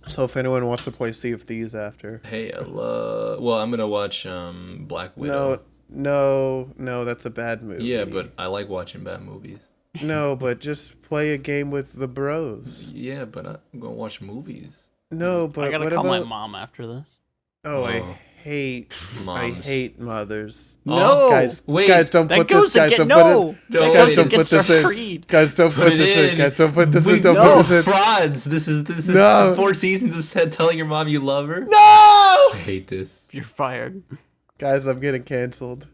So if anyone wants to play Sea of Thieves after. Hey, I love... Well, I'm gonna watch Black Widow. No, that's a bad movie. Yeah, but I like watching bad movies. No, but just play a game with the bros. Yeah, but I'm gonna watch movies. No, but I gotta what call my about... mom after this. Oh, I Oh. hate mothers. No, Guys, wait, guys, don't that put goes this. Guys, against don't put it. that No, goes don't against put our this in. creed. Guys, don't put it this in. in. Guys, don't put this in. Wait, Don't no, put this in. frauds. This is No. 4 seasons of said telling your mom you love her. No! I hate this. You're fired. Guys, I'm getting canceled.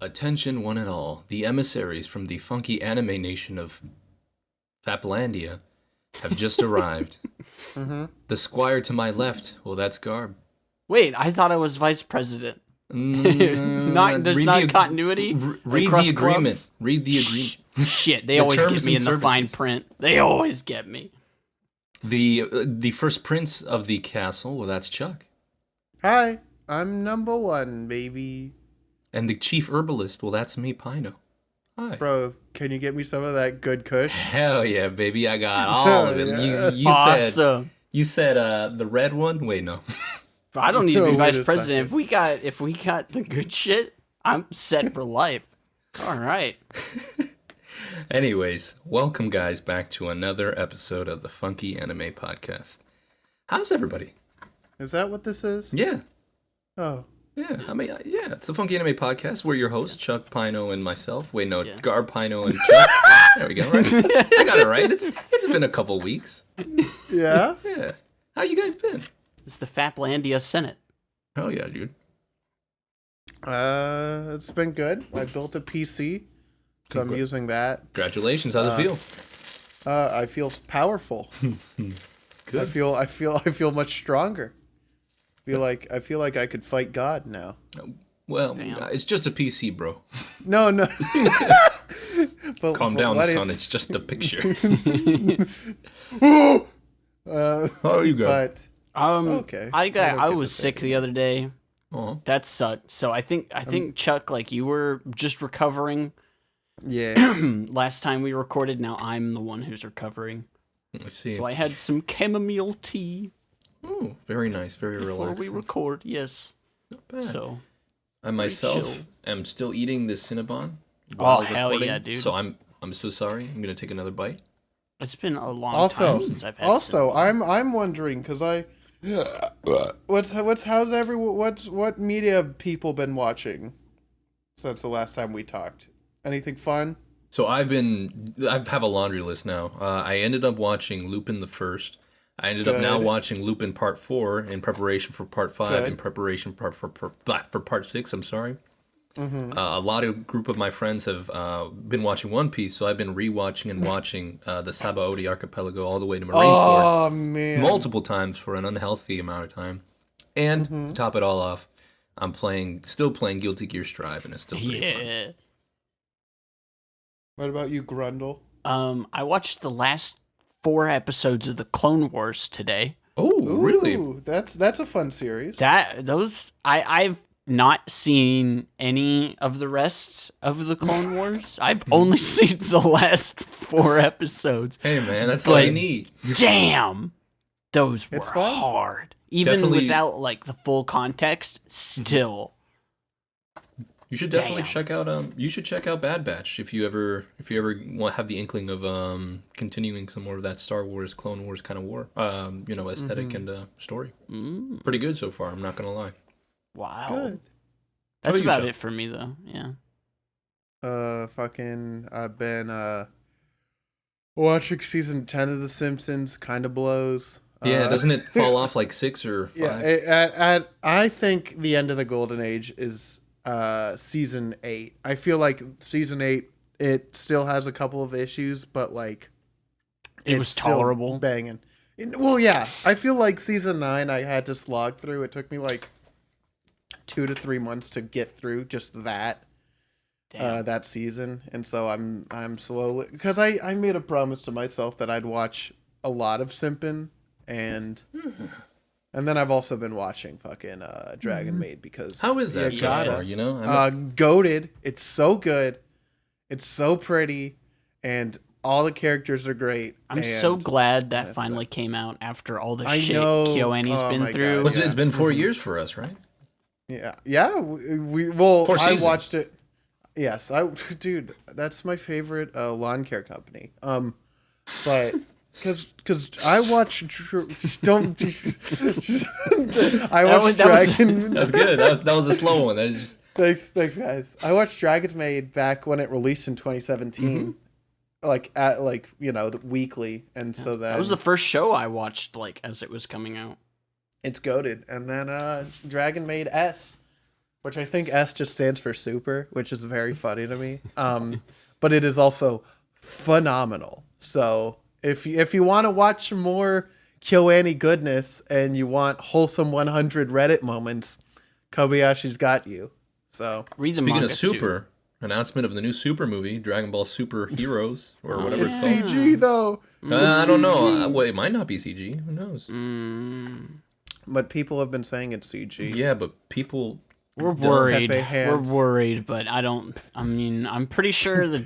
Attention one and all, the emissaries from the funky anime nation of Faplandia have just arrived. The squire to my left, well, that's Garb. Wait, I thought I was vice president. There's not continuity. Read across the agreement. clubs? Read the agreement. Shit, they The always terms get me and in the fine services. print. They always get me. The first prince of the castle, well, that's Chuck. Hi, I'm number 1, baby. And the chief herbalist, well, that's me, Pino. Hi. Bro, can you get me some of that good kush? Hell yeah, baby! I got all of it. Yeah. Awesome. You said the red one. Wait, no. I don't need to No, be wait vice a president. second. If we got the good shit, I'm set for life. All right. Anyways, welcome guys back to another episode of the Funky Anime Podcast. How's everybody? Is that what this is? Yeah, Oh. yeah. Yeah. It's the Funky Anime Podcast. We're your hosts, Chuck, Pino, and myself. Wait, no, Yeah. Garb, Pino, and Chuck. There we go. Right? I got it right. It's been a couple weeks. Yeah? Yeah. How you guys been? It's the Faplandia Senate. Hell yeah, dude. It's been good. I built a PC, so I'm using that. Congratulations. How's it feel? I feel powerful. Good. I feel much stronger. I feel like I could fight God now. Well, Damn. it's just a PC, bro. No. But Calm but down, what son. if- It's just a picture. Oh, you go. But okay. I I don't I get was to sick think the other day. Oh, That sucked. So I think Chuck, like you were just recovering yeah. last time we recorded. Now I'm the one who's recovering. let's see. So I had some chamomile tea Oh, very nice. Very before we relaxing. record. Yes. Not bad. So I myself chill. am still eating this Cinnabon. Oh, while hell recording, yeah, dude. So I'm so sorry. I'm gonna take another bite. it's been a long Also, time since I've had. I'm wondering because what media have people been watching since the last time we talked? Anything fun? So I have a laundry list now. I ended up watching Lupin the First. I ended up now Good. watching Lupin Part 4 in preparation for Part 5, Good. in preparation for Part 6, I'm sorry. Mm-hmm. A group of my friends have been watching One Piece, so I've been rewatching and watching the Sabaody Archipelago all the way to Marineford Oh man. multiple times for an unhealthy amount of time. And to top it all off, I'm still playing Guilty Gear Strive, and it's still pretty fun. Yeah. What about you, Grundle? I watched the last 4 episodes of the Clone Wars today. Oh, really? Ooh, that's a fun series. I've not seen any of the rest of the Clone Wars. I've only seen the last 4 episodes. Hey, man, that's all I But- need. Damn, those were It's fun. hard. Even Definitely- without like the full context, still. You should definitely Damn. check out you should check out Bad Batch if you ever want have the inkling of continuing some more of that Star Wars Clone Wars kind of war aesthetic and story. Mm, Pretty good so far, I'm not going to lie. wow, Good. that's How about you, about Chuck? it for me though. Yeah. I've been watching season 10 of The Simpsons. Kind of blows. Yeah, doesn't it fall off like 6 or 5? Yeah, I think the end of the golden age is season 8. I feel like season 8 it still has a couple of issues, but like It was tolerable. Banging. Well, yeah. I feel like season 9 I had to slog through. It took me like 2 to 3 months to get through just that. That season, and so I'm slowly, because I made a promise to myself that I'd watch a lot of Simpin, and then I've also been watching fucking Dragon Maid, because How is that you so gotta. far, you know? Goated. It's so good. It's so pretty, and all the characters are great. I'm so glad that finally came out after all the shit know. KyoAni's Oh been my through. God, It's been 4 years for us, right? Yeah. I watched it. Yes, dude, that's my favorite lawn care company. But because I watch don't I watch Dragon. That's good. That was a slow one. That is just Thanks, guys. I watched Dragon Maid back when it released in 2017, like at the weekly, and so that was the first show I watched like as it was coming out. It's goated, and then Dragon Maid S, which I think S just stands for super, which is very funny to me. But it is also phenomenal. So if you want to watch more KyoAni goodness and you want wholesome 100 Reddit moments, Kobayashi's got you. So Read the speaking manga of super, too. Announcement of the new Super movie, Dragon Ball Super Heroes, or whatever it's it's called. CG though. I don't know. Well, it might not be CG. Who knows? But people have been saying it's CG. Yeah, but people. We're worried. Pepe hands. We're worried, but I'm pretty sure that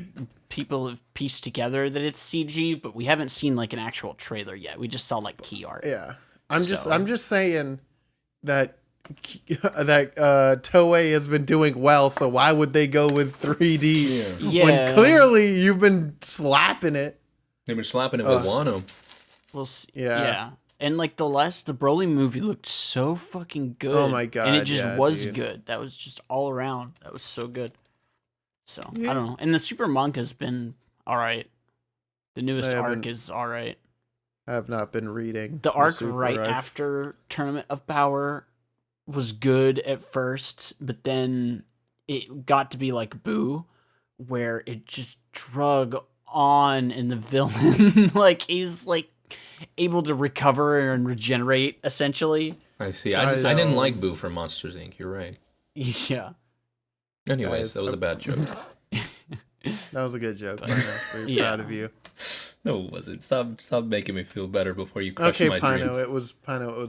people have pieced together that it's CG, but we haven't seen like an actual trailer yet. We just saw like key art. Yeah. I'm just saying that Toei has been doing well, so why would they go with 3D when clearly you've been slapping it? They've been slapping it with Wano. We'll see. Yeah. And like the Broly movie looked so fucking good. Oh my God, And it just was dude. good. That was just all around. That was so good. So I don't know. And the Super manga's been all right. The newest arc is all right. I have not been reading the arc right after Tournament of Power was good at first, but then it got to be like Boo, where it just drug on, and the villain like he's like able to recover and regenerate essentially. I see. I didn't like Boo from Monsters Inc. You're right. Yeah. Anyways, that was a bad joke. That was a good joke. Very proud of you. No, it wasn't. Stop making me feel better before you crush my Pino, dreams. it was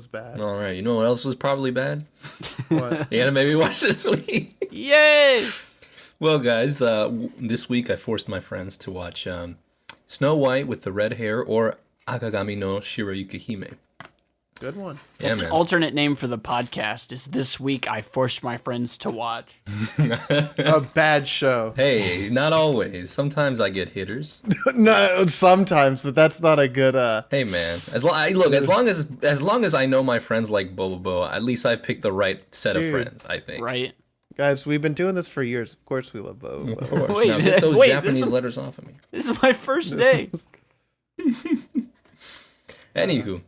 bad. All right. You know what else was probably bad? What? The anime we watched this week. Yay! Well, guys, this week I forced my friends to watch Snow White with the Red Hair or Akagami no Shirayuki Hime. Good one. That's an alternate name for the podcast. Is this week I forced my friends to watch. A bad show. Hey, not always. Sometimes I get hitters. No, sometimes, but that's not a good. Hey, man. As long as I know my friends like Bobo, at least I picked the right set of friends. I think. Right. Guys, we've been doing this for years. Of course, we love Bobo. Of course. Wait, now get those wait, Japanese letters off of me. This is my first day. Anywho.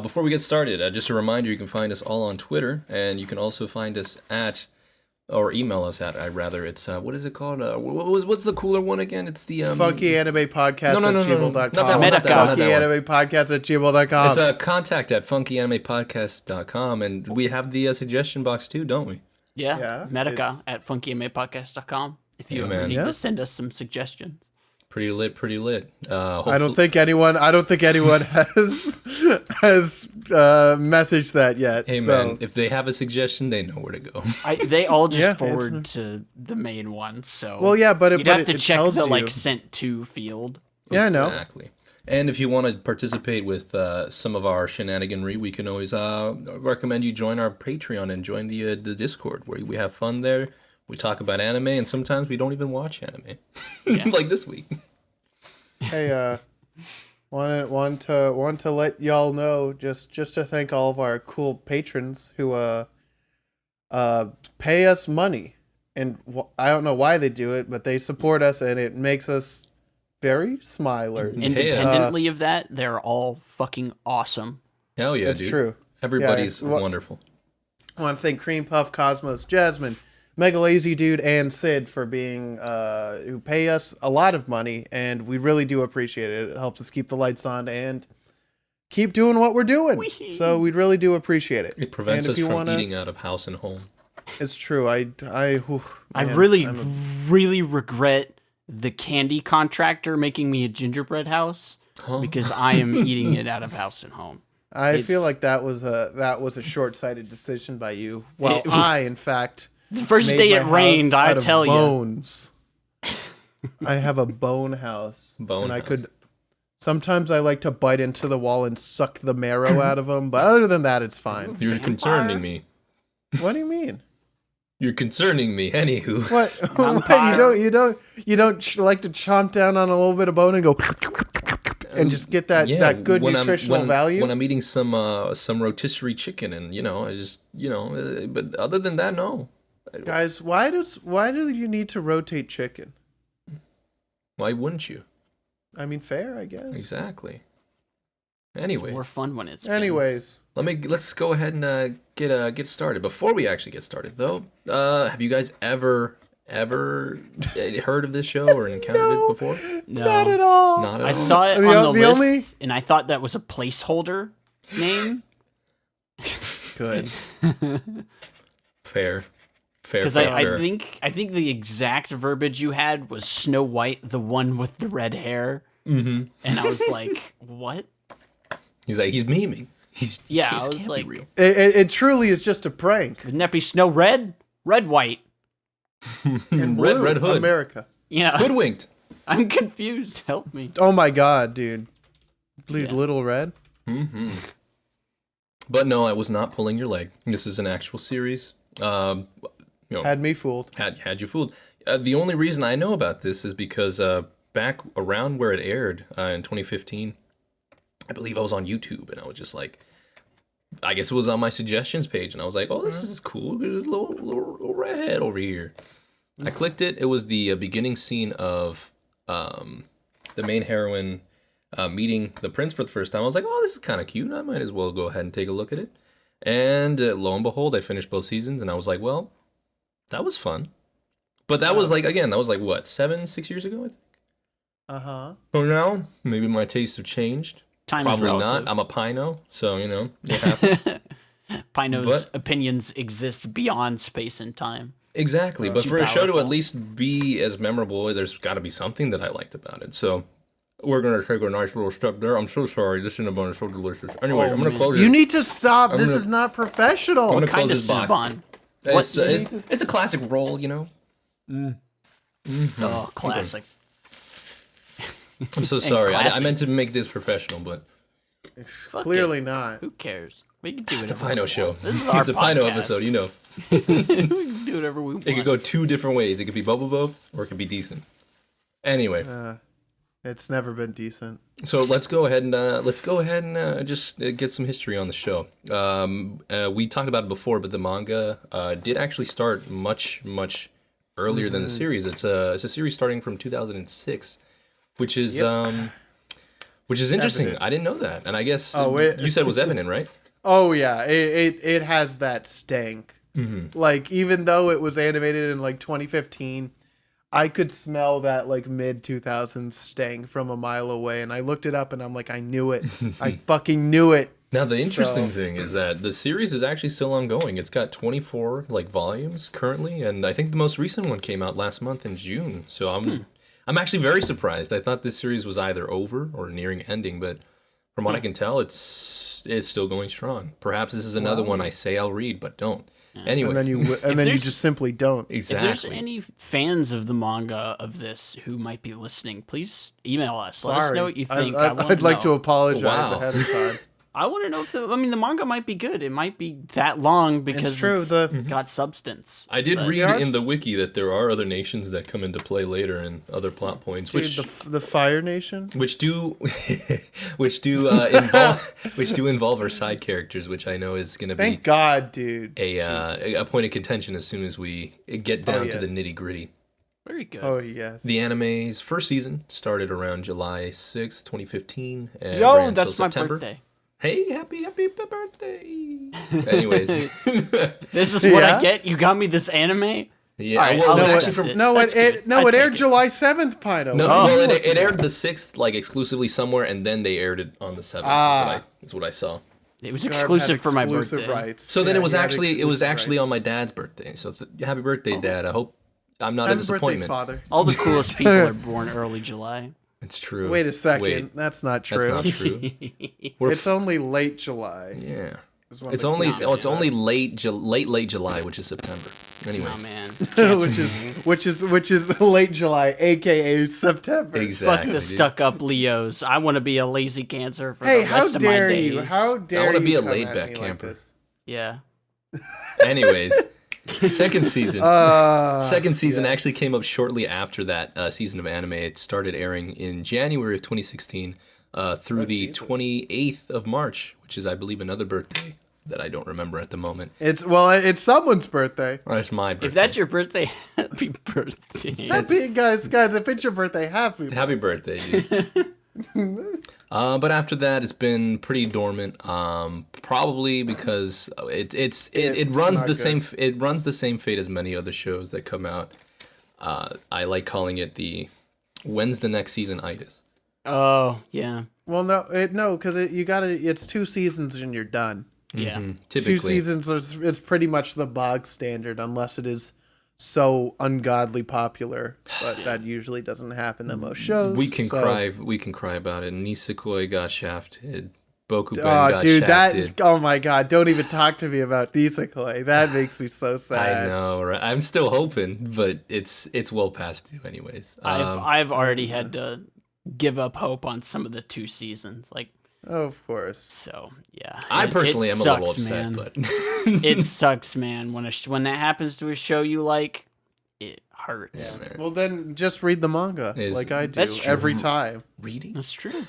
Before we get started, just a reminder, you can find us all on Twitter, and you can also find us or email us at, it's, what is it called? What's the cooler one again? It's the, Funky Anime Podcast at gmail.com. Not that one, not that one. Funky Anime Podcast at gmail.com. It's contact at funkyanimepodcast.com, and we have the suggestion box too, don't we? Yeah. Medica at funkyanimepodcast.com if you ever need to send us some suggestions. Pretty lit. I don't think anyone has messaged that yet. Hey, man, if they have a suggestion, they know where to go. They all just forward to the main one, so... Well, yeah, but you'd have to check the, sent to field. Yeah, I know. Exactly. And if you want to participate with some of our shenaniganry, we can always recommend you join our Patreon and join the Discord, where we have fun there. We talk about anime, and sometimes we don't even watch anime, like this week. Hey, want to let y'all know, just to thank all of our cool patrons who pay us money, and I don't know why they do it, but they support us, and it makes us very smilers. Independently of that, they're all fucking awesome. Hell yeah, That's dude. True. Everybody's wonderful. I want to thank Cream Puff, Cosmos, Jasmine, Mega Lazy Dude and Sid for being who pay us a lot of money, and we really do appreciate it. It helps us keep the lights on and keep doing what we're doing. Whee! So we really do appreciate it. It prevents And us if you from wanna- eating out of house and home. It's true. I really, really regret the candy contractor making me a gingerbread house Huh? because I am eating it out of house and home. I feel It's- like that was a short-sighted decision by you. Well, It- I, in fact, The first made day my it rained, house I out of tell you. bones. I have a bone house. Bone and I house. could. Sometimes I like to bite into the wall and suck the marrow out of them, but other than that, it's fine. You're Vampire? concerning me. What do you mean? You're concerning me. Anywho. What? What? Vampire. You don't like to chomp down on a little bit of bone and go and just get that good when nutritional value? When I'm eating some rotisserie chicken, and I just but other than that, no. Guys, why do you need to rotate chicken? Why wouldn't you? I mean, fair, I guess. Exactly. It's Anyway, more fun when it's Anyways, let's go ahead and get started. Before we actually get started, though, have you guys ever heard of this show or encountered No. it before? No. not at all. Not at I all. saw it The on o- the the list, only- and I thought that was a placeholder name. Good. Fair. Because I think the exact verbiage you had was Snow White, the one with the red hair, Mm-hmm. and I was like, what? He's like, he's memeing. Yeah, this I was can't be like- real. It truly is just a prank. Wouldn't that be Snow Red? Red White. In Red blue, Hood. America. Yeah. Hoodwinked. I'm confused. Help me. Oh my god, dude. Yeah. Little Red. Mm-hmm. But no, I was not pulling your leg. This is an actual series. Had me fooled. Had you fooled. The only reason I know about this is because back around where it aired in 2015, I believe I was on YouTube, and I was just like, I guess it was on my suggestions page, and I was like, oh, this is cool. There's a little redhead over here. I clicked it. It was the beginning scene of the main heroine meeting the prince for the first time. I was like, oh, this is kind of cute. I might as well go ahead and take a look at it. And lo and behold, I finished both seasons, and I was like, well, that was fun. But that was like, again, that was like, what, 6 years ago, I think? Uh-huh. So now, maybe my tastes have changed. Time's Probably relative. not. I'm a Pino, so, it happens. Pino's But- opinions exist beyond space and time. Exactly. But Too for a show to powerful. at least be as memorable, there's got to be something that I liked about it. So we're going to take a nice little step there. I'm so sorry. This Cinnabon is so delicious. Anyway, Oh, I'm going to man. close it. You need to stop. This gonna- is not professional. I'm gonna Kind close of this box. Cinnabon. It's, What- it's a classic roll, Oh, classic. I'm so sorry. I classic. meant to make this professional, but It's Fuck clearly not. Who cares? We can do it. it's a Pino show. This is our It's a Pino podcast. episode, We can do whatever we want. It could go two different ways. It could be bubble bob or it could be decent. Anyway, It's never been decent. so let's go ahead and just get some history on the show. We talked about it before, but the manga did actually start much earlier than the series. It's a series starting from 2006, which is interesting. Evident. I didn't know that, and I guess Oh, wait. you said it was evident, right? Oh yeah, it has that stank. Like even though it was animated in like 2015, I could smell that like mid 2000s stank from a mile away, and I looked it up and I'm like, I knew it. I fucking knew it. Now the interesting So- thing is that the series is actually still ongoing. It's got 24 volumes currently, and I think the most recent one came out last month in June. So I'm actually very surprised. I thought this series was either over or nearing ending, but from what I can tell, it's still going strong. Perhaps this is another one I say I'll read but don't. Anyways, And then you there's- just simply don't. If exactly. there's any fans of the manga of this who might be listening, please email us. Let us Sorry. know what you think. I'd like to apologize Wow. ahead of time. I want to know if the manga might be good. It might be that long because It's true. got substance. I did But- read Yeah, in the it's- wiki that there are other nations that come into play later and other plot points, Dude, which the Fire Nation. which do involve our side characters, which I know is going to be Thank God, dude. a point of contention as soon as we get down to the yes. nitty gritty. Very good. Oh yes. The anime's first season started around July 6th, 2015. And Yo, ran until that's my September. birthday. Hey, happy birthday! Anyways, This is what I Yeah? get. You got me this anime. Yeah, All right, well, I'll actually accept from it. No, That's good. it I'd aired take it. July 7th, Pino. no, What are well, you it looking aired at? the 6th, like exclusively somewhere, and then they aired it on the 7th. Is what I saw. It was Garb exclusive had for my exclusive birthday. rights. So then Yeah, it was he had actually exclusive on rights. my dad's birthday. So happy birthday, Dad. I hope I'm not a Happy birthday, disappointment. Father. All the coolest people are born early July. It's true. Wait a second. Wait, That's not that's true. not true. We're It's only late July. yeah. is when It's the only cool it's only late July, which is September. Anyways, Oh man. which is late July, aka September. exactly. Fuck the dude. stuck-up Leos. I want to be a lazy Cancer for Hey, the how rest of my dare days. you? How dare wanna you be a come laid-back at me camper. Like this? Yeah. Anyways, second season. Uh, Second season yeah. actually came up shortly after that season of anime. It started airing in January of 2016 through the Jesus. 28th of March, which is, I believe, another birthday that I don't remember at the moment. It's someone's birthday. Or it's my birthday. If that's your birthday, happy birthday. Happy guys, if it's your birthday, happy. Happy birthday, dude. But after that, it's been pretty dormant. Probably because it runs not the good. same it runs the same fate as many other shows that come out. I like calling it the when's the next season itis. Oh, yeah. Well, because it's 2 seasons and you're done. Yeah. Typically, 2 seasons, it's pretty much the bog standard, unless it is so ungodly popular. But that usually doesn't happen in most shows. we can so- cry. We can cry about it. Nisekoi got shafted. Bokuben Oh, got dude, shafted. oh my god, don't even talk to me about Nisekoi. That makes me so sad. I know, right? I'm still hoping, but it's well past due, anyways. I've already had to give up hope on some of the 2 seasons. Like, Oh, of course. so yeah. I It- personally it am a little sucks, upset, man. but It sucks, man. When that happens to a show you like, it hurts. Man. Well, then just read the manga like I do That's true. every time. Reading, That's true.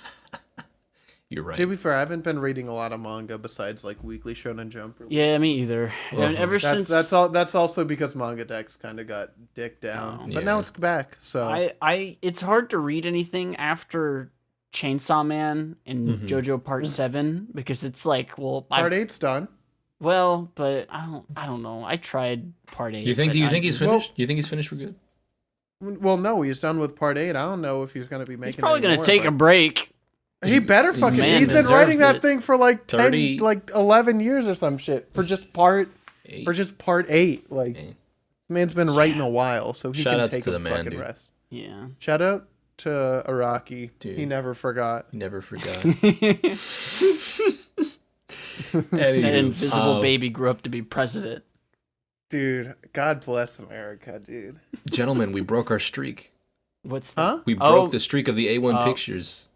you're right. To be fair, I haven't been reading a lot of manga besides like Weekly Shonen Jump. Yeah, me either. And ever since That's also because Manga Dex kind of got dicked down, Oh. but Yeah. now it's back. So I it's hard to read anything after Chainsaw Man and JoJo Part 7 because it's like, well, Part 8's done. well, but I don't know. I tried Part 8. You think but I he's just- finished? You think he's finished for good? Well, no, he's done with Part 8. I don't know if he's going to be making. He's probably any gonna more, take a but- break. He better fucking. Man He's been deserves writing that it. thing for like 30 11 years or some shit for just part 8. Like, Eight. man's been writing a while, so he Shout can outs take to a the man, fucking dude. rest. Yeah. Shout out to Araki. Dude. He never forgot. Never forgot. That Anywho, invisible baby grew up to be president. Dude, God bless America, dude. Gentlemen, we broke our streak. What's that? Huh? We broke the streak of the A1 Pictures.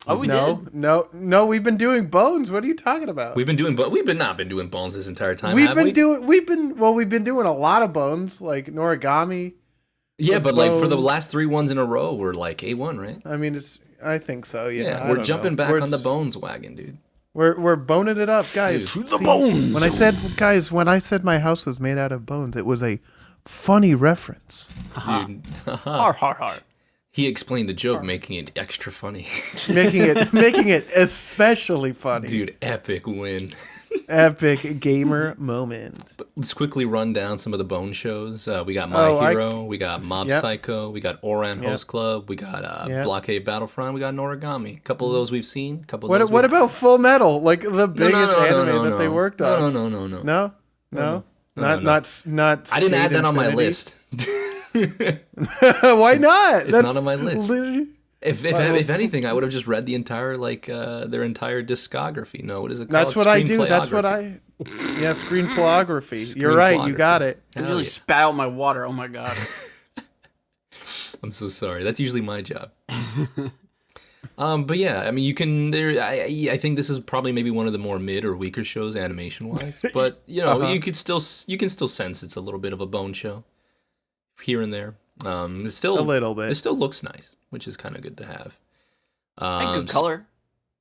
Oh, we no, did. no, we've been doing Bones. What are you talking about? We've not been doing Bones this entire time. We've have been we? doing a lot of Bones, like Noragami. Yeah, those but like for the Bones. last 3 ones in a row, we're like A1, right? I mean, I think so. Yeah, Yeah, I we're don't jumping know. back on the Bones wagon, dude. We're boning it up, guys. Dude. To the bones. When I said my house was made out of bones, it was a funny reference. Dude, Har har har. he explained the joke, making it extra funny. making it especially funny. Dude, epic win. Epic gamer moment. But let's quickly run down some of the Bone shows. We got Oh, My Hero, we got Mob Yep. Psycho, we got Oran Yep. Host Club, we got Yep. Blockade Battlefront, we got Noragami. A couple of those we've seen. Couple of What those what about Full Metal? Like the biggest anime that they no. worked on. No. No? No. Not I didn't add State that on my Infinity? list. Why not? It's not on my list. literally- If anything, I would have just read the entire their entire discography. No, what is it called? That's what I do. That's what Screenplayography. Yeah, screenplography. You're right. You got it. I Hell really yeah. spat out my water. Oh my god. I'm so sorry. That's usually my job. But yeah, I mean, you can. I think this is probably maybe one of the more mid or weaker shows animation wise. But you know, you can still sense it's a little bit of a Bone show here and there. It's still A little bit. It still looks nice, which is kind of good to have. And good color.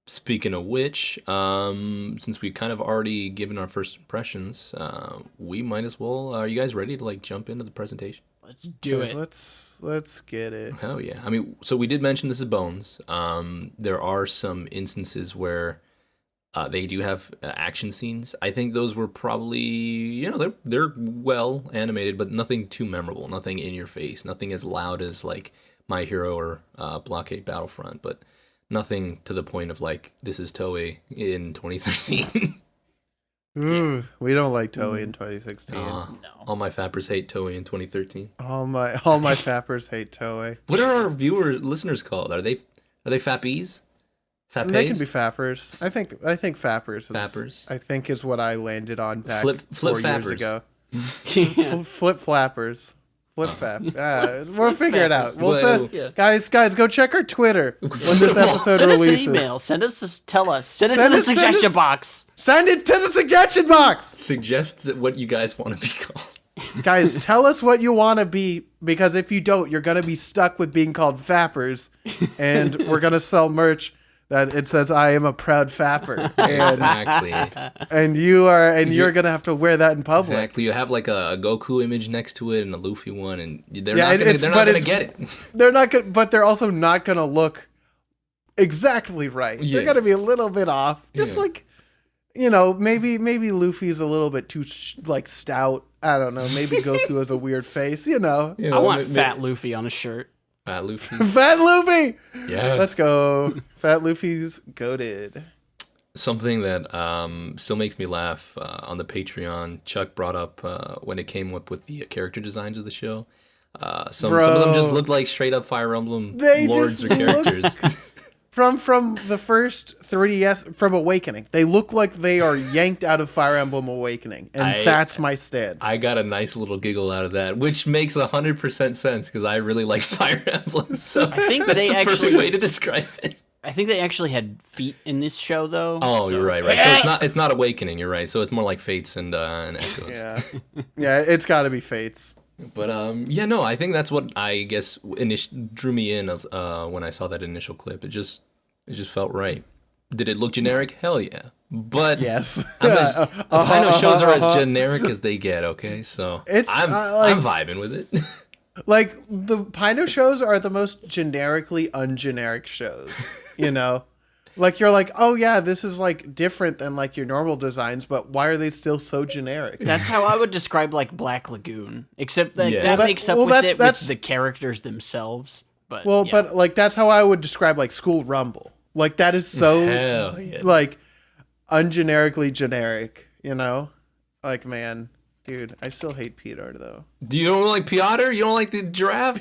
Speaking of which, since we kind of already given our first impressions, we might as well. Are you guys ready to like jump into the presentation? Let's do it. Let's get it. Hell yeah! I mean, so we did mention this is Bones. There are some instances where They do have action scenes. I think those were probably, they're well animated, but nothing too memorable, nothing in your face, nothing as loud as like My Hero or Blockade Battlefront, but nothing to the point of like, this is Toei in 2013. Ooh, we don't like Toei in 2016. No. All my fappers hate Toei in 2013. All my fappers hate Toei. What are our listeners called? Are they fappies? Fappes? They can be fappers. I think fappers. Fappers. I think is what I landed on back Flip 4 years fappers. ago. Yeah. Flip flappers. Flip fap. We'll figure it out. We'll Well, yeah. guys, go check our Twitter when this episode Send us an releases. email. Send us Send it Send to the us- send suggestion us- box. Send it to the suggestion box. Suggest what you guys want to be called. Guys, tell us what you want to be, because if you don't, you're gonna be stuck with being called fappers, and we're gonna sell merch that it says "I am a proud fapper," Exactly. and you're gonna have to wear that in public. Exactly. You have like a Goku image next to it and a Luffy one, and they're Yeah, not gonna get it. They're not gonna, but they're also not gonna look exactly right. Yeah. They're gonna be a little bit off, just Yeah. like, maybe Luffy's a little bit too like stout. I don't know. Maybe Goku has a weird face. I want Fat Luffy on a shirt. Fat Luffy. Fat Luffy. Yeah. Let's go. Fat Luffy's goated. Something that still makes me laugh on the Patreon, Chuck brought up when it came up with the character designs of the show. Some of them just looked like straight up Fire Emblem lords or characters. From the first 3DS, from Awakening, they look like they are yanked out of Fire Emblem Awakening, and that's my stance. I got a nice little giggle out of that, which makes 100% sense because I really like Fire Emblem. So I think that's they the perfect actually- way to describe it. I think they actually had feet in this show, though. Oh, so- you're right. So it's not Awakening. You're right. So it's more like Fates and Echoes. yeah, it's got to be Fates. But I think that's what I guess drew me in as, when I saw that initial clip. It just felt right. Did it look generic? Hell yeah. But Yes. the Pino shows are as generic as they get. Okay, so I'm vibing with it. Like, the Pino shows are the most generically ungeneric shows, Like, you're like, oh yeah, this is like different than like your normal designs, but why are they still so generic? That's how I would describe like Black Lagoon, except that Yeah. that Well, makes up well, with that's- it that's- with the characters themselves. But Well, yeah. but like that's how I would describe like School Rumble. Like, that is so Hell yeah. like ungenerically generic, Like, man, dude, I still hate Peter though. Do you don't like Piotr? You don't like the giraffe?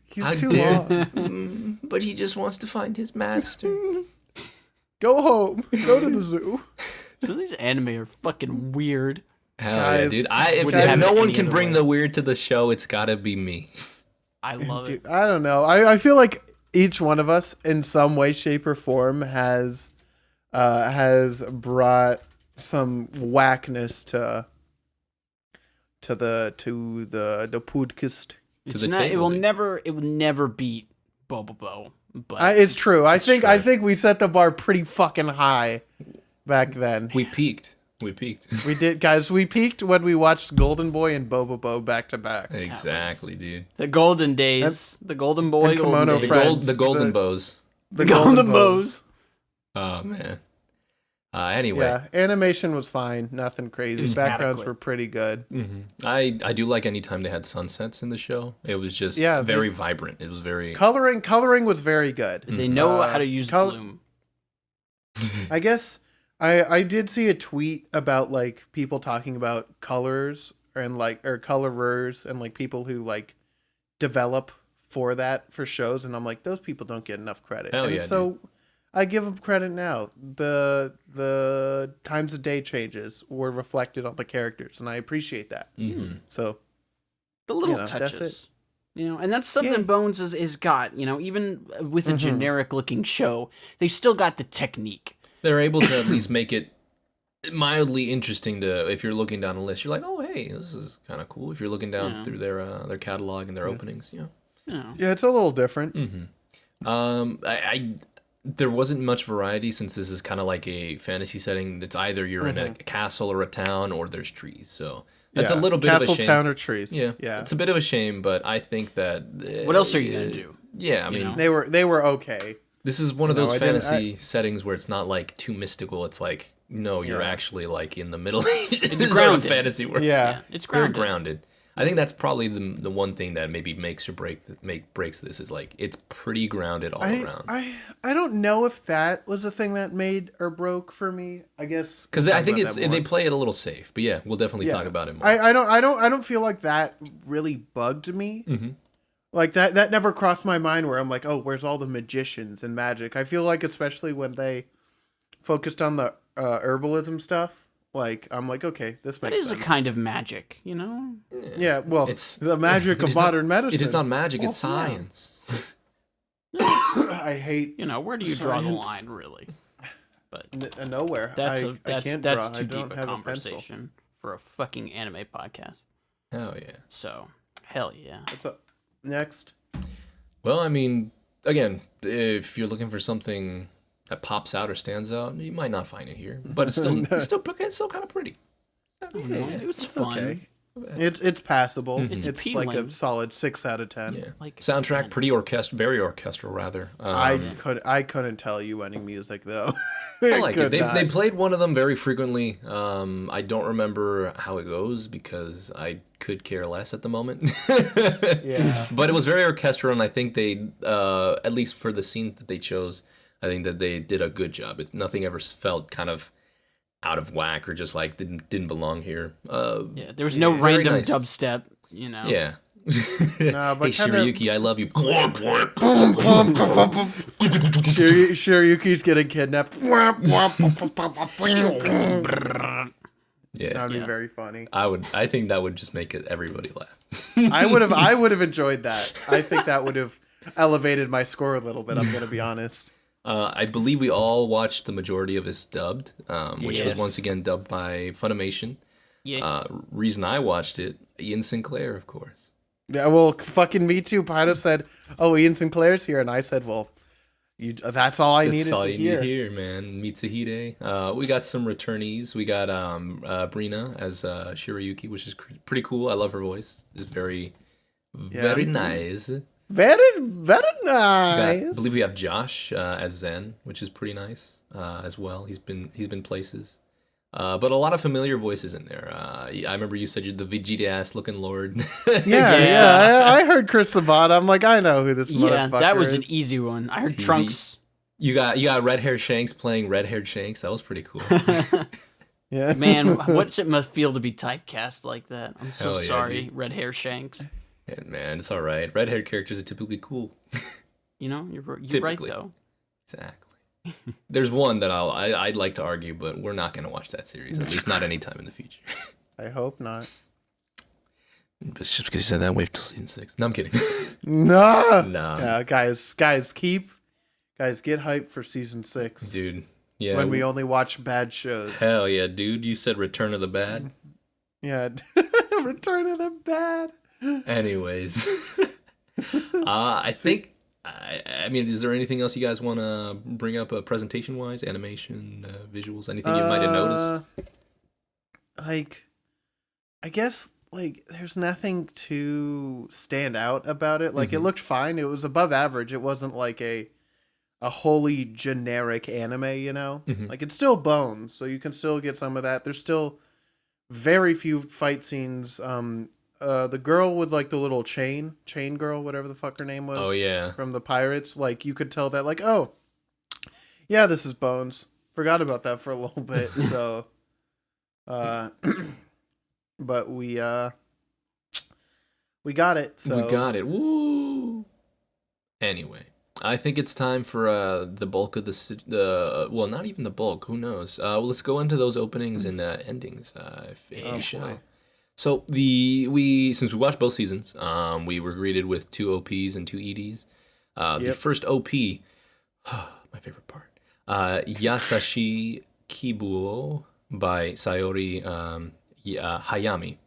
He's How too dare- long. But he just wants to find his master. Go home. Go to the zoo. Some of these anime are fucking weird. Hell Guys, yeah, dude. If wouldn't have no it one any can other bring way. the weird to the show, it's gotta be me. I love it. Dude, I don't know. I feel like each one of us, in some way, shape, or form, has brought some whackness to the podcast. It's the not. It table, will dude. never beat Bobobo. But It's true. I true. think we set the bar pretty fucking high back then. We peaked. We did, guys. We peaked when we watched Golden Boy and Bobobo back to back. Exactly, dude. the golden days, the golden boy, and golden Kimono days. Friends. The golden The- bows. The Golden Bows. Oh man. Anyway, Yeah, animation was fine. Nothing crazy. was Backgrounds adequate. were pretty good. I do like any time they had sunsets in the show. It was just Yeah, very vibrant. It was very. Coloring was very good. They know how to use Col- bloom. I guess I did see a tweet about like people talking about colors and or colorers and like people who like develop for shows, and I'm like, those people don't get enough credit. Hell and yeah, so I give them credit now. The times of day changes were reflected on the characters, and I appreciate that. Mhm. So The little that's touches. And that's something Yeah. Bones is got. Even with a generic looking show, they still got the technique. They're able to at least make it mildly interesting to if you're looking down a list. You're like, oh hey, this is kind of cool. If you're looking down Yeah. through their catalog and their openings, Yeah. yeah, it's a little different. I there wasn't much variety since this is kind of like a fantasy setting. It's either you're in a castle or a town, or there's trees. So that's a Yeah. little bit of a Castle, shame. town, or trees. Yeah, yeah. it's a bit of a shame, but I think that. What else are you gonna do? Yeah, I mean, know? They were okay. This is one of No, those I didn't- fantasy settings where it's not like too mystical. It's like, no, you're Yeah. actually like in the Middle Ages. It's of grounded. fantasy world. Yeah. It's Very grounded. grounded. I think that's probably the one thing that maybe makes or breaks this is like it's pretty grounded all around. I don't know if that was the thing that made or broke for me. I guess Because we'll I talk think about that more. they play it a little safe. But yeah, we'll definitely Yeah. talk about it more. I don't feel like that really bugged me. Mhm. Like that never crossed my mind where I'm like, oh, where's all the magicians and magic? I feel like especially when they focused on the herbalism stuff, like I'm like, okay, this That makes is sense. a kind of magic, you know? Yeah, well, It's the magic it of is not- modern medicine. It is not magic, it's Well, yeah. science. I hate You know, where do you draw the Science. line, really? But nowhere. that's I can't that's draw. too I don't deep a have a pencil. conversation for a fucking anime podcast. Hell yeah. So, hell yeah. What's up? Next. Well, I mean, again, if you're looking for something that pops out or stands out, you might not find it here, but it's still kind of pretty. It was fun. Okay. It's passable. Mhm. It's appealing. like a solid 6 out of 10. Yeah. Like, Soundtrack man. pretty very orchestral rather. I couldn't tell you any music though. I like it. Could They not. played one of them very frequently. I don't remember how it goes because I could care less at the moment. Yeah. But it was very orchestral, and I think they, at least for the scenes that they chose, I think that they did a good job. Nothing ever felt kind of out of whack or just like didn't belong here. Yeah, there was no very random nice. dubstep, you know? Yeah. No, but Hey kinda- Shiryuki, I love you. Shiryuki's getting kidnapped. Yeah. That'd be Yeah. very funny. I think that would just make everybody laugh. I would have enjoyed that. I think that would have elevated my score a little bit. I'm gonna be honest. I believe we all watched the majority of this dubbed, which was Yes. once again dubbed by Funimation. Yeah. Reason I watched it, Ian Sinclair, of course. Yeah, well, fucking me too. Pino said, "Oh, Ian Sinclair's here," and I said, "Well, that's all I needed That's all to you hear." need here, man. Mitsuhide. We got some returnees. We got Brina as Shiryuki, which is pretty cool. I love her voice. It's very nice. Very, very I nice. believe we have Josh as Zen, which is pretty nice as well. He's been places. But a lot of familiar voices in there. I remember you said you're the Vegeta ass looking lord. Yeah. I heard Chris Sabat. I'm like, I know who this Yeah, motherfucker that was is. an easy one. I heard Easy. Trunks. You got red haired Shanks playing red haired Shanks. That was pretty cool. Yeah. Man, what's it must feel to be typecast like that? I'm so Hell yeah, sorry, dude. red hair Shanks. And man, it's all right. Red haired characters are typically cool. You know, you're right Typically. though. Exactly. There's one that I'd like to argue, but we're not going to watch that series. At least not anytime in the future. I hope not. But just because you said that, wait till season 6. No, I'm kidding. No. Nah. Yeah, guys, get hyped for season 6 Dude. Yeah. when we only watch bad shows. Hell yeah, dude. You said Return of the Bad. Yeah. Return of the Bad. Anyways. I think... I mean, is there anything else you guys want to bring up presentation-wise? Animation, visuals, anything you might have noticed? Like, I guess, like, there's nothing to stand out about it. Like, it looked fine. It was above average. It wasn't like a wholly generic anime, you know? Like, it's still Bones, so you can still get some of that. There's still very few fight scenes. The girl with, like, the little chain girl, whatever the fuck her name was. Oh, yeah. From the Pirates. Like, you could tell that, like, oh, yeah, this is Bones. Forgot about that for a little bit, so... but we got it. So. We got it. Woo! Anyway, I think it's time for the bulk of the well, not even the bulk. Who knows? Well, let's go into those openings and endings, if you shall. boy. So since we watched both seasons, we were greeted with 2 OPs and 2 EDs. The Yep. first OP, my favorite part, Yasashi Kibuo by Sayori Hayami,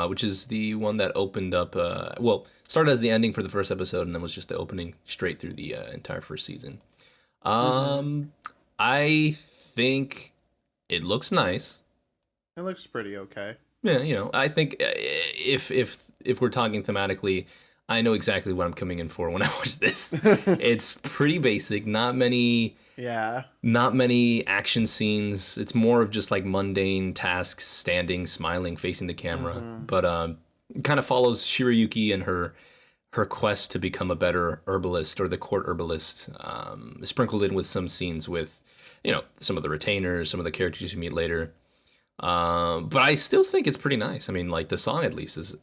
which is the one that opened up, started as the ending for the first episode and then was just the opening straight through the entire first season. I think it looks nice. It looks pretty okay. Yeah, I think if we're talking thematically, I know exactly what I'm coming in for when I watch this. It's pretty basic. Not many action scenes. It's more of just like mundane tasks, standing, smiling, facing the camera. But it kind of follows Shirayuki and her quest to become a better herbalist, or the court herbalist, sprinkled in with some scenes with, some of the retainers, some of the characters you meet later. But I still think it's pretty nice. I mean, like, the song at least is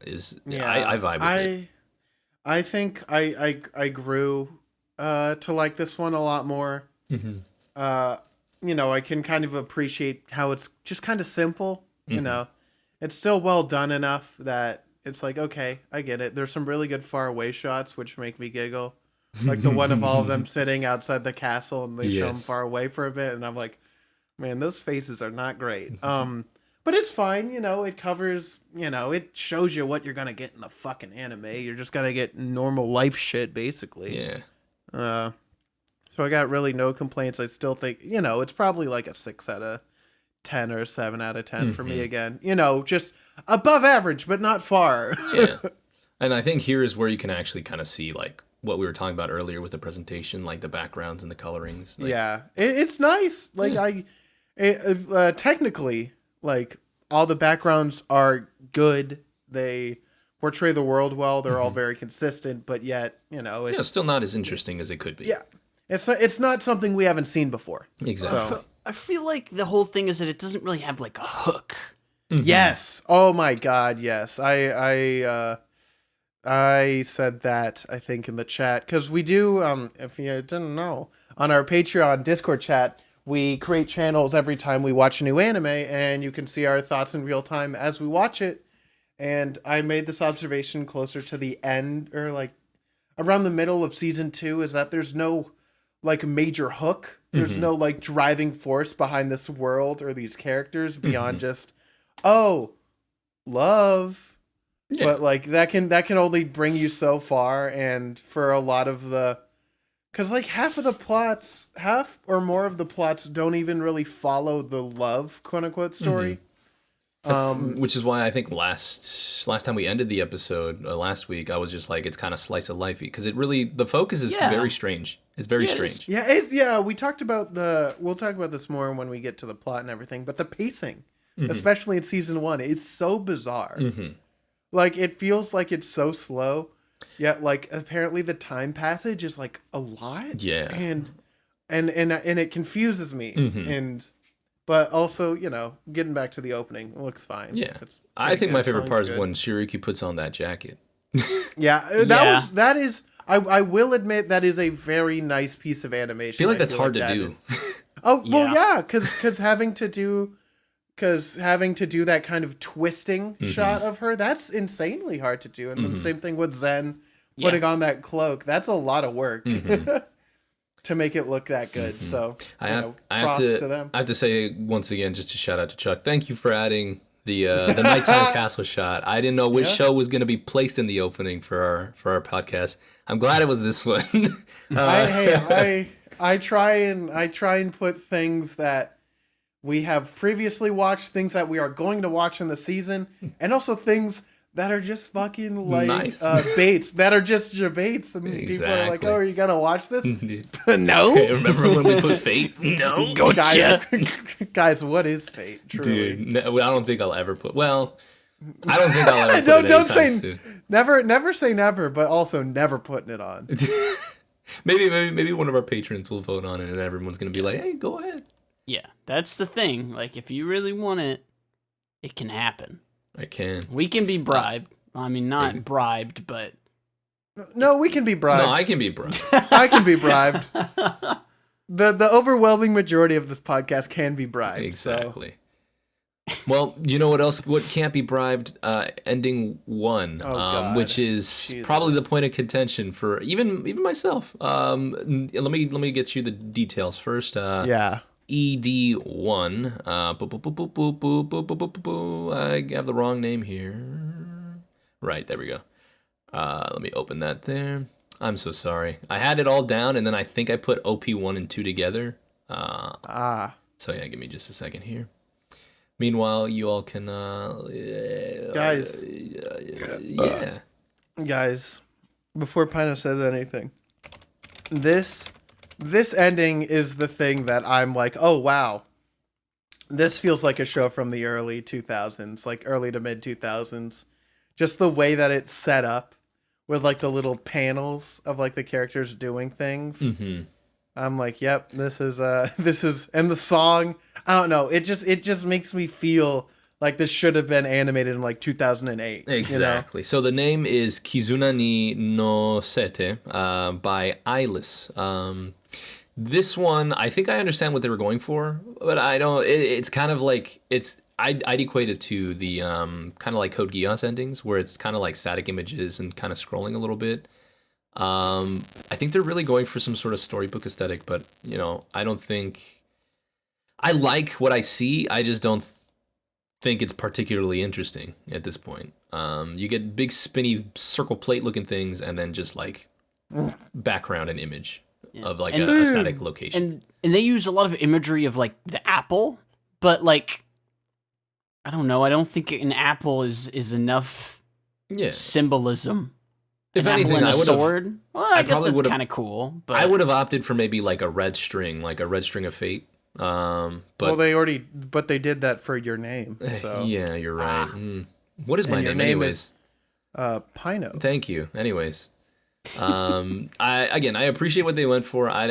I vibe with it. I think I grew to like this one a lot more. I can kind of appreciate how it's just kind of simple. It's still well done enough that it's like, okay, I get it. There's some really good far away shots which make me giggle, like the one of all of them sitting outside the castle and they show them far away for a bit, and I'm like, man, those faces are not great. But it's fine, it covers, it shows you what you're going to get in the fucking anime. You're just going to get normal life shit, basically. Yeah. So I got really no complaints. I still think, it's probably like a 6 out of 10 or a 7 out of 10 for me again. Just above average, but not far. Yeah. And I think here is where you can actually kind of see, like, what we were talking about earlier with the presentation, like the backgrounds and the colorings. Like, yeah. It's nice. Like, technically, like, all the backgrounds are good. They portray the world well. They're all very consistent, but yet, it's still not as interesting as it could be. Yeah. It's not something we haven't seen before. Exactly. So. I feel like the whole thing is that it doesn't really have like a hook. Yes. Oh my God. Yes. I said that, I think, in the chat, because we do, if you didn't know, on our Patreon Discord chat, we create channels every time we watch a new anime, and you can see our thoughts in real time as we watch it. And I made this observation closer to the end, or like around the middle of season 2, is that there's no like major hook. There's no like driving force behind this world or these characters beyond just, love. Yeah. But like that can only bring you so far, and for a lot of the, because like half or more of the plots don't even really follow the love quote unquote story. Which is why I think last time we ended the episode last week, I was just like, it's kind of slice of lifey, because the focus is very strange. It's very strange. We talked about we'll talk about this more when we get to the plot and everything, but the pacing, especially in season 1, is so bizarre. Like, it feels like it's so slow, yet like apparently the time passage is like a lot. Yeah. And it confuses me. But also, getting back to the opening, it looks fine. Yeah. I think my favorite part is when Shiriki puts on that jacket. That is, I will admit, that is a very nice piece of animation. I feel like that's hard to do. Because having to do that kind of twisting shot of her, that's insanely hard to do. And then same thing with Zen putting on that cloak. That's a lot of work. To make it look that good. So props to them. I have to say once again, just to shout out to Chuck, thank you for adding the nighttime castle shot. I didn't know which show was going to be placed in the opening for our podcast. I'm glad it was this one. I try and put things that we have previously watched, things that we are going to watch in the season, and also things that are just fucking like nice. Baits that are just baits, and people are like, "Oh, are you gonna watch this?" No. Remember when we put Fate? No. Guys, what is Fate? Truly, dude. I don't think I'll ever put. Well, I don't think I'll ever. Don't say soon. Never say never, but also never putting it on. maybe one of our patrons will vote on it, and everyone's gonna be like, "Hey, go ahead." Yeah, that's the thing. Like, if you really want it, it can happen. I can. We can be bribed. I mean, not bribed, but... No, we can be bribed. No, I can be bribed. I can be bribed. The overwhelming majority of this podcast can be bribed. Exactly. So. Well, you know what else? What can't be bribed? Ending 1, which is probably the point of contention for even myself. Let me get you the details first. ED1. I have the wrong name here. Right, there we go. Let me open that there. I'm so sorry. I had it all down, and then I think I put OP1 and 2 together. So yeah, give me just a second here. Meanwhile, you all can... Guys. before Pino says anything, this ending is the thing that I'm like, oh wow, this feels like a show from the early 2000s, like early to mid 2000s. Just the way that it's set up with like the little panels of like the characters doing things. Mm-hmm. I'm like, yep, this is and the song, I don't know, it just makes me feel like this should have been animated in like 2008. Exactly. So the name is Kizuna ni no Sete by Eyeless. This one, I think I understand what they were going for, but I don't. It's kind of like I'd equate it to the kind of like Code Geass endings, where it's kind of like static images and kind of scrolling a little bit. I think they're really going for some sort of storybook aesthetic, but I don't think I like what I see. I just don't think it's particularly interesting at this point. You get big spinny circle plate looking things, and then just like background and image of like a static location. And they use a lot of imagery of like the apple, but like I don't know. I don't think an apple is enough symbolism. If an anything, apple and I a would sword. Well, I guess that's would've- kind of cool. But I would have opted for maybe like a red string of fate. But well, they did that for your name. So yeah, you're right. What is my your name, name anyways? is Pino. Thank you. Anyways, I appreciate what they went for. I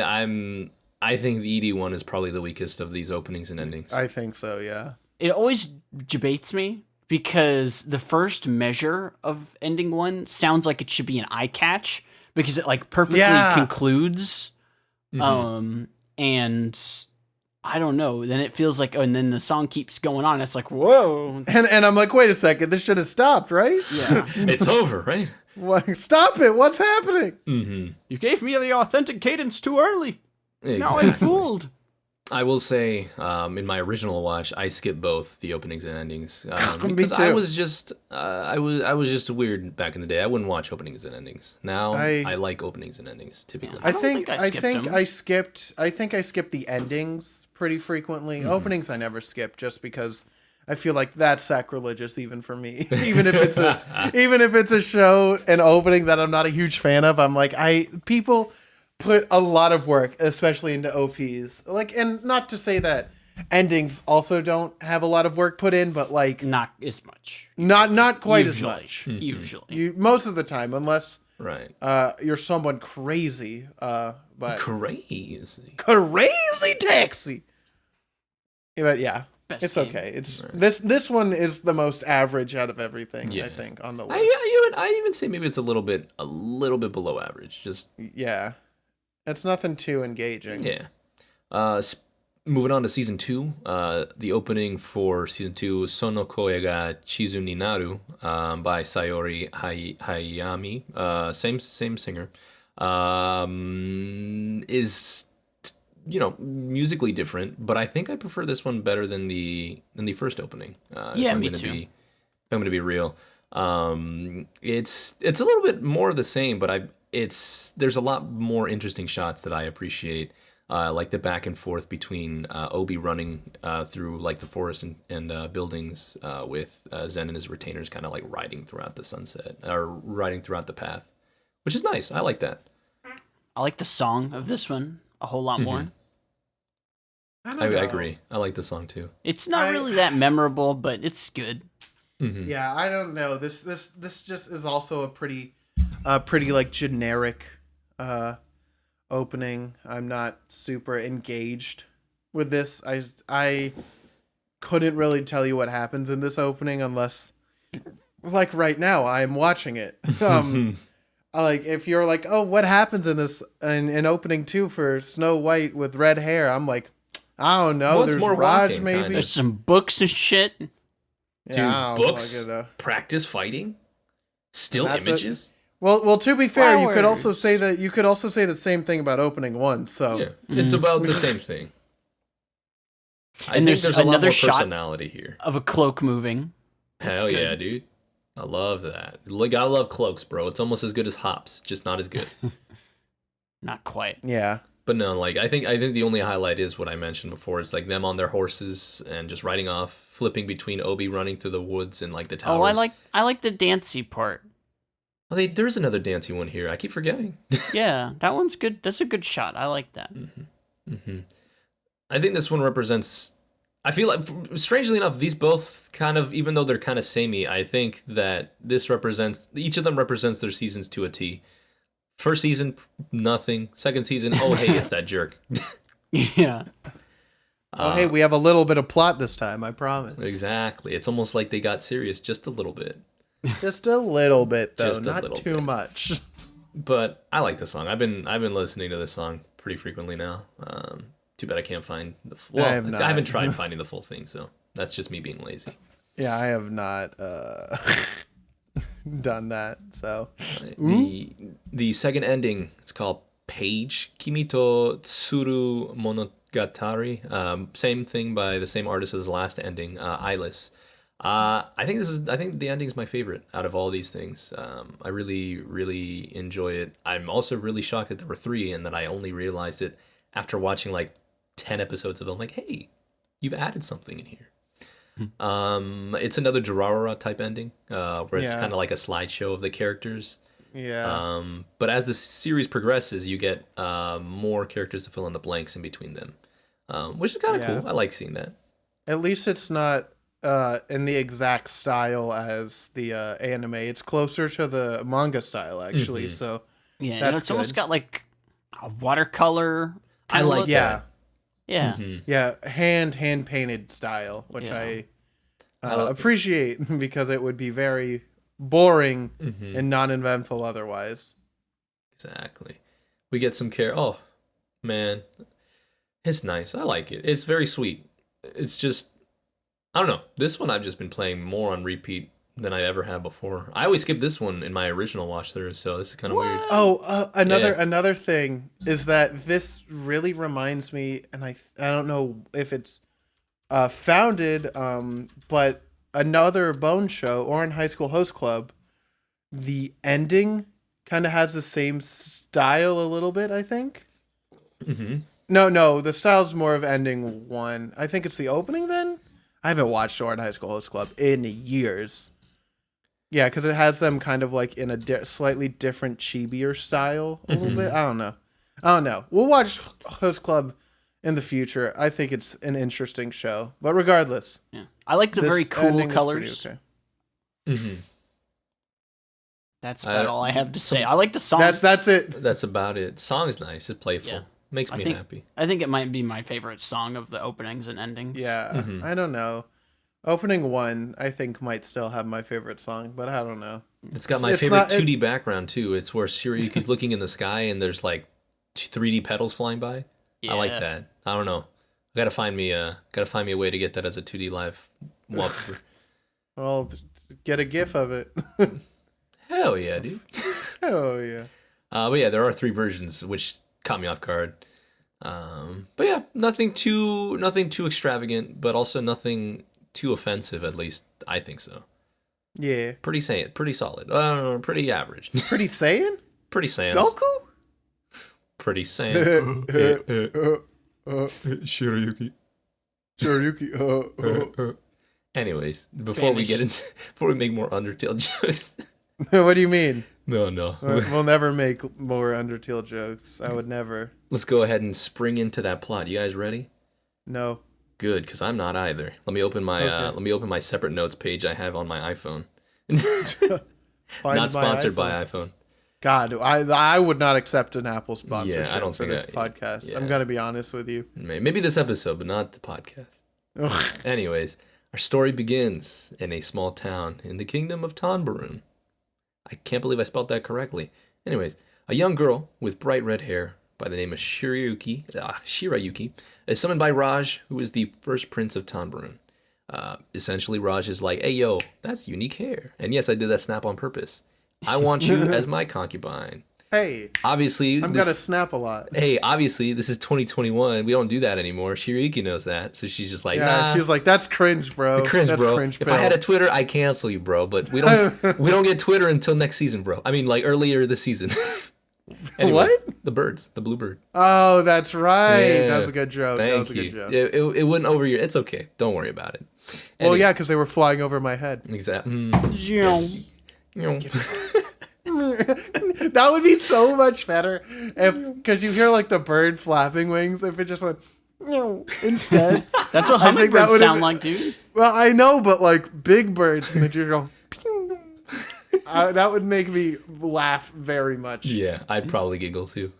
think the ED one is probably the weakest of these openings and endings. I think so. Yeah. it always debates me because the first measure of ending one sounds like it should be an eye catch because it like perfectly concludes. And I don't know. Then it feels like, and then the song keeps going on. It's like, whoa. And I'm like, wait a second, this should have stopped, right? Yeah. It's over, right? Stop it! What's happening? Mm-hmm. You gave me the authentic cadence too early. Exactly. Now I'm fooled. I will say, in my original watch, I skipped both the openings and endings Me because too. I was just weird back in the day. I wouldn't watch openings and endings. Now I like openings and endings typically. I don't think think I I skipped the endings pretty frequently. Openings I never skip just because I feel like that's sacrilegious even for me. even if it's a show, an opening that I'm not a huge fan of, I'm like, people put a lot of work, especially into OPs. Like, and not to say that endings also don't have a lot of work put in, but like Not as much. not quite Usually. as much. Usually. Most of the time, unless Right. you're someone crazy, but Crazy. crazy taxi. But yeah, Best it's game. okay. It's this one is the most average out of everything. I think on the list. I even say maybe it's a little bit below average. Just Yeah, it's nothing too engaging. yeah. Moving on to season 2, the opening for season 2, Sono Koe ga Chizu ni Naru, by Sayori Hayami, same singer, is musically different, but I think I prefer this one better than the first opening. Yeah, if me I'm too. If I'm gonna be real, it's a little bit more of the same, but there's a lot more interesting shots that I appreciate. Like the back and forth between Obi running through like the forest and buildings with Zen and his retainers kind of like riding throughout the sunset or riding throughout the path, which is nice. I like that. I like the song of this one a whole lot more. I I agree. I like the song too. It's not really that memorable, but it's good. Mm-hmm. Yeah, I don't know. This just is also a pretty like generic opening. I'm not super engaged with this. I couldn't really tell you what happens in this opening unless, like right now, I'm watching it. Like if you're like, oh, what happens in this in opening 2 for Snow White with red hair? I'm like, I don't know. Well, it's There's more Raj, walking, maybe. kinda. There's some books and shit. Dude, Yeah, books, I don't know. practice fighting, still That's images. Well, to be fair, you could also Flowers. say that the same thing about opening 1. So Yeah, it's about the same thing. I And think there's a lot another more shot personality here. Of a cloak moving. That's Hell good. yeah, dude. I love that. Like, I love cloaks, bro. It's almost as good as hops, just not as good. Not quite. yeah. But no, like I think the only highlight is what I mentioned before. It's like them on their horses and just riding off, flipping between Obi running through the woods and like the towers. Oh, I like the dancey part. Oh, there's another dancey one here. I keep forgetting. Yeah, that one's good. That's a good shot. I like that. I think this one represents. I feel like, strangely enough, these both kind of, even though they're kind of samey, I think that this represents, each of them represents their seasons to a T. First season, nothing. Second season, oh, hey, it's that jerk. Yeah. Oh, hey, we have a little bit of plot this time, I promise. Exactly. It's almost like they got serious just a little bit. Just a little bit, though. Just a Not little too bit. much. But I like the song. I've been listening to this song pretty frequently now. Too bad I can't find the. Well, I have not. I haven't tried finding the full thing, so that's just me being lazy. Yeah, I have not done that, so. The second ending, it's called Page Kimito Tsuru Monogatari. Same thing by the same artist as the last ending, Eyeless. I think the ending is my favorite out of all these things. I really, really enjoy it. I'm also really shocked that there were 3 and that I only realized it after watching like 10 episodes of it. I'm like, hey, you've added something in here. It's another Durarara type ending, where it's kind of like a slideshow of the characters. Yeah. But as the series progresses, you get more characters to fill in the blanks in between them, which is kind of cool. I like seeing that. At least it's not in the exact style as the anime. It's closer to the manga style, actually. So Yeah, that's it's almost good. got like a watercolor. I like look. Yeah. Yeah. Yeah, hand painted style, which Yeah. I appreciate because it would be very boring and non-eventful otherwise. Exactly. We get some care. Oh, man. It's nice. I like it. It's very sweet. It's just, I don't know. This one I've just been playing more on repeat than I ever have before. I always skip this one in my original watch through, so this is kind of weird. Oh, another thing is that this really reminds me, and I don't know if it's founded, but another Bone show, or in High School Host Club, the ending kind of has the same style a little bit, I think. No, the style's more of ending 1. I think it's the opening then? I haven't watched Or in High School Host Club in years. Yeah, because it has them kind of like in a slightly different chibier style a little bit. I don't know. We'll watch Host Club in the future. I think it's an interesting show. But regardless. Yeah. I like the this very cool ending is colors. pretty okay. That's about all I have to say. I like the song. That's it. That's about it. Song's nice. It's playful. Yeah. Makes me happy. I think it might be my favorite song of the openings and endings. Yeah, I don't know. Opening 1, I think, might still have my favorite song, but I don't know. It's got my favorite 2D background too. It's where Shiryuki's looking in the sky and there's like 3D petals flying by. Yeah. I like that. I don't know. I gotta find me a way to get that as a 2D live wallpaper. Well, get a GIF of it. Hell yeah, dude. Oh yeah. But yeah, there are 3 versions, which caught me off guard. But yeah, nothing too extravagant, but also nothing too offensive. At least I think so. Yeah. Pretty solid. Pretty average. Pretty Saiyan? Pretty sans. Goku? Pretty sans. Shiryuki. Anyways, before we make more Undertale jokes. What do you mean? No. We'll never make more Undertale jokes. I would never. Let's go ahead and spring into that plot. You guys ready? No. Good, because I'm not either. Let me open my separate notes page I have on my iPhone. Not sponsored by iPhone. God, I would not accept an Apple sponsorship for this podcast. Yeah. I'm gonna be honest with you. Maybe this episode, but not the podcast. Anyways, our story begins in a small town in the kingdom of Tonbarun. I can't believe I spelled that correctly. Anyways, a young girl with bright red hair by the name of Shirayuki is summoned by Raj, who is the first prince of Tonbarun. Essentially, Raj is like, hey, yo, that's unique hair. And yes, I did that snap on purpose. I want you as my concubine. Hey, obviously, I'm gonna snap a lot. Hey, obviously, this is 2021. We don't do that anymore. Shirayuki knows that, so she's just like, nah. She was like, "That's cringe, bro. That's bro. Cringe, if I had a Twitter, I'd cancel you, bro. But we don't get Twitter until next season, bro. I mean, like earlier this season." Anyway, what? The birds, the bluebird. Oh, that's right. Yeah. That was a good joke. Thank you. It went over your. It's okay. Don't worry about it. Well, yeah, because they were flying over my head. Exactly. That would be so much better because you hear like the bird flapping wings. If it just went instead. That's what I think that hummingbirds would've sound been- like, dude. Well, I know, but like big birds, and they just go. That would make me laugh very much. Yeah, I'd probably giggle too.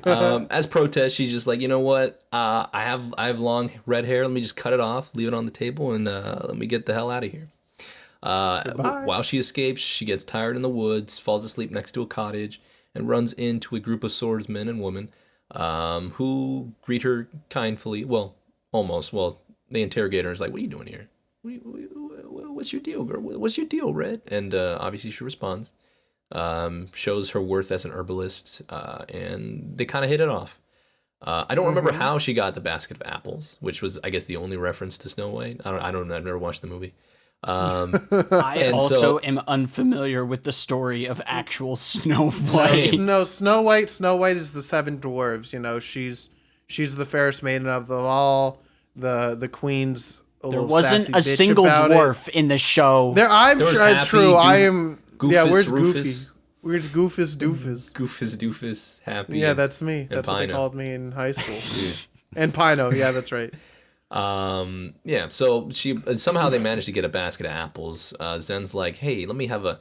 As protest, she's just like, you know what? I have long red hair. Let me just cut it off, leave it on the table, and let me get the hell out of here. While she escapes, she gets tired in the woods, falls asleep next to a cottage, and runs into a group of swordsmen and women who greet her kindly. Well, almost. Well, they interrogate her. Is like, what are you doing here? What's your deal, girl? What's your deal, Red? And obviously she responds, shows her worth as an herbalist, and they kind of hit it off. I don't remember how she got the basket of apples, which was, I guess, the only reference to Snow White. I've never watched the movie. I also am unfamiliar with the story of actual Snow White. Snow White. Snow White is the seven dwarves. You know, she's the fairest maiden of them all. The queen's. There wasn't a single dwarf in the show. I'm There was sure Happy, true. I am. Goofus, Yeah, where's Rufus? Goofy? Where's Goofus Doofus? Goofus, Doofus, Happy. Yeah, that's me. That's what they Pino. called me in high school. And Pino. Yeah, that's right. Yeah, so she somehow they managed to get a basket of apples. Zen's like, hey, let me have a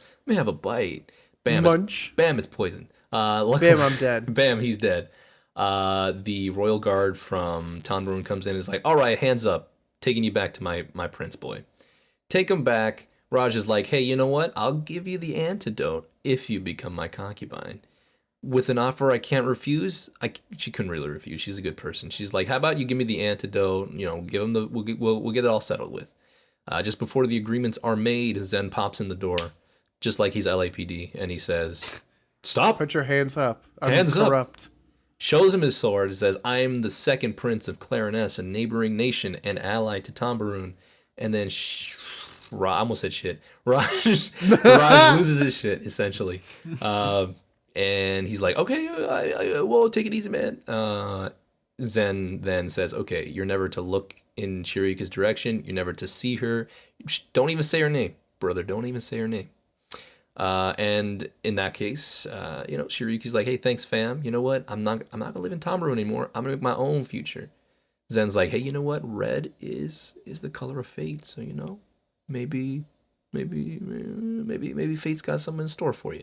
bite. Bam, Munch. It's poison. Luckily, Bam, I'm dead. Bam, he's dead. The royal guard from Tanbarun comes in and is like, all right, hands up, taking you back to my prince boy. Take him back. Raj is like, hey, you know what? I'll give you the antidote if you become my concubine. With an offer I can't refuse. She couldn't really refuse. She's a good person. She's like, how about you give me the antidote? You know, give him we'll get it all settled with. Just before the agreements are made, Zen pops in the door, just like he's LAPD, and he says, stop. Put your hands up. I'm Hands up. corrupt. Shows him his sword. It says, I am the second prince of Clariness, a neighboring nation and ally to Tambaroon. And then, I almost said shit. Raj loses his shit, essentially. And he's like, okay, whoa, take it easy, man. Zen then says, okay, you're never to look in Shirika's direction. You're never to see her. Don't even say her name, brother. Don't even say her name. And in that case, Shirika's like, hey, thanks, fam. You know what? I'm not gonna live in Tamaru anymore. I'm gonna make my own future. Zen's like, hey, you know what? Red is the color of fate. So, you know, maybe fate's got something in store for you.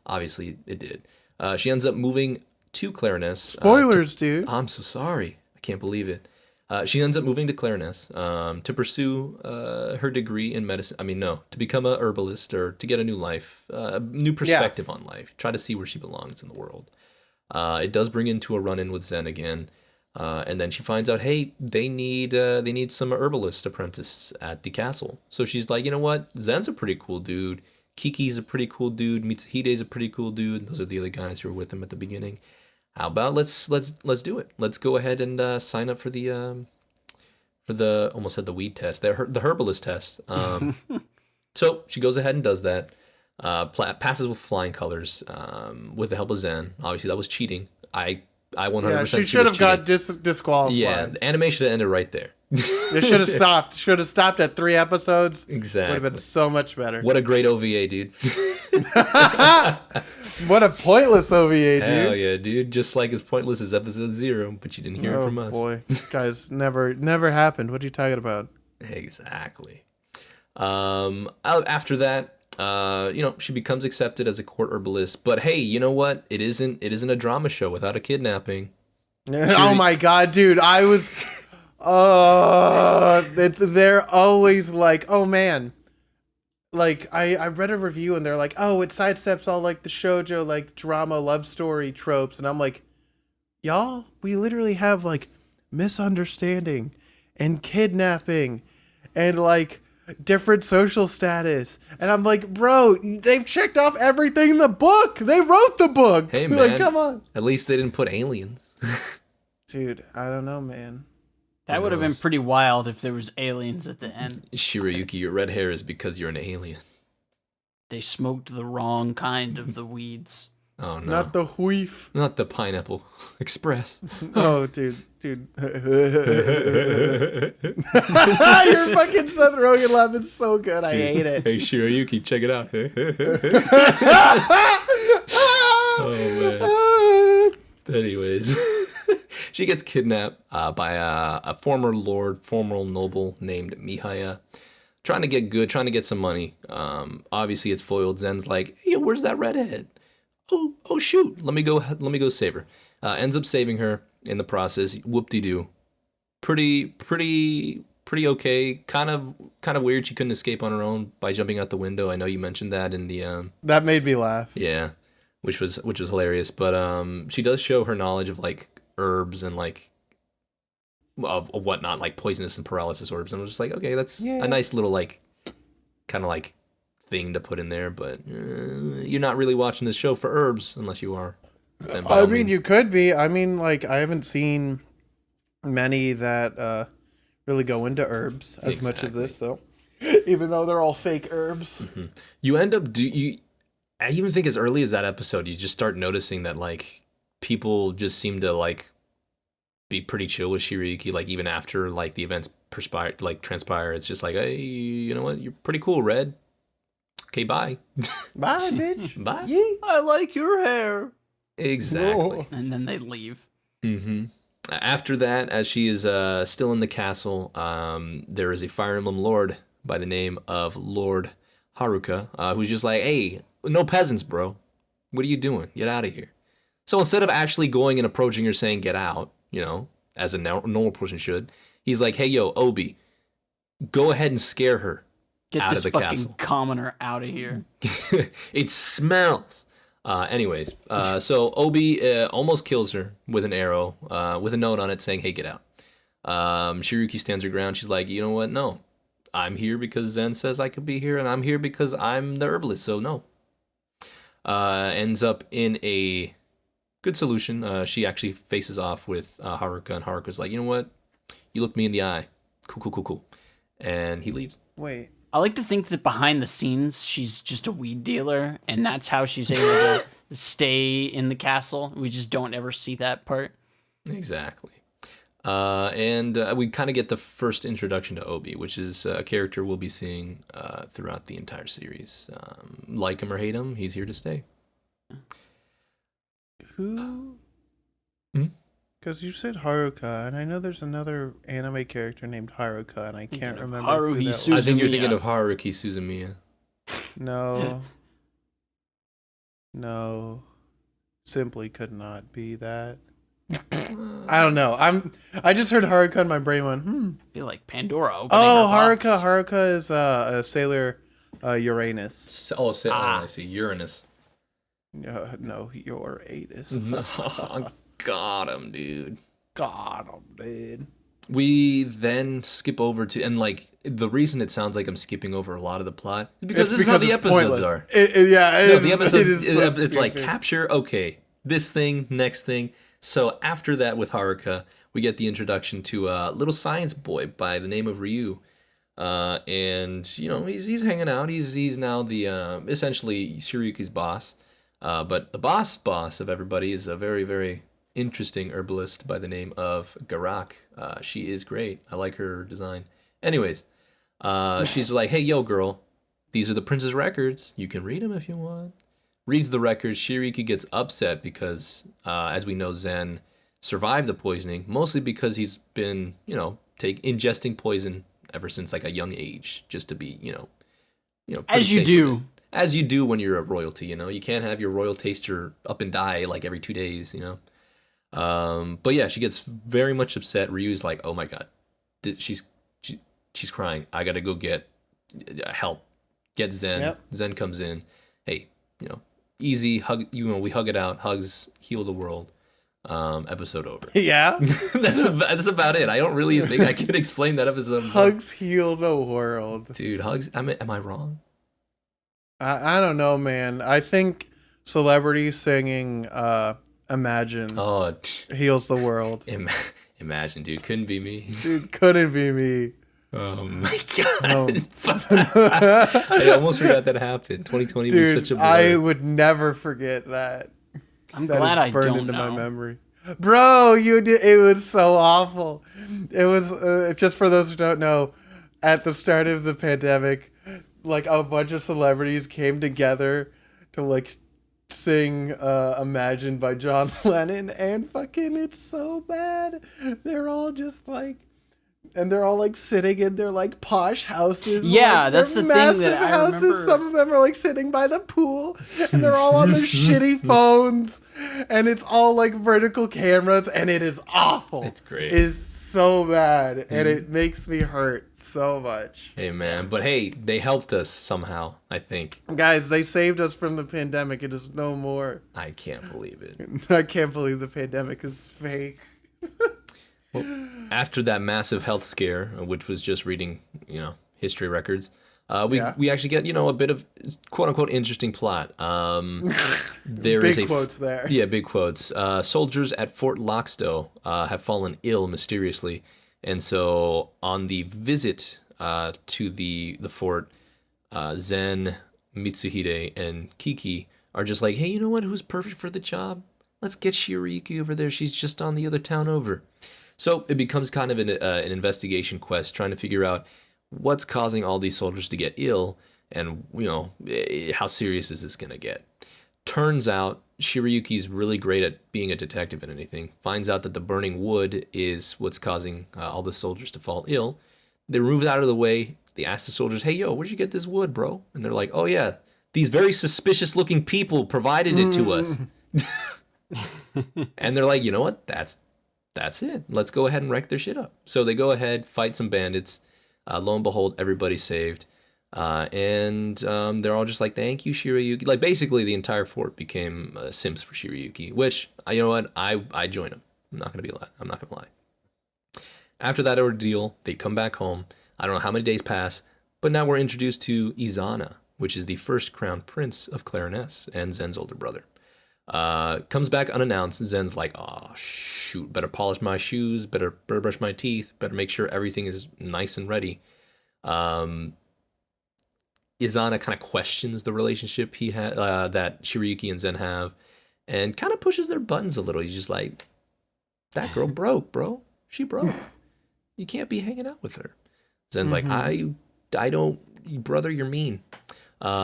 Obviously, it did. She ends up moving to Clariness. Spoilers, dude. I'm so sorry. I can't believe it. She ends up moving to Clariness to pursue her degree in medicine. To become a herbalist or to get a new life, a new perspective on life. Try to see where she belongs in the world. It does bring into a run-in with Zen again. And then she finds out, hey, they need some herbalist apprentice at the castle. So she's like, you know what? Zen's a pretty cool dude. Kiki's a pretty cool dude. Mitsuhide's a pretty cool dude. Those are the other guys who were with him at the beginning. How about let's do it. Let's go ahead and sign up for the almost said the weed test, the herbalist test. So she goes ahead and does that. Passes with flying colors with the help of Zen. Obviously, that was cheating. I 100%. Yeah, she should have got disqualified. Yeah, the anime should have ended right there. They should have stopped. Should have stopped at 3 episodes. Exactly. Would have been so much better. What a great OVA, dude. What a pointless OVA, dude. Hell yeah, dude. Just like as pointless as episode 0, but you didn't hear it from us. Oh boy, guys, never happened. What are you talking about? Exactly. After that, she becomes accepted as a court herbalist. But hey, you know what? It isn't a drama show without a kidnapping. Oh my god, dude! I was. They're always like, oh man. Like I read a review and they're like, oh, it sidesteps all like the shoujo like drama love story tropes, and I'm like, y'all, we literally have like misunderstanding and kidnapping and like different social status, and I'm like, bro, they've checked off everything in the book. They wrote the book. Hey man, like, come on. At least they didn't put aliens. Dude, I don't know, man. That would have been pretty wild if there was aliens at the end. Shirayuki, your red hair is because you're an alien. They smoked the wrong kind of the weeds. Oh no. Not the Huif. Not the Pineapple Express. Oh, dude. Your fucking Seth Rogen laugh is so good. I hate it. Hey, Shiroyuki, check it out. Oh, man. Anyways, she gets kidnapped by a former noble named Mihaya. Trying to get good, trying to get some money. Obviously, it's foiled. Zen's like, hey, where's that redhead? Oh, shoot. Let me go save her. Ends up saving her in the process. Whoop-de-doo. Pretty okay. Kind of weird. She couldn't escape on her own by jumping out the window. I know you mentioned that in the That made me laugh. Yeah, which was hilarious. But she does show her knowledge of like herbs and like of whatnot, like poisonous and paralysis herbs. And I was just like, okay, that's a nice little like kind of like thing to put in there. But you're not really watching this show for herbs unless you are. I mean, you could be. I mean, like, I haven't seen many that really go into herbs as much as this, though. Even though they're all fake herbs. Mm-hmm. You end up I even think as early as that episode, you just start noticing that like people just seem to like be pretty chill with Shiryuki, like even after like the events transpire. It's just like, hey, you know what? You're pretty cool, Red. Okay, bye. Bye, bitch. Bye. I like your hair. Exactly. Whoa. And then they leave. Mm-hmm. After that, as she is still in the castle, there is a Fire Emblem Lord by the name of Lord Haruka, who's just like, hey, no peasants, bro. What are you doing? Get out of here. So instead of actually going and approaching her saying, get out, you know, as a normal person should, he's like, hey, yo, Obi, go ahead and scare her out of the fucking castle. commoner out of here. It smells. Anyways, so Obi almost kills her with an arrow, with a note on it saying, hey, get out. Shiryuki stands her ground. She's like, you know what? No. I'm here because Zen says I could be here, and I'm here because I'm the herbalist, so no. Ends up in a good solution. She actually faces off with Haruka, and Haruka's like, you know what? You look me in the eye. Cool. And he leaves. Wait. I like to think that behind the scenes, she's just a weed dealer, and that's how she's able to stay in the castle. We just don't ever see that part. Exactly. And we kind of get the first introduction to Obi, which is a character we'll be seeing throughout the entire series. Like him or hate him, he's here to stay. Who? Because you said Haruka, and I know there's another anime character named Haruka, and I can't remember who that was. I think you're thinking of Haruki Suzumiya. No. No. Simply could not be that. I don't know. I just heard Haruka and my brain went, I feel like Pandora opening Oh, her box. Haruka is a sailor Uranus. I see. Uranus. No, Uranus. Got him, dude. Got him, dude. We then skip over to, and like the reason it sounds like I'm skipping over a lot of the plot is because this is how the episodes are. The episode so it's like stupid. capture, okay, this thing, next thing. So after that with Haruka, we get the introduction to a little science boy by the name of Ryu. And you know, he's hanging out. He's now the essentially Shiryuki's boss. But the boss of everybody is a very, very interesting herbalist by the name of Garak. She is great. I like her design. Anyways, she's like, hey, yo, girl, these are the prince's records. You can read them if you want. Reads the records. Shiryuki gets upset because, as we know, Zen survived the poisoning, mostly because he's been, you know, ingesting poison ever since like a young age, just to be, you know, As you do. As you do when you're a royalty, you know, you can't have your royal taster up and die like every 2 days, you know. But yeah, she gets very much upset. Ryu's like, oh my god, she's crying. I gotta go get help. Get Zen. Yep. Zen comes in. Hey, you know, easy hug. You know, we hug it out. Hugs heal the world. Episode over. Yeah. That's about it. I don't really think I can explain that episode. Hugs heal the world. Dude, hugs. Am I wrong? I don't know, man. I think celebrities singing Imagine heals the world. Imagine, dude. Couldn't be me. Dude, couldn't be me. Oh my god. No. I almost forgot that happened. 2020 was Dude, such a blur. I would never forget that. I'm That glad is I burned don't into know. my memory. Bro, you did. It was so awful. It was just for those who don't know. At the start of the pandemic, like a bunch of celebrities came together to like sing "Imagine" by John Lennon, and fucking it's so bad. They're all just like. And they're all like sitting in their like posh houses. Yeah, like, that's the thing massive that I houses. remember. Some of them are like sitting by the pool, and they're all on their shitty phones, and it's all like vertical cameras, and it is awful. It's great. It is so bad, and it makes me hurt so much. Hey, man. But hey, they helped us somehow, I think. Guys, they saved us from the pandemic. It is no more. I can't believe it. I can't believe the pandemic is fake. Well, after that massive health scare, which was just reading, history records, we actually get, a bit of quote unquote interesting plot. There Big is quotes there. Yeah, big quotes. Soldiers at Fort Loxto have fallen ill mysteriously, and so on the visit to the fort, Zen, Mitsuhide, and Kiki are just like, hey, you know what? Who's perfect for the job? Let's get Shiryuki over there. She's just on the other town over. So it becomes kind of an investigation quest, trying to figure out what's causing all these soldiers to get ill, and how serious is this gonna get. Turns out Shiryuki's really great at being a detective in anything. Finds out that the burning wood is what's causing all the soldiers to fall ill. They move it out of the way. They ask the soldiers, "Hey, yo, where'd you get this wood, bro?" And they're like, "Oh yeah, these very suspicious-looking people provided it to us." And they're like, you know what? That's it. Let's go ahead and wreck their shit up. So they go ahead, fight some bandits. Lo and behold, everybody's saved. And they're all just like, thank you, Shiryuki. Like, basically, the entire fort became Sims for Shiryuki, which, you know what? I join them. I'm not going to lie. After that ordeal, they come back home. I don't know how many days pass, but now we're introduced to Izana, which is the first crown prince of Clariness and Zen's older brother. Comes back unannounced. Zen's like, oh, shoot, better polish my shoes, better brush my teeth, better make sure everything is nice and ready. Izana kind of questions the relationship he had, that Shiryuki and Zen have, and kind of pushes their buttons a little. He's just like, that girl broke, bro. She broke. You can't be hanging out with her. Zen's like, I don't, brother, you're mean.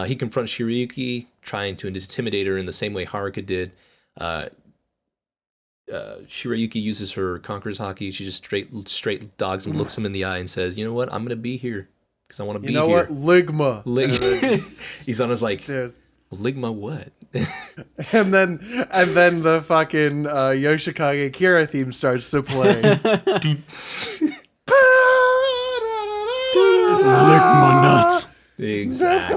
He confronts Shiryuki, trying to intimidate her in the same way Haruka did. Shiryuki uses her Conqueror's Haki. She just straight dogs him, looks him in the eye, and says, you know what? I'm going to be here because I want to be here. You know what? Ligma. Izana's like, well, Ligma what? and then the fucking Yoshikage Kira theme starts to play. Ligma nuts. Exactly.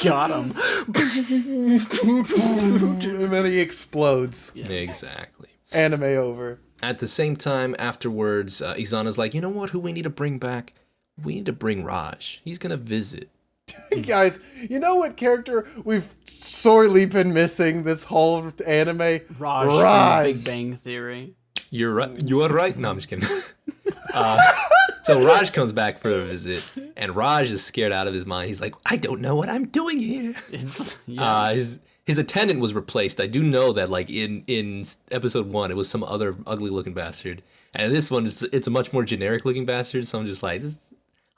Got him. And then he explodes. Yeah. Exactly. Anime over. At the same time, afterwards, Izana's like, you know what? Who we need to bring back? We need to bring Raj. He's gonna visit. Guys, you know what character we've sorely been missing this whole anime? Raj. From Big Bang Theory. You're right. You are right. No, I'm just kidding. So Raj comes back for a visit, and Raj is scared out of his mind. He's like, I don't know what I'm doing here. His attendant was replaced. I do know that, like, in episode 1, it was some other ugly-looking bastard. And this one, it's a much more generic-looking bastard, so I'm just like, I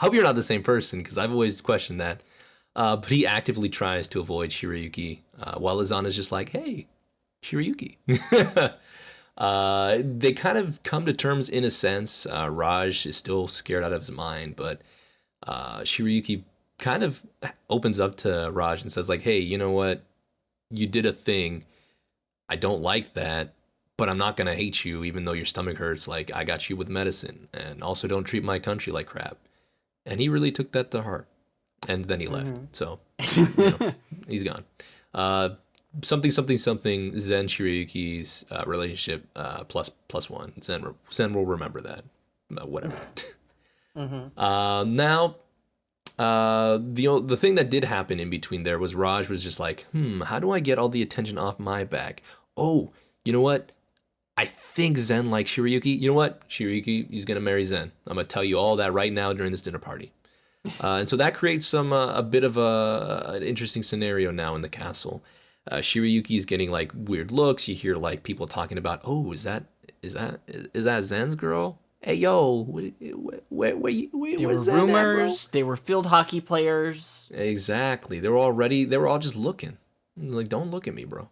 hope you're not the same person, because I've always questioned that. But he actively tries to avoid Shiryuki, while Izana's just like, hey, Shiryuki. They kind of come to terms in a sense. Raj is still scared out of his mind, but Shiryuki kind of opens up to Raj and says, like, hey, you know what? You did a thing. I don't like that, but I'm not going to hate you even though your stomach hurts. Like, I got you with medicine, and also don't treat my country like crap. And he really took that to heart. And then he left. So, he's gone. Something Zen Shiryuki's relationship plus one. Zen will remember that. Whatever. Now, the thing that did happen in between there was Raj was just like, how do I get all the attention off my back? Oh, you know what? I think Zen likes Shiryuki. You know what? Shiryuki, he's gonna marry Zen. I'm gonna tell you all that right now during this dinner party. And so that creates a bit of an interesting scenario now in the castle. Shiryuki is getting like weird looks. You hear like people talking about, oh, is that Zen's girl? Hey yo, where They were where's Zen at, bro? rumors. They were field hockey players. Exactly. They were all just looking. Like, don't look at me, bro.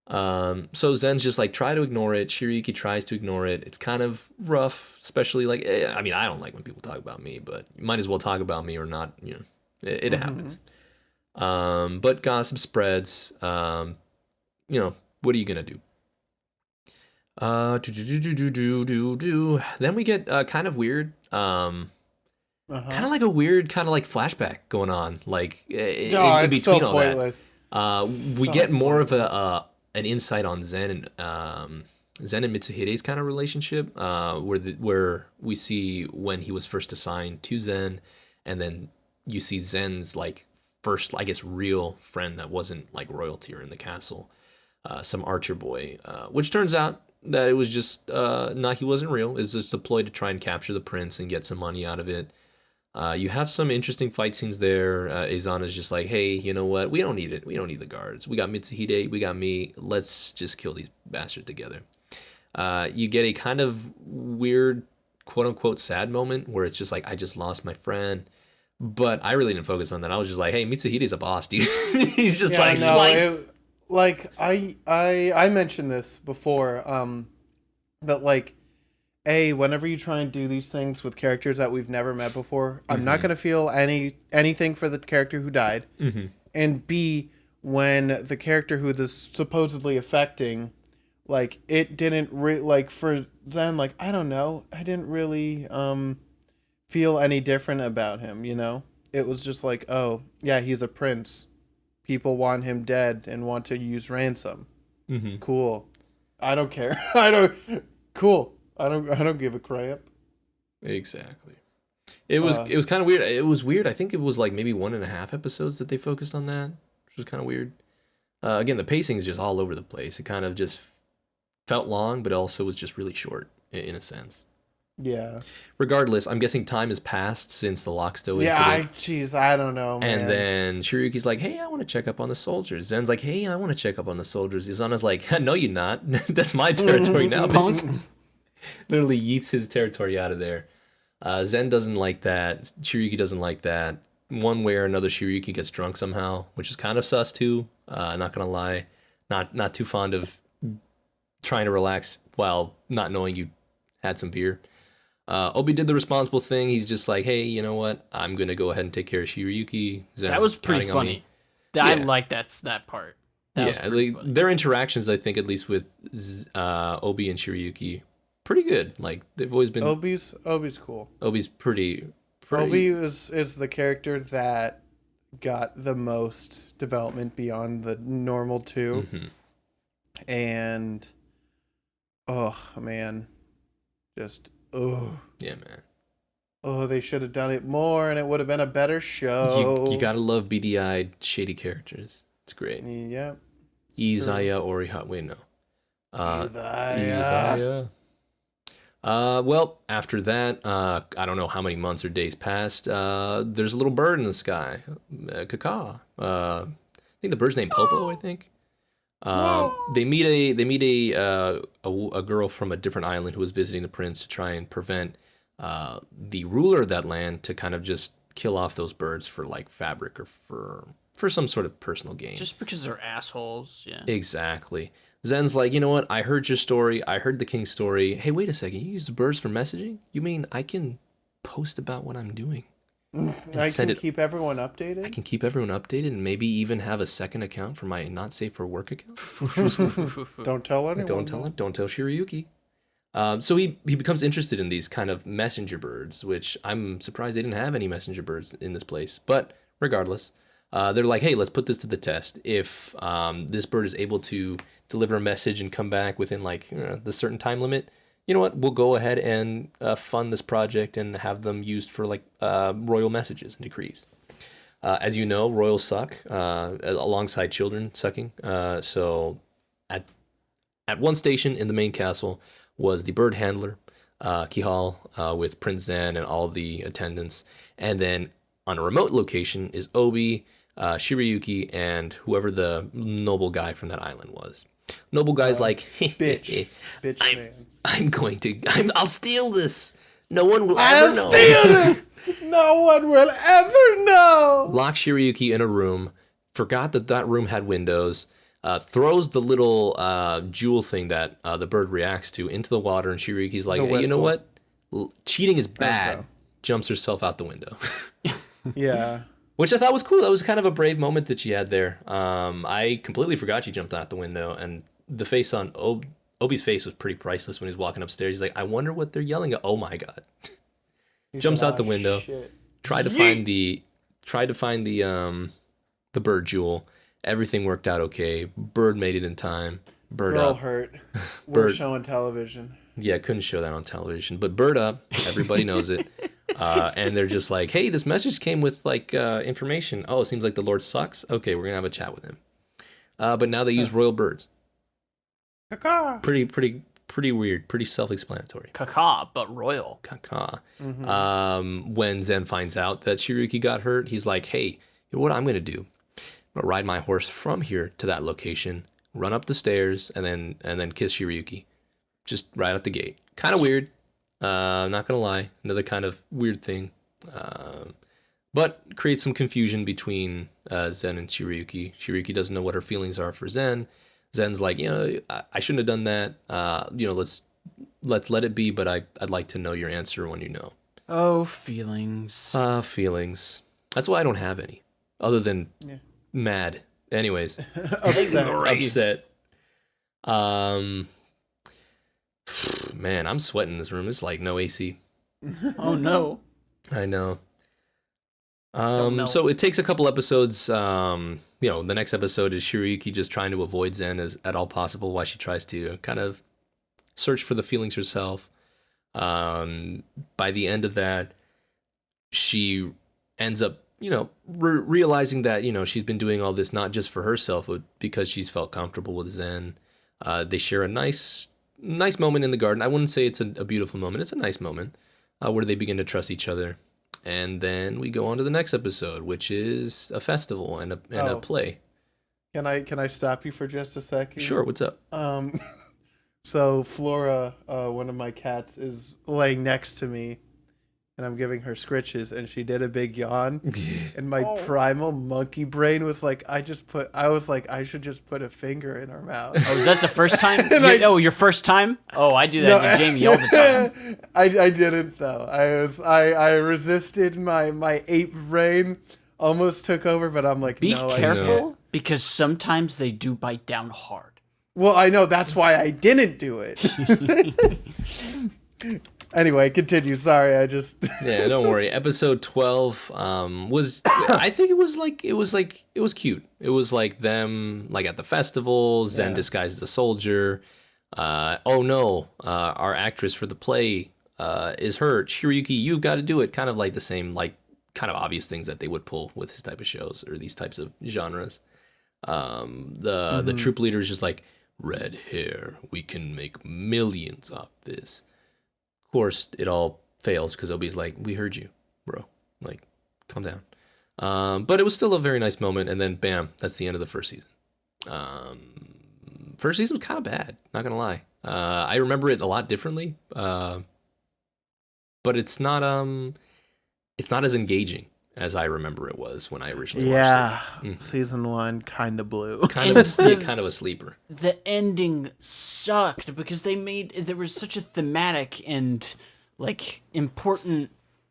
So Zen's just like, try to ignore it. Shiryuki tries to ignore it. It's kind of rough, especially like, I mean, I don't like when people talk about me, but you might as well talk about me or not, it happens. But gossip spreads. What are you gonna do? Then we get kind of weird. Kind of like a weird kind of like flashback going on, like in between so all pointless. that. We get more of an insight on Zen and Mitsuhide's kind of relationship, where we see when he was first assigned to Zen, and then you see Zen's like first, I guess, real friend that wasn't like royalty or in the castle, some archer boy, which turns out that it was just he wasn't real. It's just a ploy to try and capture the prince and get some money out of it. You have some interesting fight scenes there. Izana's just like, hey, you know what? We don't need it. We don't need the guards. We got Mitsuhide. We got me. Let's just kill these bastards together. You get a kind of weird, quote unquote, sad moment where it's just like, I just lost my friend. But I really didn't focus on that. I was just like, hey, Mitsuhide's a boss, dude. He's just slice. I mentioned this before, that like, whenever you try and do these things with characters that we've never met before, I'm not going to feel anything for the character who died. And B, when the character who this supposedly affecting, like, it didn't like for Zen, like, I don't know, I didn't really feel any different about him, It was just like, oh, yeah, he's a prince. People want him dead and want to use ransom. Cool. I don't care. Cool. I don't give a crap. Exactly. It was kind of weird. It was weird. I think it was like maybe 1.5 episodes that they focused on that, which was kind of weird. Again, the pacing is just all over the place. It kind of just felt long, but also was just really short in a sense. Yeah. Regardless, I'm guessing time has passed since the Lockstow incident. I don't know, man. And then Shiryuki's like, hey, I want to check up on the soldiers. Zen's like, hey, I want to check up on the soldiers. Izana's like, no, you're not. That's my territory now, punk. Literally yeets his territory out of there. Zen doesn't like that. Shiryuki doesn't like that. One way or another, Shiryuki gets drunk somehow, which is kind of sus too. Not gonna lie, not too fond of trying to relax while not knowing you had some beer. Obi did the responsible thing. He's just like, hey, you know what? I'm gonna go ahead and take care of Shiryuki. Zen's that was pretty funny. I like that part. Their interactions, I think, at least with Obi and Shiryuki, pretty good. Like, they've always been. Obi's cool. Obi's pretty. Obi is the character that got the most development beyond the normal two. And oh man, just yeah, man. Oh, they should have done it more, and it would have been a better show. You gotta love beady-eyed, shady characters. It's great. Yeah. Izaya Oriha. Wait, no. Izaya. Well, after that, I don't know how many months or days passed. There's a little bird in the sky, Kaka. I think the bird's named Popo. I think. They meet a girl from a different island who was visiting the prince to try and prevent the ruler of that land to kind of just kill off those birds for like fabric or for some sort of personal gain. Just because they're assholes, yeah. Exactly. Zen's like, you know what? I heard your story. I heard the king's story. Hey, wait a second. You use the birds for messaging? You mean I can post about what I'm doing? I can keep everyone updated? I can keep everyone updated and maybe even have a second account for my not safe for work account? Don't tell anyone. Don't tell Shiryuki. So he becomes interested in these kind of messenger birds, which I'm surprised they didn't have any messenger birds in this place. But regardless, they're like, hey, let's put this to the test. If this bird is able to deliver a message and come back within like the certain time limit, you know what? We'll go ahead and fund this project and have them used for like royal messages and decrees. As you know, royals suck alongside children sucking. So at one station in the main castle was the bird handler, Kihal, with Prince Zen and all the attendants. And then on a remote location is Obi, Shirayuki and whoever the noble guy from that island was. Noble guy's like, bitch man. I'll steal this. No one will I'll ever know. steal this. No one will ever know. Lock Shirayuki in a room. Forgot that room had windows. Throws the little jewel thing that the bird reacts to into the water, and Shirayuki's like, hey, you know what? Cheating is bad. Jumps herself out the window. Yeah. Which I thought was cool. That was kind of a brave moment that she had there. I completely forgot she jumped out the window, and the face on Obi's face was pretty priceless when he was walking upstairs. He's like, I wonder what they're yelling at. Oh my god. Jumps out the window. Shit. Tried to find the bird jewel. Everything worked out okay. Bird made it in time. Bird Girl up. hurt. We're showing television. Yeah, couldn't show that on television. But bird up. Everybody knows it. And they're just like, hey, this message came with like information. Oh, it seems like the Lord sucks. Okay, we're gonna have a chat with him. But now they use royal birds. Caca. Pretty weird. Pretty self-explanatory. Caca, but royal. Caca. When Zen finds out that Shirayuki got hurt, he's like, hey, what I'm gonna do? I'm gonna ride my horse from here to that location, run up the stairs, and then kiss Shirayuki, just right out the gate. Kind of weird. Not gonna lie, another kind of weird thing, but creates some confusion between Zen and Shirayuki. Shirayuki doesn't know what her feelings are for Zen. Zen's like, I shouldn't have done that. Let's let it be. But I'd like to know your answer when you know. Oh, feelings. Feelings. That's why I don't have any, other than mad. Anyways, upset. Man, I'm sweating in this room. It's like no AC. Oh no. I know. So it takes a couple episodes. The next episode is Shirayuki just trying to avoid Zen at all possible while she tries to kind of search for the feelings herself. By the end of that, she ends up, realizing that, she's been doing all this not just for herself, but because she's felt comfortable with Zen. They share a nice moment in the garden. I wouldn't say it's a beautiful moment. It's a nice moment where they begin to trust each other. And then we go on to the next episode, which is a festival and a play. Can I stop you for just a second? Sure. What's up? So Flora, one of my cats, is laying next to me, and I'm giving her scritches, and she did a big yawn, and my primal monkey brain was like, I was like, I should just put a finger in her mouth. Oh, is that the first time? Your first time? Oh, I do that to Jamie all the time. I didn't though. I resisted my ape brain, almost took over, but I'm like, be no, careful, because sometimes they do bite down hard. Well, I know, that's why I didn't do it. Anyway, continue. Sorry, I just Yeah, don't worry. Episode 12 was I think it was cute. It was like them like at the festival, Zen disguised as a soldier. Our actress for the play is hurt. Shirayuki, you've got to do it. Kind of like the same kind of obvious things that they would pull with this type of shows or these types of genres. The troop leader is just like, red hair, we can make millions off this. Of course, it all fails because Obi's like, we heard you, bro. Like, calm down. But it was still a very nice moment, and then bam, that's the end of the first season. First season was kind of bad, not gonna lie. I remember it a lot differently, but it's not as engaging as I remember it was when I originally watched it. Season 1 kind of blew. Kind of a sleeper. The ending sucked because there was such a thematic and like important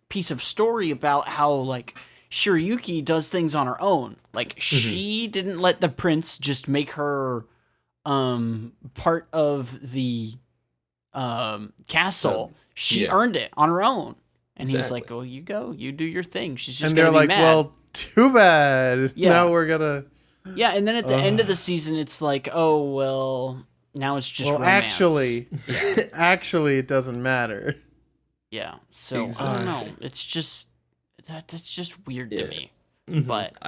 piece of story about how like Shirayuki does things on her own. Like she didn't let the prince just make her part of the castle. She earned it on her own. And he's like, "Oh, you go, you do your thing." She's just and they're like, mad. "Well, too bad. Yeah. Now we're gonna." Yeah, and then at the end of the season, it's like, "Oh well, now it's just romance." Actually, it doesn't matter. Yeah, so I don't know. It's just that's just weird to me. But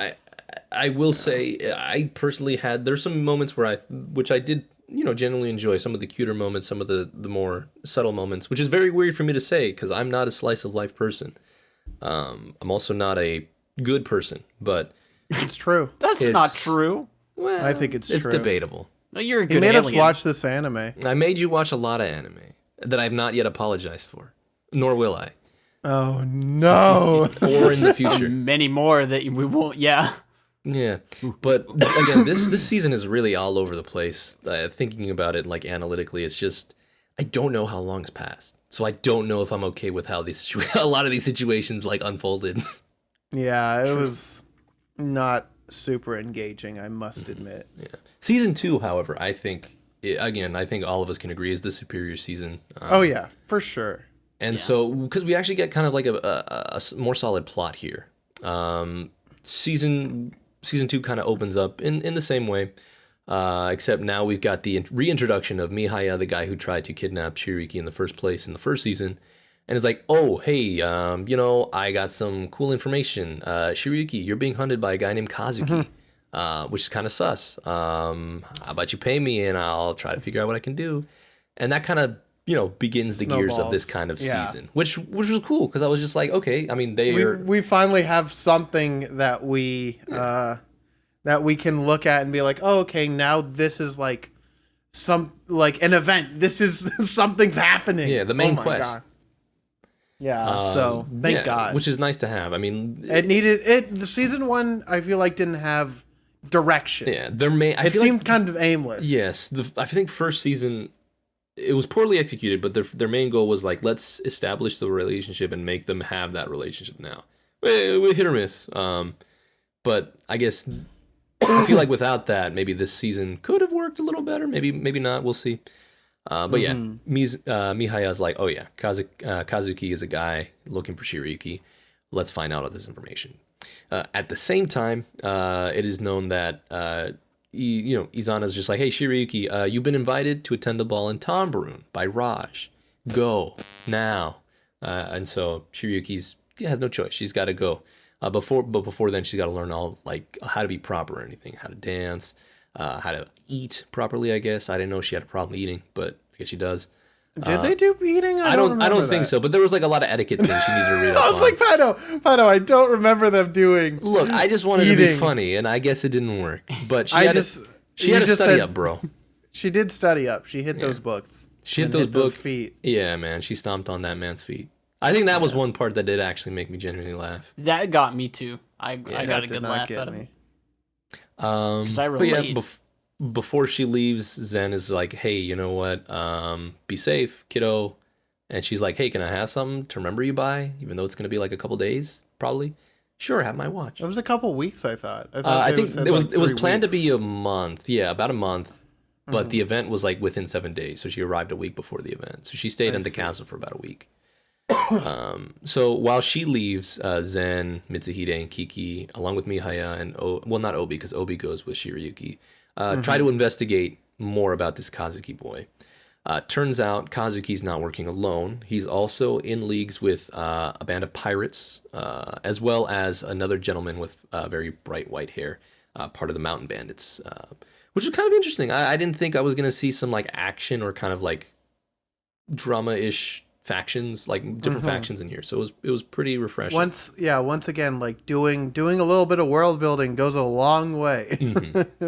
I will say, I personally there's some moments which I did, genuinely enjoy. Some of the cuter moments, some of the more subtle moments, which is very weird for me to say because I'm not a slice of life person. I'm also not a good person, but It's true. That's not true. Well, I think it's true. It's debatable. No, you're a He good made us alien. watch this anime. I made you watch a lot of anime that I've not yet apologized for, nor will I, Oh no! or in the future. Many more that we won't. Yeah. Yeah, but again, this season is really all over the place. Thinking about it like analytically, it's just I don't know how long's passed, so I don't know if I'm okay with how these a lot of these situations like unfolded. Yeah, it was not super engaging, I must admit. Yeah, season 2, however, I think I think all of us can agree is the superior season. Oh yeah, for sure. And so because we actually get kind of like a more solid plot here. Season 2 kind of opens up in the same way, except now we've got the reintroduction of Mihaya, the guy who tried to kidnap Shiriki in the first place in the first season. And it's like, oh, hey, I got some cool information. Shiriki, you're being hunted by a guy named Kazuki, which is kind of sus. How about you pay me and I'll try to figure out what I can do. And that kind of, begins the gears of this kind of season, which was cool because I was just like, okay, I mean, we finally have something that we can look at and be like, oh, okay, now this is like an event. This is something's happening. Yeah, the main quest. God. Yeah, so thank God. Which is nice to have. I mean, the season 1 I feel like didn't have direction. Yeah, it seemed kind of aimless. Yes, I think first season it was poorly executed, but their main goal was like, let's establish the relationship and make them have that relationship now. We hit or miss. But I guess I feel like without that, maybe this season could have worked a little better. Maybe not. We'll see. But yeah, Mihaya's like, oh yeah, Kazuki is a guy looking for Shiriki. Let's find out all this information. At the same time, it is known that Izana's just like, hey Shiriki, you've been invited to attend the ball in Tombaroon by Raj. Go now. And so Shiriki has no choice. She's got to go. Before then, she's got to learn all like how to be proper or anything, how to dance. How to eat properly, I guess. I didn't know she had a problem eating, but I guess she does. Did they do eating? I don't think so, but there was like a lot of etiquette things she needed to read up I was like, Pino, I don't remember them doing. Look, I just wanted to be funny, and I guess it didn't work. But she had to study up, bro. She did study up. She hit those books. She hit those feet. Yeah, man. She stomped on that man's feet. I think that was one part that did actually make me genuinely laugh. That got me too. I got a good laugh out of it. Because I relate. But yeah, before she leaves, Zen is like, hey, you know what? Be safe, kiddo. And she's like, hey, can I have something to remember you by? Even though it's going to be like a couple days, probably. Sure, have my watch. It was a couple weeks, I thought. I think it was planned to be a month. Yeah, about a month. But the event was like within 7 days. So she arrived a week before the event. So she stayed in the castle for about a week. So while she leaves, Zen, Mitsuhide, and Kiki, along with Mihaya and not Obi, because Obi goes with Shirayuki, try to investigate more about this Kazuki boy. Turns out Kazuki's not working alone. He's also in leagues with a band of pirates, as well as another gentleman with very bright white hair, part of the Mountain Bandits, which is kind of interesting. I didn't think I was going to see some like action or kind of like drama-ish factions, like different factions in here. So it was pretty refreshing. Once again, like doing a little bit of world building goes a long way.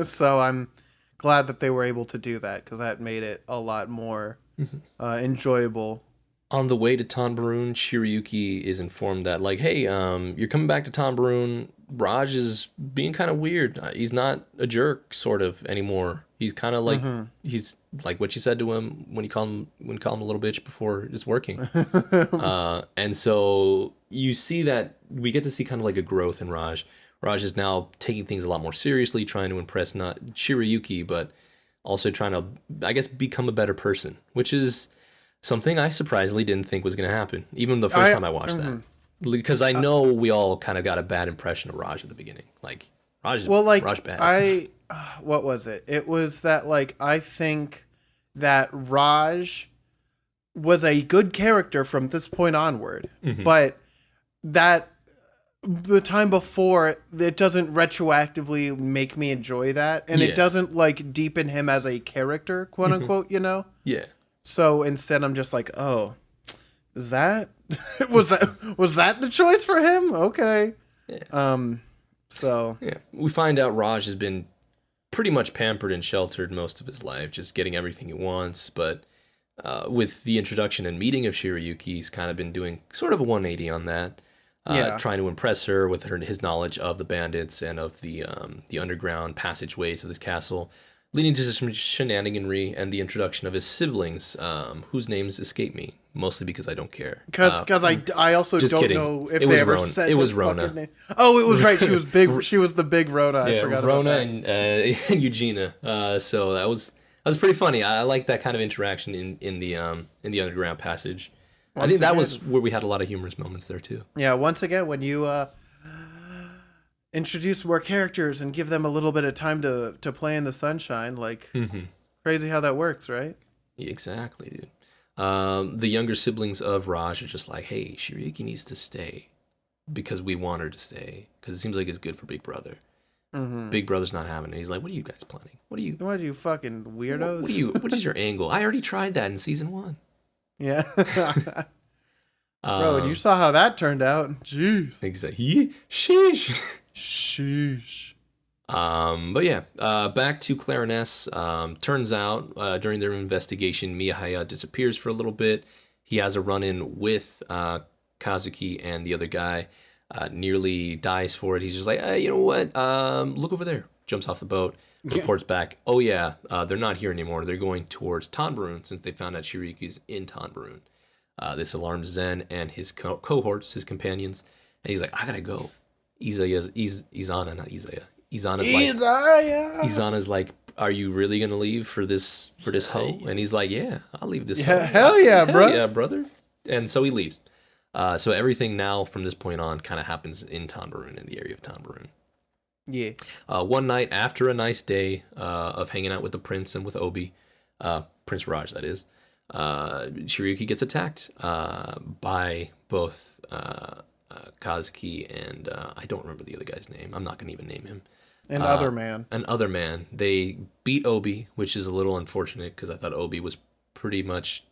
So I'm glad that they were able to do that, because that made it a lot more enjoyable. On the way to Tombaroon, Shirayuki is informed that, like, hey, you're coming back to Tombaroon. Raj is being kind of weird. He's not a jerk, sort of, anymore. He's kind of like, he's like what you said to him when you call him a little bitch before it's working. And so you see that we get to see kind of like a growth in Raj. Raj is now taking things a lot more seriously, trying to impress not Shirayuki, but also trying to, I guess, become a better person, which is something I surprisingly didn't think was going to happen, even the first time I watched that. Because I know we all kind of got a bad impression of Raj at the beginning. Like, Raj bad. What was it? It was that, like, I think that Raj was a good character from this point onward, but that the time before, it doesn't retroactively make me enjoy that, and it doesn't, like, deepen him as a character, quote unquote, you know? Yeah. So instead, I'm just like, oh, is that was that the choice for him? Okay. Yeah. So Yeah, we find out Raj has been pretty much pampered and sheltered most of his life, just getting everything he wants. But with the introduction and meeting of Shirayuki, he's kind of been doing sort of a 180 on that, trying to impress her with his knowledge of the bandits and of the underground passageways of this castle, leading to some shenaniganry and the introduction of his siblings, whose names escape me, mostly because I don't care. Because I also just don't kidding. know if It they was ever Rona. said It was the Rona. fucking name. Oh, it was right. She was big. She was the big Rona. I forgot Rona about that. and Eugenia. So that was pretty funny. I like that kind of interaction in the underground passage. I think that was where we had a lot of humorous moments there too. Yeah. Once again, when you introduce more characters and give them a little bit of time to play in the sunshine, like crazy how that works, right? Exactly, dude. The younger siblings of Raj are just like, hey, Shirayuki needs to stay because we want her to stay because it seems like it's good for Big Brother. Big Brother's not having it. He's like, what are you guys planning? What are you fucking weirdos? What is your angle? I already tried that in season 1. Yeah. Bro, and you saw how that turned out. Jeez. Exactly. Sheesh. Sheesh. But yeah, back to Clariness. Turns out during their investigation, Miyahaya disappears for a little bit. He has a run-in with Kazuki and the other guy. Nearly dies for it. He's just like, hey, you know what? Look over there. Jumps off the boat. Reports back. Oh yeah, they're not here anymore. They're going towards Tanbarun since they found out Shirayuki's in Tanbarun. This alarms Zen and his cohorts, his companions, and he's like, I gotta go. Izana, not Izaya. Izana's like, are you really gonna leave for this hoe? And he's like, yeah, I'll leave this hoe. Hell yeah, bro. Yeah, brother. And so he leaves. So everything now from this point on kind of happens in Tanbarun, in the area of Tanbarun. Yeah. One night after a nice day of hanging out with the prince and with Obi, Prince Raj, that is, Shirayuki gets attacked by both Kazuki and I don't remember the other guy's name. I'm not going to even name him. An other man. They beat Obi, which is a little unfortunate because I thought Obi was pretty much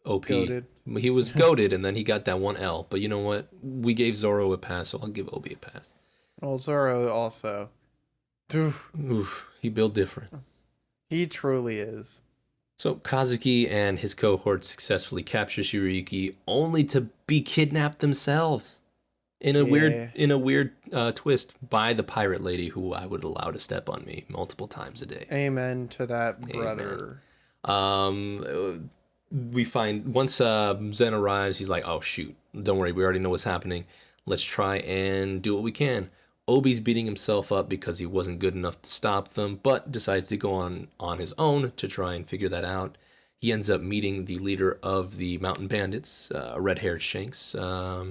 OP. Goated. He was goated, and then he got that one L. But you know what? We gave Zoro a pass, so I'll give Obi a pass. Well, Zoro also. Oof, he built different. He truly is. So Kazuki and his cohort successfully capture Shirayuki, only to be kidnapped themselves in a weird twist by the pirate lady who I would allow to step on me multiple times a day. Amen to that, brother. We find once Zen arrives, he's like, oh shoot, don't worry, we already know what's happening. Let's try and do what we can. Obi's beating himself up because he wasn't good enough to stop them, but decides to go on his own to try and figure that out. He ends up meeting the leader of the mountain bandits, red-haired Shanks. No,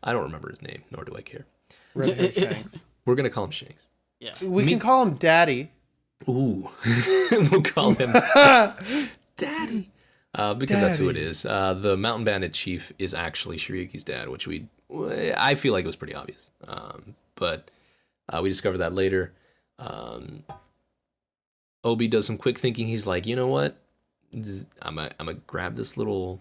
I don't remember his name, nor do I care. Red-haired Shanks. We're going to call him Shanks. Yeah. We can call him Daddy. Ooh. We'll call him Daddy. Because that's who it is. The mountain bandit chief is actually Shirayuki's dad, which I feel like it was pretty obvious. But we discovered that later. Obi does some quick thinking. He's like, you know what? I'm gonna grab this little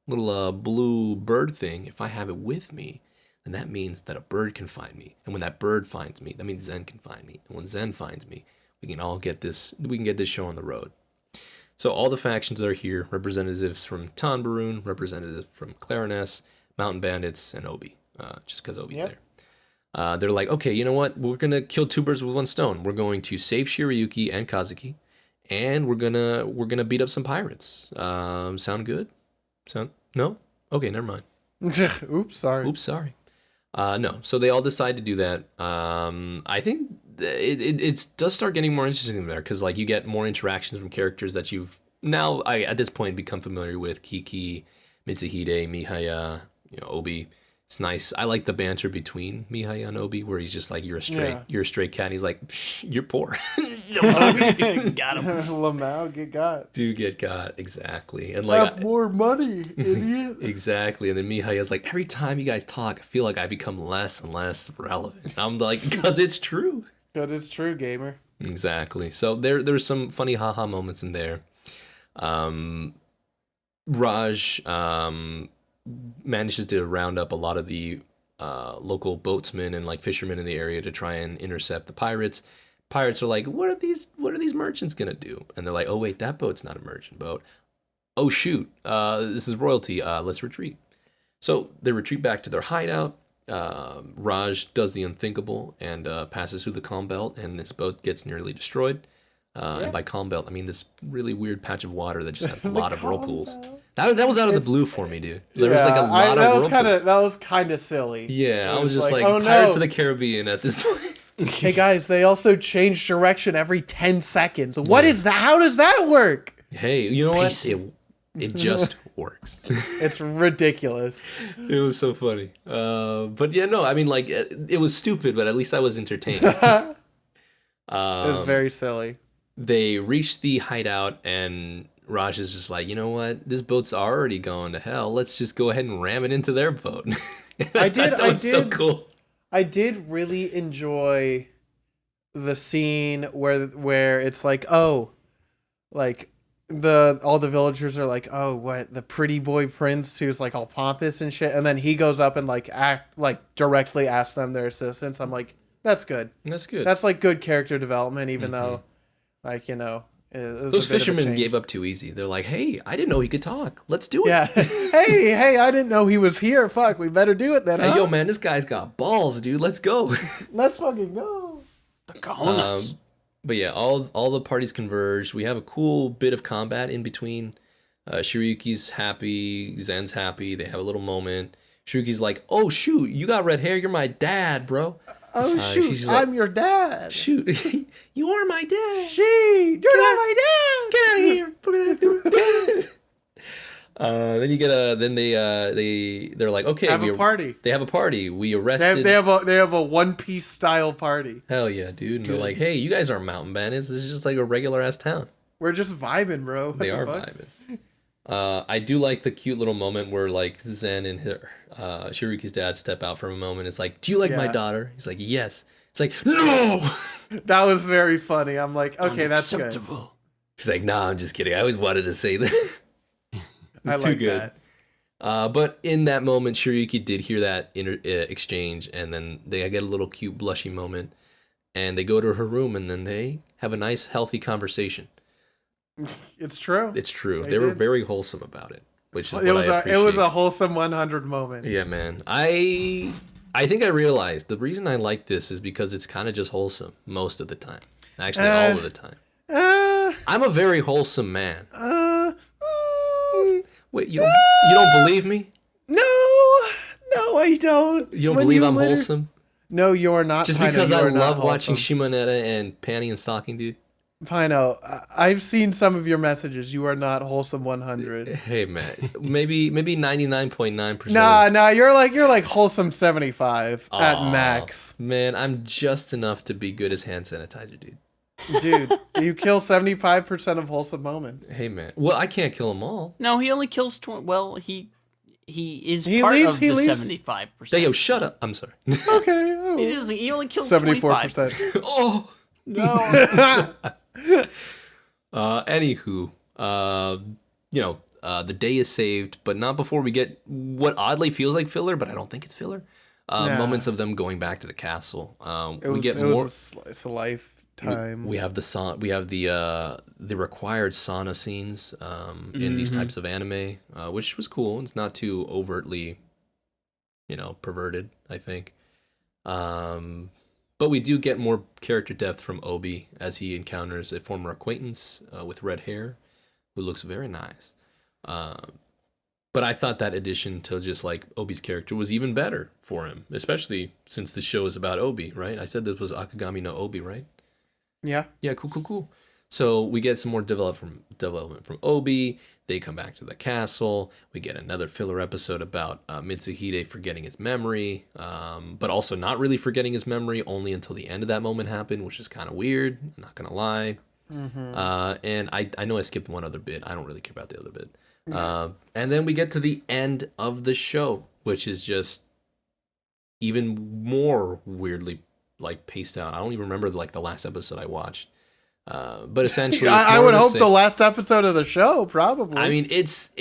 blue bird thing. If I have it with me, then that means that a bird can find me. And when that bird finds me, that means Zen can find me. And when Zen finds me, we can get this show on the road. So all the factions that are here, representatives from Tanbarun, representatives from Clariness, Mountain Bandits, and Obi, just because Obi's there. They're like, okay, you know what? We're going to kill two birds with one stone. We're going to save Shirayuki and Kazuki, and we're gonna beat up some pirates. Sound good? No? Okay, never mind. Oops, sorry. No. So they all decide to do that. I think it does start getting more interesting there because like you get more interactions from characters that you've now at this point become familiar with. Kiki, Mitsuhide, Mihaya, Obi. It's nice. I like the banter between Mihaya and Obi where he's just like, you're a stray cat. And he's like, you're poor. Got him. Lamau, get got. Do get got, exactly. And like have more money, idiot. Exactly. And then Mihaya's like, every time you guys talk, I feel like I become less and less relevant. I'm like, because it's true. Because it's true, gamer. Exactly. So there's some funny haha moments in there. Raj manages to round up a lot of the local boatsmen and like fishermen in the area to try and intercept the pirates. Pirates are like, what are these merchants gonna do? And they're like, oh wait, that boat's not a merchant boat. Oh shoot, this is royalty. Let's retreat. So they retreat back to their hideout. Raj does the unthinkable and passes through the calm belt, and this boat gets nearly destroyed. And by calm belt, I mean this really weird patch of water that just has a lot of whirlpools. That was out of the blue for me, dude. There was like a lot of whirlpools. That was kind of silly. Yeah, I was just like oh, Pirates of the Caribbean at this point. Hey guys, they also change direction every 10 seconds. What is that? How does that work? Hey, you know what? It just works. It's ridiculous. It was so funny. But yeah, no, I mean, like, it was stupid, but at least I was entertained. It was very silly. They reach the hideout, and Raj is just like, you know what? This boat's already going to hell. Let's just go ahead and ram it into their boat. I did. So cool. I did really enjoy the scene where it's like, oh, like all the villagers are like, oh, what, the pretty boy prince who's like all pompous and shit, and then he goes up and like directly asks them their assistance. I'm like, that's good. That's good. That's like good character development, even though, like, you know, it was those fishermen gave up too easy. They're like, hey, I didn't know he could talk. Let's do it. Yeah. hey, I didn't know he was here. Fuck, we better do it then. Hey, yo, man, this guy's got balls, dude. Let's go. Let's fucking go. But yeah, all the parties converge. We have a cool bit of combat in between. Shiryuki's happy, Zen's happy. They have a little moment. Shiryuki's like, oh, shoot, you got red hair. You're my dad, bro. Oh, shoot, I'm your dad. Shoot, you are my dad. You're not my dad. Get out of here. Then you get they're like, okay, have a party. They have a party. We arrested. They have a One Piece style party. Hell yeah, dude. And they're like, hey, you guys aren't mountain bandits. This is just like a regular ass town. We're just vibing, bro. They are vibing. I do like the cute little moment where like Zen and Shiruki's dad step out for a moment. It's like, do you like my daughter? He's like, yes. It's like, no. That was very funny. I'm like, okay, that's good. He's like, nah, I'm just kidding. I always wanted to say that. I like that. But in that moment, Shiryuki did hear that exchange, and then they get a little cute blushy moment, and they go to her room, and then they have a nice, healthy conversation. It's true. It's true. They were very wholesome about it, which is it was a wholesome 100 moment. Yeah, man. I think I realized the reason I like this is because it's kind of just wholesome most of the time. Actually, all of the time. I'm a very wholesome man. Wait, you don't believe me? No, I don't. You don't believe I'm wholesome? No, you're not. Just because I love watching Shimonetta and Panty and Stocking, dude. Pino, I've seen some of your messages. You are not wholesome 100. Hey man, maybe 99.9%. Nah, you're like wholesome 75 at max. Man, I'm just enough to be good as hand sanitizer, dude. Dude, you kill 75% of wholesome moments. Hey man, well I can't kill them all. No, he only kills 20. Well, he is part of the 75%. Hey, yo, shut up. I'm sorry. Okay. Oh. He only kills 74%. Oh no. Anywho, the day is saved, but not before we get what oddly feels like filler, but I don't think it's filler. Moments of them going back to the castle. It's a life. Time. We have the required sauna scenes in these types of anime, which was cool. It's not too overtly, perverted, I think. But we do get more character depth from Obi as he encounters a former acquaintance with red hair, who looks very nice. But I thought that addition to just like Obi's character was even better for him, especially since the show is about Obi, right? I said this was Akagami no Obi, right? Yeah. Yeah, cool. So we get some more development from Obi. They come back to the castle. We get another filler episode about Mitsuhide forgetting his memory, but also not really forgetting his memory only until the end of that moment happened, which is kind of weird. I'm not going to lie. Mm-hmm. And I know I skipped one other bit. I don't really care about the other bit. And then we get to the end of the show, which is just even more weirdly like paced out. I don't even remember like the last episode I watched. But essentially, I would hope the last episode of the show, probably. I mean, it's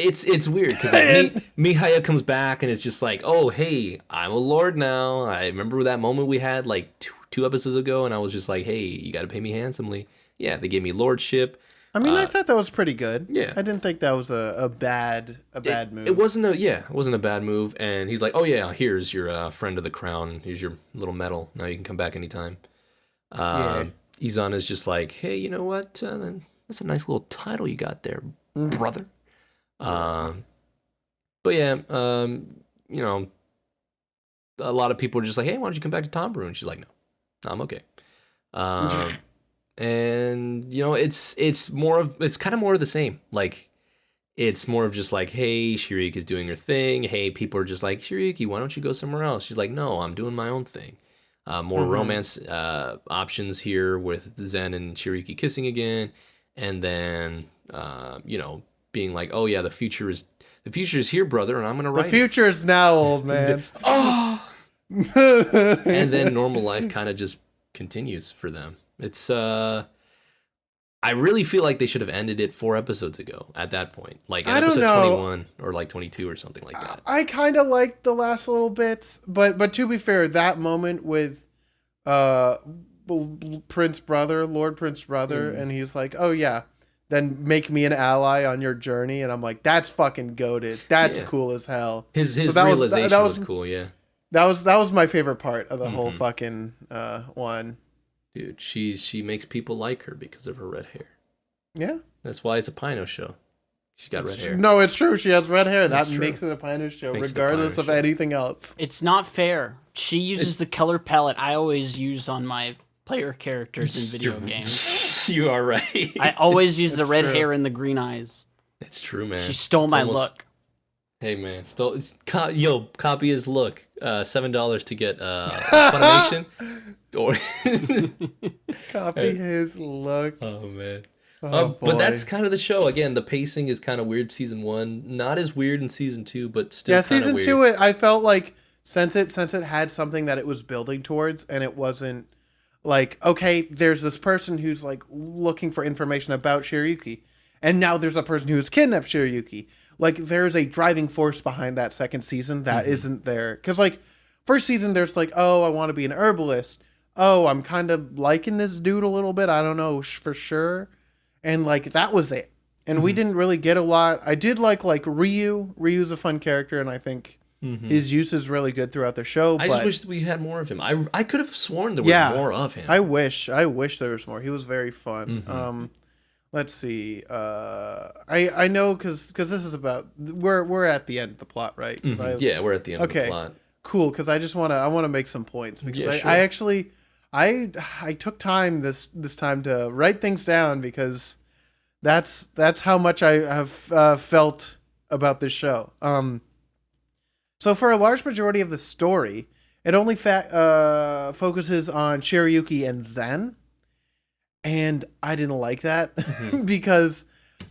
weird because like, Mihaya comes back and it's just like, oh, hey, I'm a lord now. I remember that moment we had like two episodes ago, and I was just like, hey, you got to pay me handsomely. Yeah, they gave me lordship. I mean, I thought that was pretty good. Yeah, I didn't think that was a bad move. It wasn't a bad move. And he's like, oh yeah, here's your friend of the crown. Here's your little medal. Now you can come back anytime. Izana's just like, hey, you know what? That's a nice little title you got there, brother. But yeah, you know, a lot of people are just like, hey, why don't you come back to Tom Brew? And she's like, no, I'm okay. And you know, it's kind of more of the same. Like, it's more of just like, hey, Shirayuki's doing her thing. Hey, people are just like, Shirayuki, why don't you go somewhere else? She's like, no, I'm doing my own thing. More romance options here with Zen and Shirayuki kissing again, and then you know, being like, oh yeah, the future is here, brother, and I'm gonna write. The future is now, old man. Oh. And then normal life kind of just continues for them. It's I really feel like they should have ended it 4 episodes ago at that point. Like episode 21 or like 22 or something like that. I kind of liked the last little bits, but to be fair, that moment with Lord Prince Brother, and he's like, "Oh yeah, then make me an ally on your journey." And I'm like, "That's fucking goated. That's cool as hell." His realization was cool, yeah. That was my favorite part of the whole fucking one. Dude, she makes people like her because of her red hair. Yeah. That's why it's a Pino show. She's got red hair. No, it's true. She has red hair. That makes it a Pino show, regardless of anything else. It's not fair. She uses the color palette I always use on my player characters in video games. You are right. I always use the red hair and the green eyes. It's true, man. She stole my look. Hey, man. Copy his look. $7 to get Funimation. Or copy his look. Oh man. But that's kind of the show. Again, the pacing is kind of weird season 1. Not as weird in season 2, but still season weird. 2 I felt like since it had something that it was building towards, and it wasn't like, okay, there's this person who's like looking for information about Shirayuki, and now there's a person who's kidnapped Shirayuki. Like, there's a driving force behind that second season that isn't there. Because like first season there's like, oh, I want to be an herbalist. Oh, I'm kind of liking this dude a little bit. I don't know for sure. And like, that was it. And we didn't really get a lot. I did like Ryu. Ryu's a fun character, and I think his use is really good throughout the show. I just wish we had more of him. I could have sworn there was more of him. I wish there was more. He was very fun. Let's see. I know because this is about we're at the end of the plot, right? Yeah, we're at the end of the plot. Cool, because I want to make some points because I actually I took time this time to write things down because that's how much I have felt about this show. So for a large majority of the story, it only focuses on Shirayuki and Zen, and I didn't like that because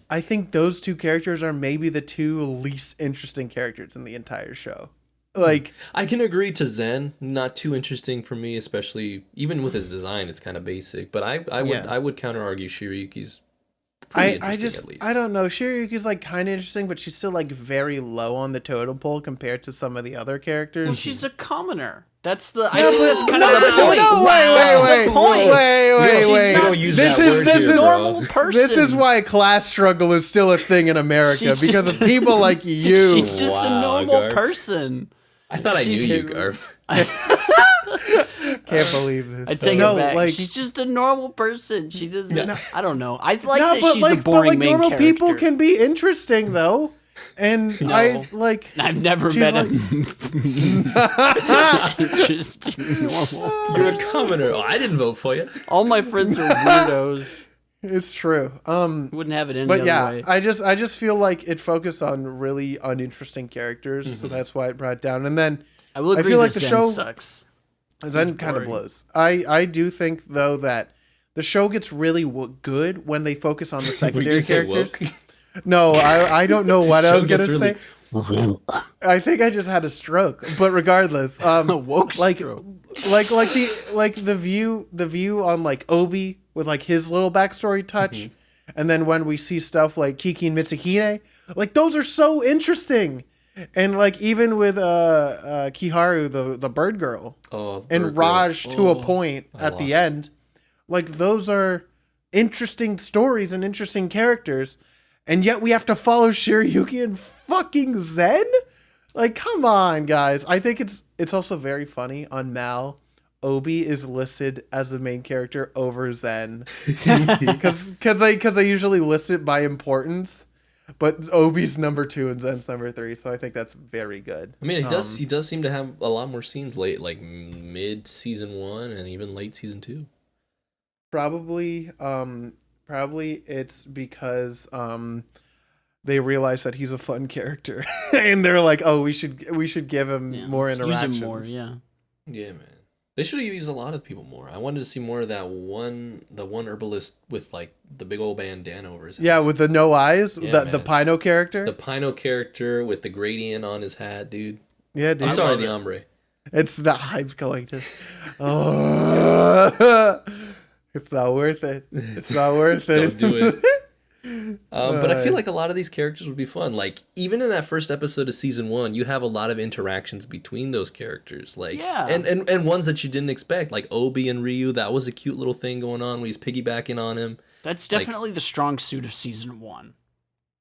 I think those two characters are maybe the two least interesting characters in the entire show. Like, I can agree to Zen, not too interesting for me, especially even with his design, it's kind of basic. But I would counter argue Shirayuki's pretty interesting at least. I don't know. Shirayuki's like kind of interesting, but she's still like very low on the totem pole compared to some of the other characters. Well, she's a commoner. That's the. I think that's kind of the point. Wait. We don't use that word here, normal person. This is why class struggle is still a thing in America because of people like you. She's just a normal person. I thought I knew you, Garb. Can't believe this. I take it back. Like, she's just a normal person. She doesn't. No. I don't know. I like that she's a boring main normal character. People can be interesting though, and I've never met a interesting normal. You're a commoner. Oh, I didn't vote for you. All my friends are weirdos. It's true. Wouldn't have it any other way. I just feel like it focused on really uninteresting characters, so that's why it brought it down. And then I will agree feel like the show sucks. Zen kind of blows. I do think though that the show gets really good when they focus on the secondary characters. No, I don't know what I was gonna say. I think I just had a stroke, but regardless, woke like stroke. the view on like Obi with like his little backstory touch. And then when we see stuff like Kiki and Mitsuhide, like those are so interesting. And like even with Kiharu, the bird girl, and Raj to a point at the end, like those are interesting stories and interesting characters, and yet we have to follow Shiryuki and fucking Zen. Like, come on, guys. I think it's also very funny on Mal. Obi is listed as the main character over Zen because they usually list it by importance. But Obi's number 2 and Zen's number 3, so I think that's very good. I mean, he does seem to have a lot more scenes late, like mid season 1 and even late season 2. Probably it's because they realize that he's a fun character, and they're like, oh, we should give him more interactions. Use him more, yeah. Yeah, man. They should have used a lot of people more. I wanted to see more of the one herbalist with like the big old bandana over his head. Yeah, with the no eyes, yeah, the Pino character. The Pino character with the gradient on his hat, dude. Yeah, dude. I'm sorry, the ombre. It's not. I'm going to. Oh, it's not worth it. It's not worth it. Don't do it. But I feel like a lot of these characters would be fun. Like even in that first episode of season 1, you have a lot of interactions between those characters. Like and ones that you didn't expect, like Obi and Ryu. That was a cute little thing going on when he's piggybacking on him. That's definitely the strong suit of season 1.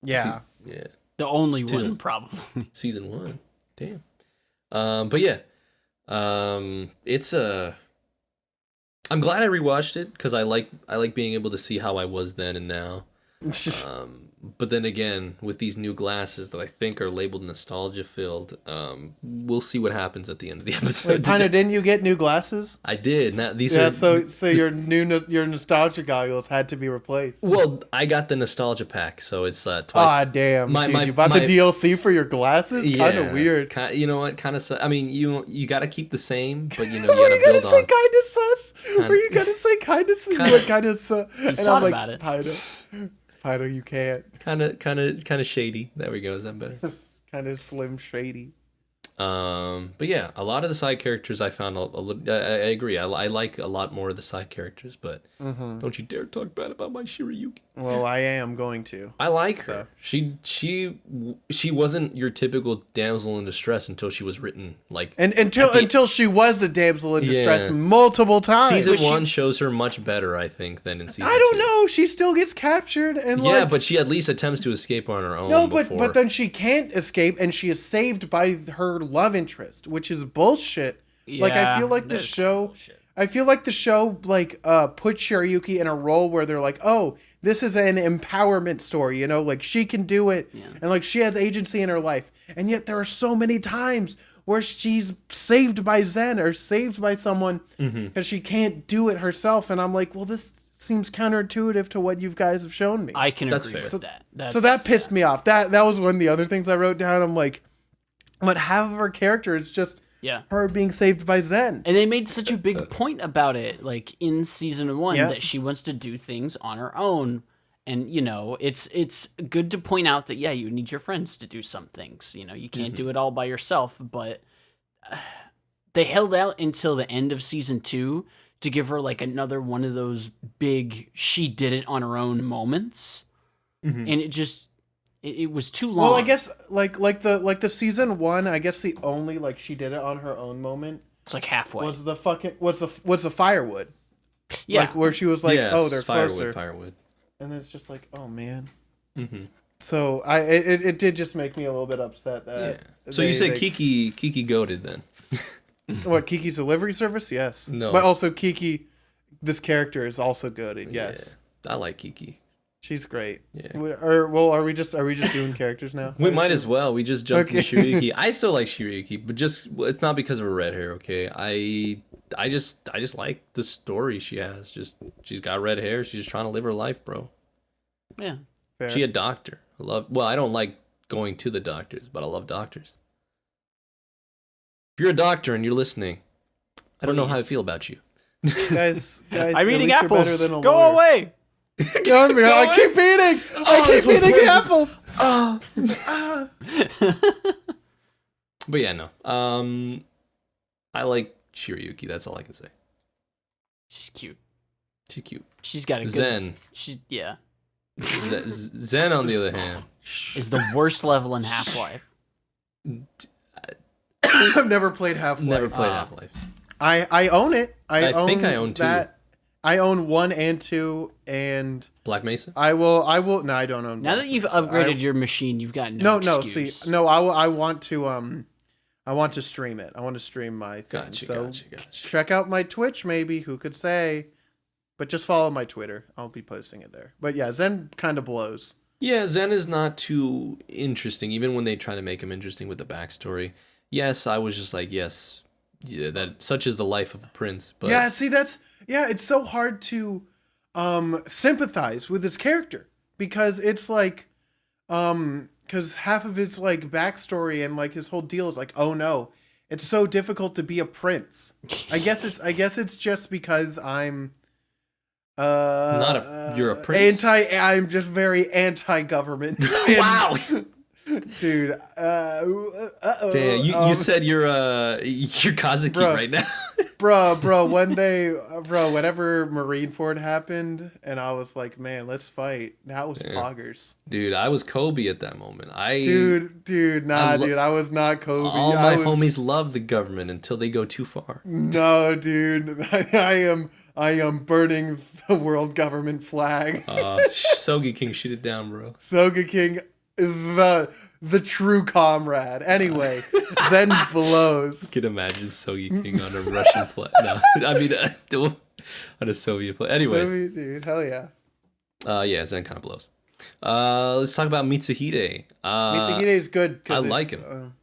Yeah. Yeah. The only one, probably. Season 1. Damn. But yeah. It's I'm glad I rewatched it because I like being able to see how I was then and now. But then again, with these new glasses that I think are labeled nostalgia filled, we'll see what happens at the end of the episode. Wait, Pino, didn't you get new glasses? I did. Now, so your your nostalgia goggles had to be replaced. Well, I got the nostalgia pack, so it's twice. Ah, damn! You bought the DLC for your glasses? Yeah, kind of weird. You know what? Kind of. I mean, you got to keep the same, but you know Were you you got to gonna build say on. kind of sus? Were you gonna say kind of sus? You went kind of sus, and I'm like, Pino, you can't. Kind of shady. There we go. Is that better? Kind of slim shady. But yeah, a lot of the side characters I found a little. I agree. I like a lot more of the side characters, but don't you dare talk bad about my Shiryuki. Well, I am going to. I like her. She wasn't your typical damsel in distress until she was written like. And until she was the damsel in distress multiple times. Season 1 shows her much better, I think, than in season 2. I don't know. She still gets captured and but she at least attempts to escape on her own. No, but then she can't escape, and she is saved by her love interest, which is bullshit. Yeah, like I feel like the show put Shiryuki in a role where they're like, oh, this is an empowerment story, you know, like she can do it, and like she has agency in her life, and yet there are so many times where she's saved by Zen or saved by someone because she can't do it herself, and I'm like, well, this seems counterintuitive to what you guys have shown me. I can agree with that. So that pissed me off. That was one of the other things I wrote down. I'm like, but half of her character is just her being saved by Zen. And they made such a big point about it, like in season 1, that she wants to do things on her own. And, you know, it's good to point out that, you need your friends to do some things. You know, you can't do it all by yourself. But they held out until the end of season 2 to give her, like, another one of those big she did it on her own moments. And it just... It was too long. Well, I guess like the season 1, I guess the only like she did it on her own moment. It's like halfway. Was the firewood? Yeah, like where she was like, oh, they're closer. Firewood. And then it's just like, oh man. So it did just make me a little bit upset that. Yeah. So you say Kiki goated then? What, Kiki's delivery service? Yes. No. But also Kiki, this character is also goated. Yes. Yeah, I like Kiki. She's great. Yeah. Are we just doing characters now? We might as well. We just jumped into Shiryuki. I still like Shiryuki, but it's not because of her red hair, okay? I just like the story she has. She's got red hair. She's just trying to live her life, bro. Yeah. Fair. She a doctor. I don't like going to the doctors, but I love doctors. If you're a doctor and you're listening, I don't know how I feel about you. Guys, I'm eating apples. Go away. I keep eating. I keep eating the apples. But yeah, no. I like Shiryuki. That's all I can say. She's cute. She's cute. She's got a good... Zen. Yeah. Zen, on the other hand, is the worst level in Half-Life. I've never played Half-Life. Never played Half-Life. I own it. I think I own 2. I own 1 and 2, and Black Mesa. I will. No, I don't own. Now Black that you've Mesa. upgraded your machine, you've got no excuse. See, no, I want to stream it. I want to stream my thing. Gotcha. Check out my Twitch, maybe. Who could say? But just follow my Twitter. I'll be posting it there. But yeah, Zen kind of blows. Yeah, Zen is not too interesting, even when they try to make him interesting with the backstory. Yes, I was just like, yes, yeah, that such is the life of a prince. But yeah, see, it's so hard to sympathize with his character because it's like, because half of his like backstory and like his whole deal is like, oh no, it's so difficult to be a prince. I guess it's just because I'm. You're a prince. I'm just very anti-government. Wow. Dude, Damn, you said you're Kazuki right now. bro, one day, whenever Marineford happened, and I was like, man, let's fight. That was poggers. Dude, I was Kobe at that moment. Dude, I was not Kobe. All my homies love the government until they go too far. No, dude, I am burning the world government flag. Sogi King, shoot it down, bro. Sogi King, the true comrade. Anyway, Zen blows. You can imagine Sogi King on a Russian flag. No, I mean on a Soviet flag. Anyways, Soviet dude, hell yeah. Yeah, Zen kind of blows. Let's talk about Mitsuhide. Mitsuhide is good. I like him.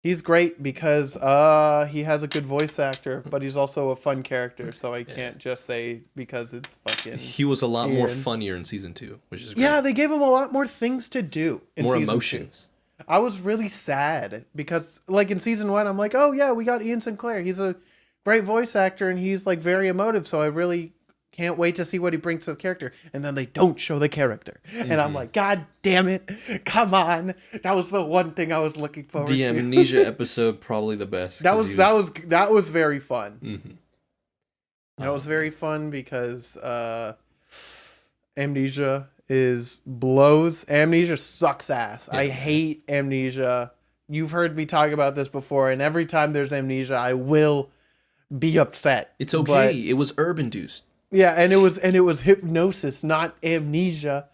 He's great because he has a good voice actor, but he's also a fun character. So I can't just say because it's fucking. He was a lot more funnier in season 2, which is great. Yeah, they gave him a lot more things to do. More emotions. 2. I was really sad because, like in season 1, I'm like, oh yeah, we got Ian Sinclair. He's a great voice actor and he's like very emotive. So I really can't wait to see what he brings to the character. And then they don't show the character. And I'm like, God damn it. Come on. That was the one thing I was looking forward to. The amnesia episode, probably the best. That was very fun. Mm-hmm. That was very fun because amnesia blows. Amnesia sucks ass. Yeah. I hate amnesia. You've heard me talk about this before, and every time there's amnesia, I will be upset. It's okay. It was herb-induced. Yeah, and it was hypnosis, not amnesia.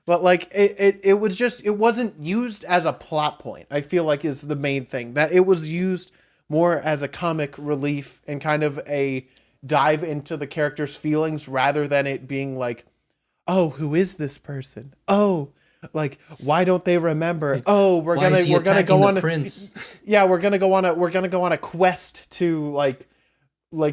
But like it wasn't used as a plot point. I feel like is the main thing. That it was used more as a comic relief and kind of a dive into the character's feelings rather than it being like, oh, who is this person? Oh, like why don't they remember? Oh, we're gonna go on prince. Yeah, we're gonna go on a quest to like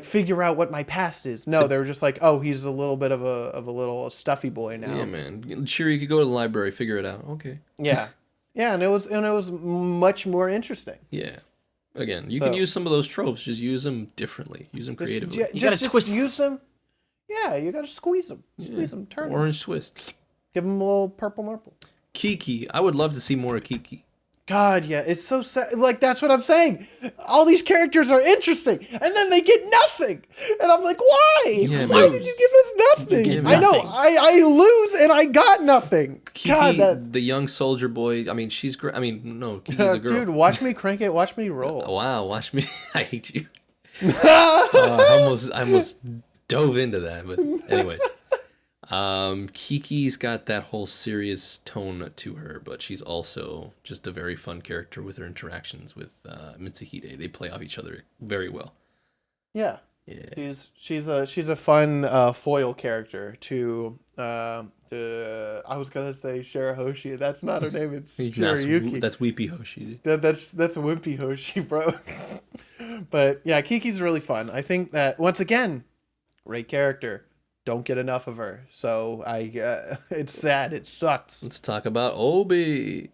figure out what my past is. No, they were just like, oh, he's a little bit of a little stuffy boy now. Yeah, man. Sure, you could go to the library, figure it out. Okay. Yeah, and it was much more interesting. Yeah. Again, you can use some of those tropes. Just use them differently. Use them creatively. You gotta twist. Use them. Yeah, you gotta squeeze them. Squeeze them. Turn them. Orange twist. Give them a little purple nurple. Kiki. I would love to see more of Kiki. God, yeah, it's so sad. Like, that's what I'm saying. All these characters are interesting, and then they get nothing. And I'm like, why? Yeah, why did you give us nothing? I know, I lose and I got nothing. Kiki, God, the young soldier boy, I mean, she's great. I mean, no, Kiki's a girl. Dude, watch me crank it. Watch me roll. Wow, watch me. I hate you. I almost dove into that, but anyways. Kiki's got that whole serious tone to her, but she's also just a very fun character with her interactions with Mitsuhide. They play off each other very well. Yeah. She's a fun foil character to I was gonna say Shirahoshi. That's not her name. It's Shirayuki. That's Weepy Hoshi. That's a Wimpy Hoshi, bro. But yeah, Kiki's really fun. I think that once again, great character. Don't get enough of her. So it's sad. It sucks. Let's talk about Obi.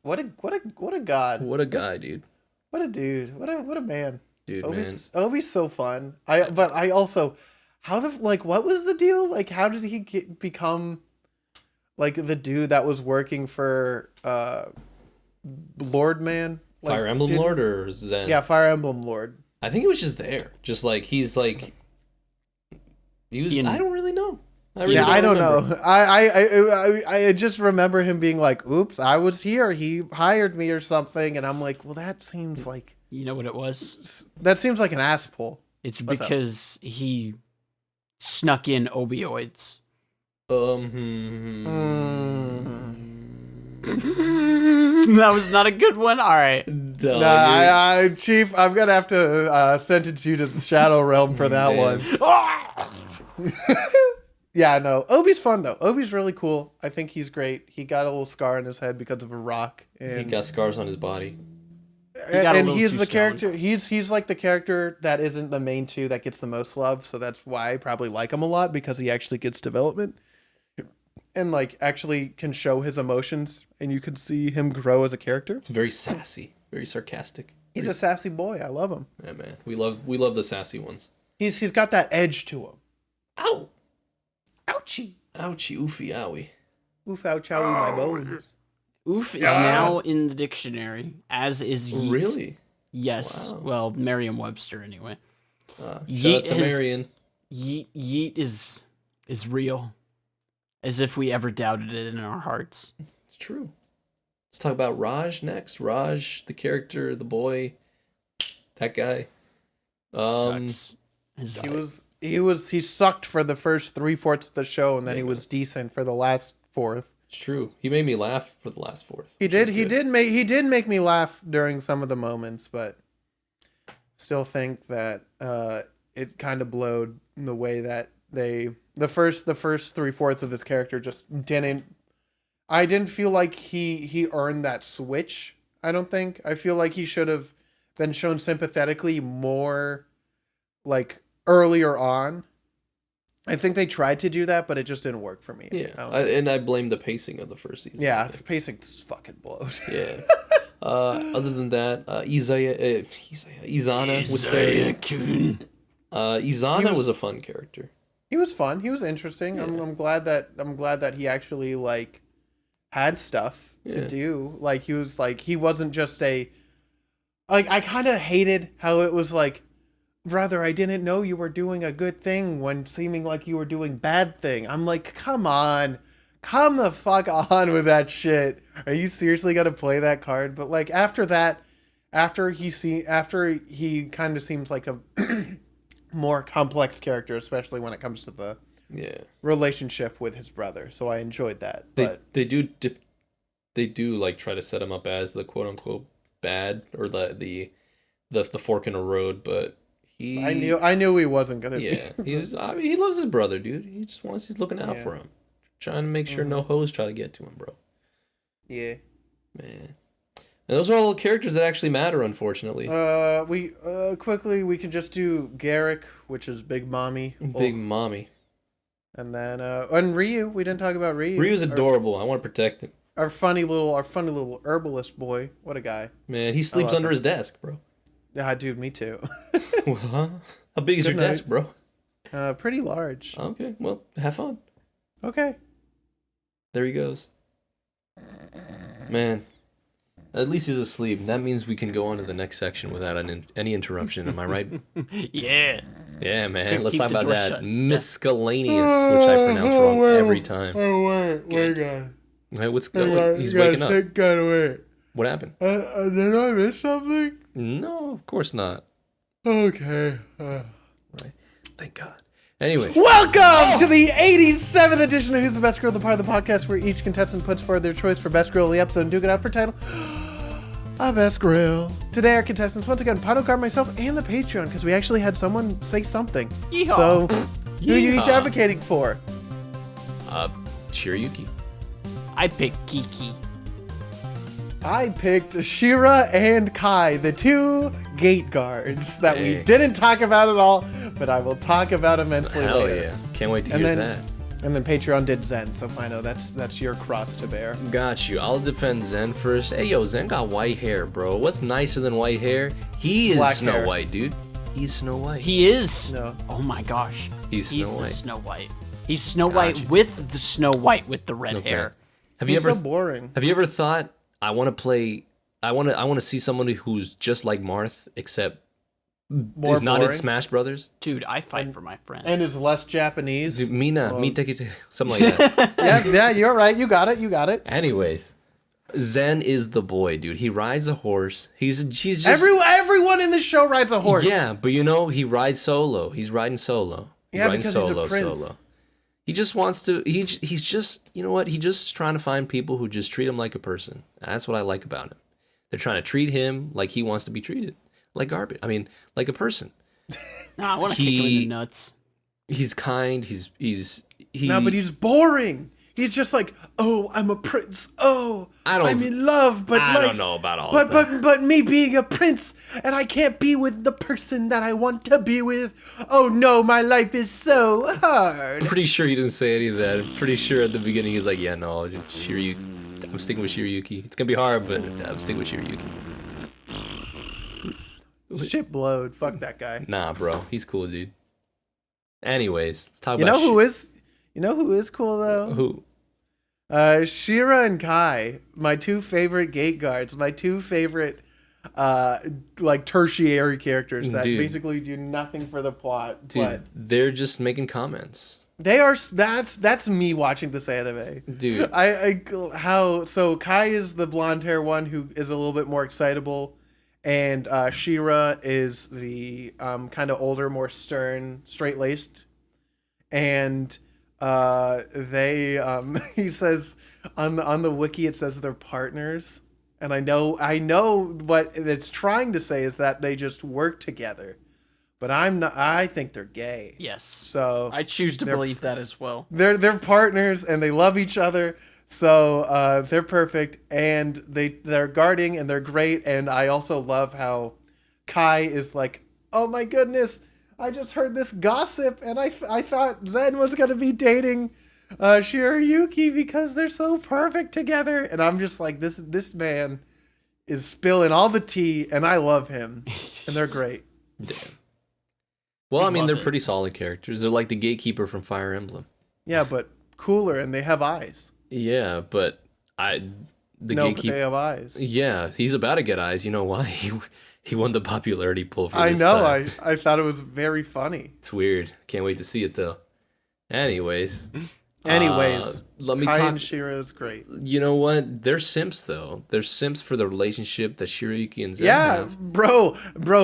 What a god. What a guy, dude. What a dude. What a man. Dude, Obi's so fun. But I also, what was the deal? Like, how did he become like the dude that was working for Lord Man? Like, Fire Emblem Lord or Zen? Yeah, Fire Emblem Lord. I think he was just there. Just like he's like He was. In- I don't really know. I don't remember. know. I just remember him being like, "Oops, I was here. He hired me or something," and I'm like, "Well, that seems like You know what it was? an ass pull." It's What's up? because he snuck in opioids. That was not a good one. All right. Nah, Chief, I'm gonna have to sentence you to the Shadow Realm for that Man. one. Yeah, no. Obi's fun though. Obi's really cool. I think he's great. He got a little scar on his head because of a rock, He and got scars on his body. got a and little he's too the stoned. character. He's like the character that isn't the main two that gets the most love. So that's why I probably like him a lot, because he actually gets development and like actually can show his emotions, and you can see him grow as a character. It's very sassy, very sarcastic. He's a sassy boy. I love him. Yeah, man. We love the sassy ones. He's got that edge to him. Ow! Ouchie. Ouchie, oofy, owie. Oof, ouch, owie, my bones. Oof is now in the dictionary, as is yeet. Really? Yes. Wow. Well, Merriam-Webster anyway. Shout Yeet out to has- Marion. Yeet is real, as if we ever doubted it in our hearts. It's true. Let's talk about Raj next. Raj, the character, the boy, that guy. Sucks. He sucked for the first 3/4 of the show, and then Yeah, he was decent for the last fourth. It's true. He made me laugh for the last fourth. He which did. is He good. did make me laugh during some of the moments, but still think that it kind of blowed in the way that the first 3/4 of his character just didn't. I didn't feel like he earned that switch. I don't think. I feel like he should have been shown sympathetically more, like earlier on. I think they tried to do that, but it just didn't work for me. Yeah, and I blame the pacing of the first season. Yeah, I the think. pacing's fucking blowed. Yeah. Other than that, Izana was there. Izana was a fun character. He was fun. He was interesting. Yeah. I'm glad that he actually like had stuff Yeah. to do. Like he wasn't just a like I kind of hated how it was like, brother, I didn't know you were doing a good thing when seeming like you were doing bad thing. I'm like, come on. Come the fuck on with that shit. Are you seriously gonna play that card? But like after that, after he kind of seems like a more complex character, especially when it comes to the Yeah. relationship with his brother. So I enjoyed that. But They do like try to set him up as the quote unquote bad or the fork in the road, but I knew he wasn't gonna yeah, be. I mean, he loves his brother, dude. He's looking out Yeah. for him. Trying to make sure no hoes try to get to him, bro. Yeah. Man. And those are all the characters that actually matter, unfortunately. We quickly we can just do Garrick, which is Big Mommy. Big mommy. And then and Ryu. We didn't talk about Ryu. Ryu's adorable. I want to protect him. Our funny little herbalist boy. What a guy. Man, he sleeps love under him. his desk, bro. Yeah, dude, me too. Well, huh? How big is Good your night. desk, bro? Pretty large. Okay, well, have fun. Okay. There he goes. Man, at least he's asleep. That means we can go on to the next section without any interruption. Am I right? Yeah. Yeah, man. Keep Let's the talk about door that shut. miscellaneous, which I pronounce wrong every time. Oh wait, guys. Hey, he's waking up. Wait. What happened? Did I miss something? No, of course not. Okay. Right? Thank God. Anyway, Welcome to the 87th edition of Who's the Best Grill, the part of the podcast where each contestant puts forward their choice for Best Grill of the episode and duke it out for title. A Best Grill. Today our contestants, once again, Pino, Garb, myself, and the Patreon, because we actually had someone say something. Yeehaw. So, who are you each Yeehaw. advocating for? Shiryuki. I picked Kiki. I picked Shira and Kai, the two gate guards that we Hey. didn't talk about at all, but I will talk about immensely Hell later. yeah. Can't wait to And hear then- that. And then Patreon did Zen, so Pino, that's your cross to bear. Got you. I'll defend Zen first. Hey, yo, Zen got white hair, bro. What's nicer than white hair? He is Black Snow hair. White, dude. He's Snow White. He is. No. Oh my gosh. He's He's Snow the White. Snow White. He's Snow White Gotcha. with the Snow White with the red Okay. hair. Have you He's ever so boring. Have you ever thought I want to see somebody who's just like Marth, except more is not in boring. Smash Brothers. Dude, I fight for my friends. And is less Japanese. Dude, Mina, Well, Mita, something like that. yeah, you're right. You got it. Anyways, Zen is the boy, dude. He rides a horse. He's just Everyone in the show rides a horse. Yeah, but he rides solo. He's riding solo. Yeah, because he's a prince. He just wants to. He's just, you know what? He's just trying to find people who just treat him like a person. That's what I like about him. They're trying to treat him like he wants to be treated, like garbage. I mean, like a person. Nah, I want to kick him in the nuts. He's kind. No, but he's boring. He's just like, oh, I'm a prince. Oh, I'm in love, but I don't know about all that. But me being a prince and I can't be with the person that I want to be with. Oh no, my life is so hard. I'm pretty sure he didn't say any of that. I'm pretty sure at the beginning he's like, yeah, no, Shiryuki. I'm sticking with Shiryuki. It's gonna be hard, but I'm sticking with Shiryuki. Shit blowed. Fuck that guy. Nah, bro, he's cool, dude. Anyways, let's talk You about. You know who is cool though? Who? Shira and Kai, my two favorite gate guards, my two favorite like tertiary characters that basically do nothing for the plot. Dude, but they're just making comments. they are that's me watching this anime. Dude. So Kai is the blonde hair one who is a little bit more excitable, and Shira is the kind of older, more stern, straight laced, and he says on the wiki it says they're partners, and I know what it's trying to say is that they just work together, but I think they're gay. Yes. So I choose to believe that as well. They're partners and they love each other, so they're perfect, and they're guarding and they're great. And I also love how Kai is like, oh my goodness, I just heard this gossip, and I thought Zen was going to be dating Shiryuki because they're so perfect together. And I'm just like, this man is spilling all the tea, and I love him. And they're great. Damn. Well, I mean, they're pretty solid characters. They're like the gatekeeper from Fire Emblem. Yeah, but cooler, and they have eyes. Yeah, but gatekeeper. But they have eyes. Yeah, he's about to get eyes. You know why? He won the popularity poll for I this know. time. I thought it was very funny. It's weird. Can't wait to see it though. Anyways, let me talk. and Shira is great. You know what? They're simps though. They're simps for the relationship that Shiryuki and Zen Yeah, have. bro,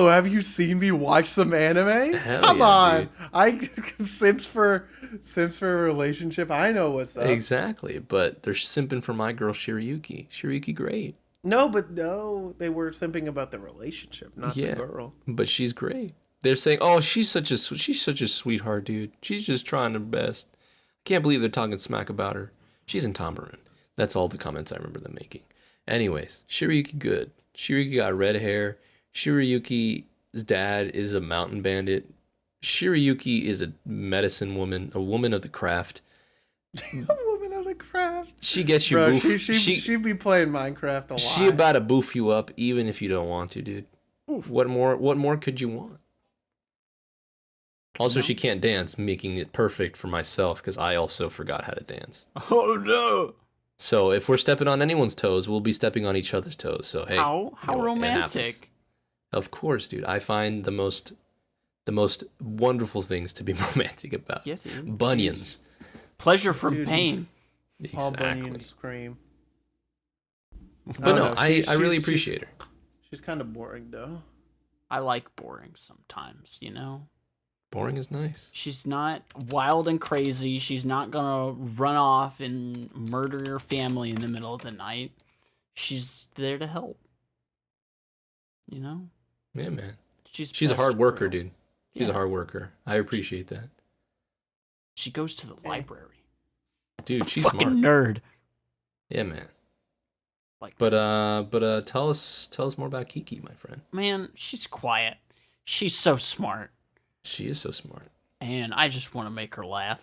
have you seen me watch some anime? Hell Come yeah, on, dude. I simps for a relationship. I know what's up. Exactly, but they're simping for my girl Shiryuki. Shiryuki, great. No, they were simping about the relationship, not the girl. But she's great. They're saying, "Oh, she's such a sweetheart, dude. She's just trying her best." I can't believe they're talking smack about her. She's in Tamarin. That's all the comments I remember them making. Anyways, Shiryuki good. Shiryuki got red hair. Shiryuki's dad is a mountain bandit. Shiryuki is a medicine woman, a woman of the craft. A woman of the craft. She gets you. Bro, she'd be playing Minecraft a lot. She about to boof you up even if you don't want to, dude. Oof. What more could you want? Also, she can't dance, making it perfect for myself because I also forgot how to dance. Oh no! So if we're stepping on anyone's toes, we'll be stepping on each other's toes. So hey, how romantic! Of course, dude. I find the most wonderful things to be romantic about. Yeah, dude. Bunions. Pleasure from pain. Exactly. All bunions scream. But no, I really appreciate her. She's kind of boring though. I like boring sometimes, you know? Boring is nice. She's not wild and crazy. She's not gonna run off and murder your family in the middle of the night. She's there to help. You know? Yeah, man. She's a hard worker, girl. dude. She's a hard worker. I appreciate that. She goes to the library. Dude, she's fucking smart. Nerd. Yeah, man. Like, But tell us more about Kiki, my friend. Man, she's quiet. She's so smart. She is so smart. And I just want to make her laugh.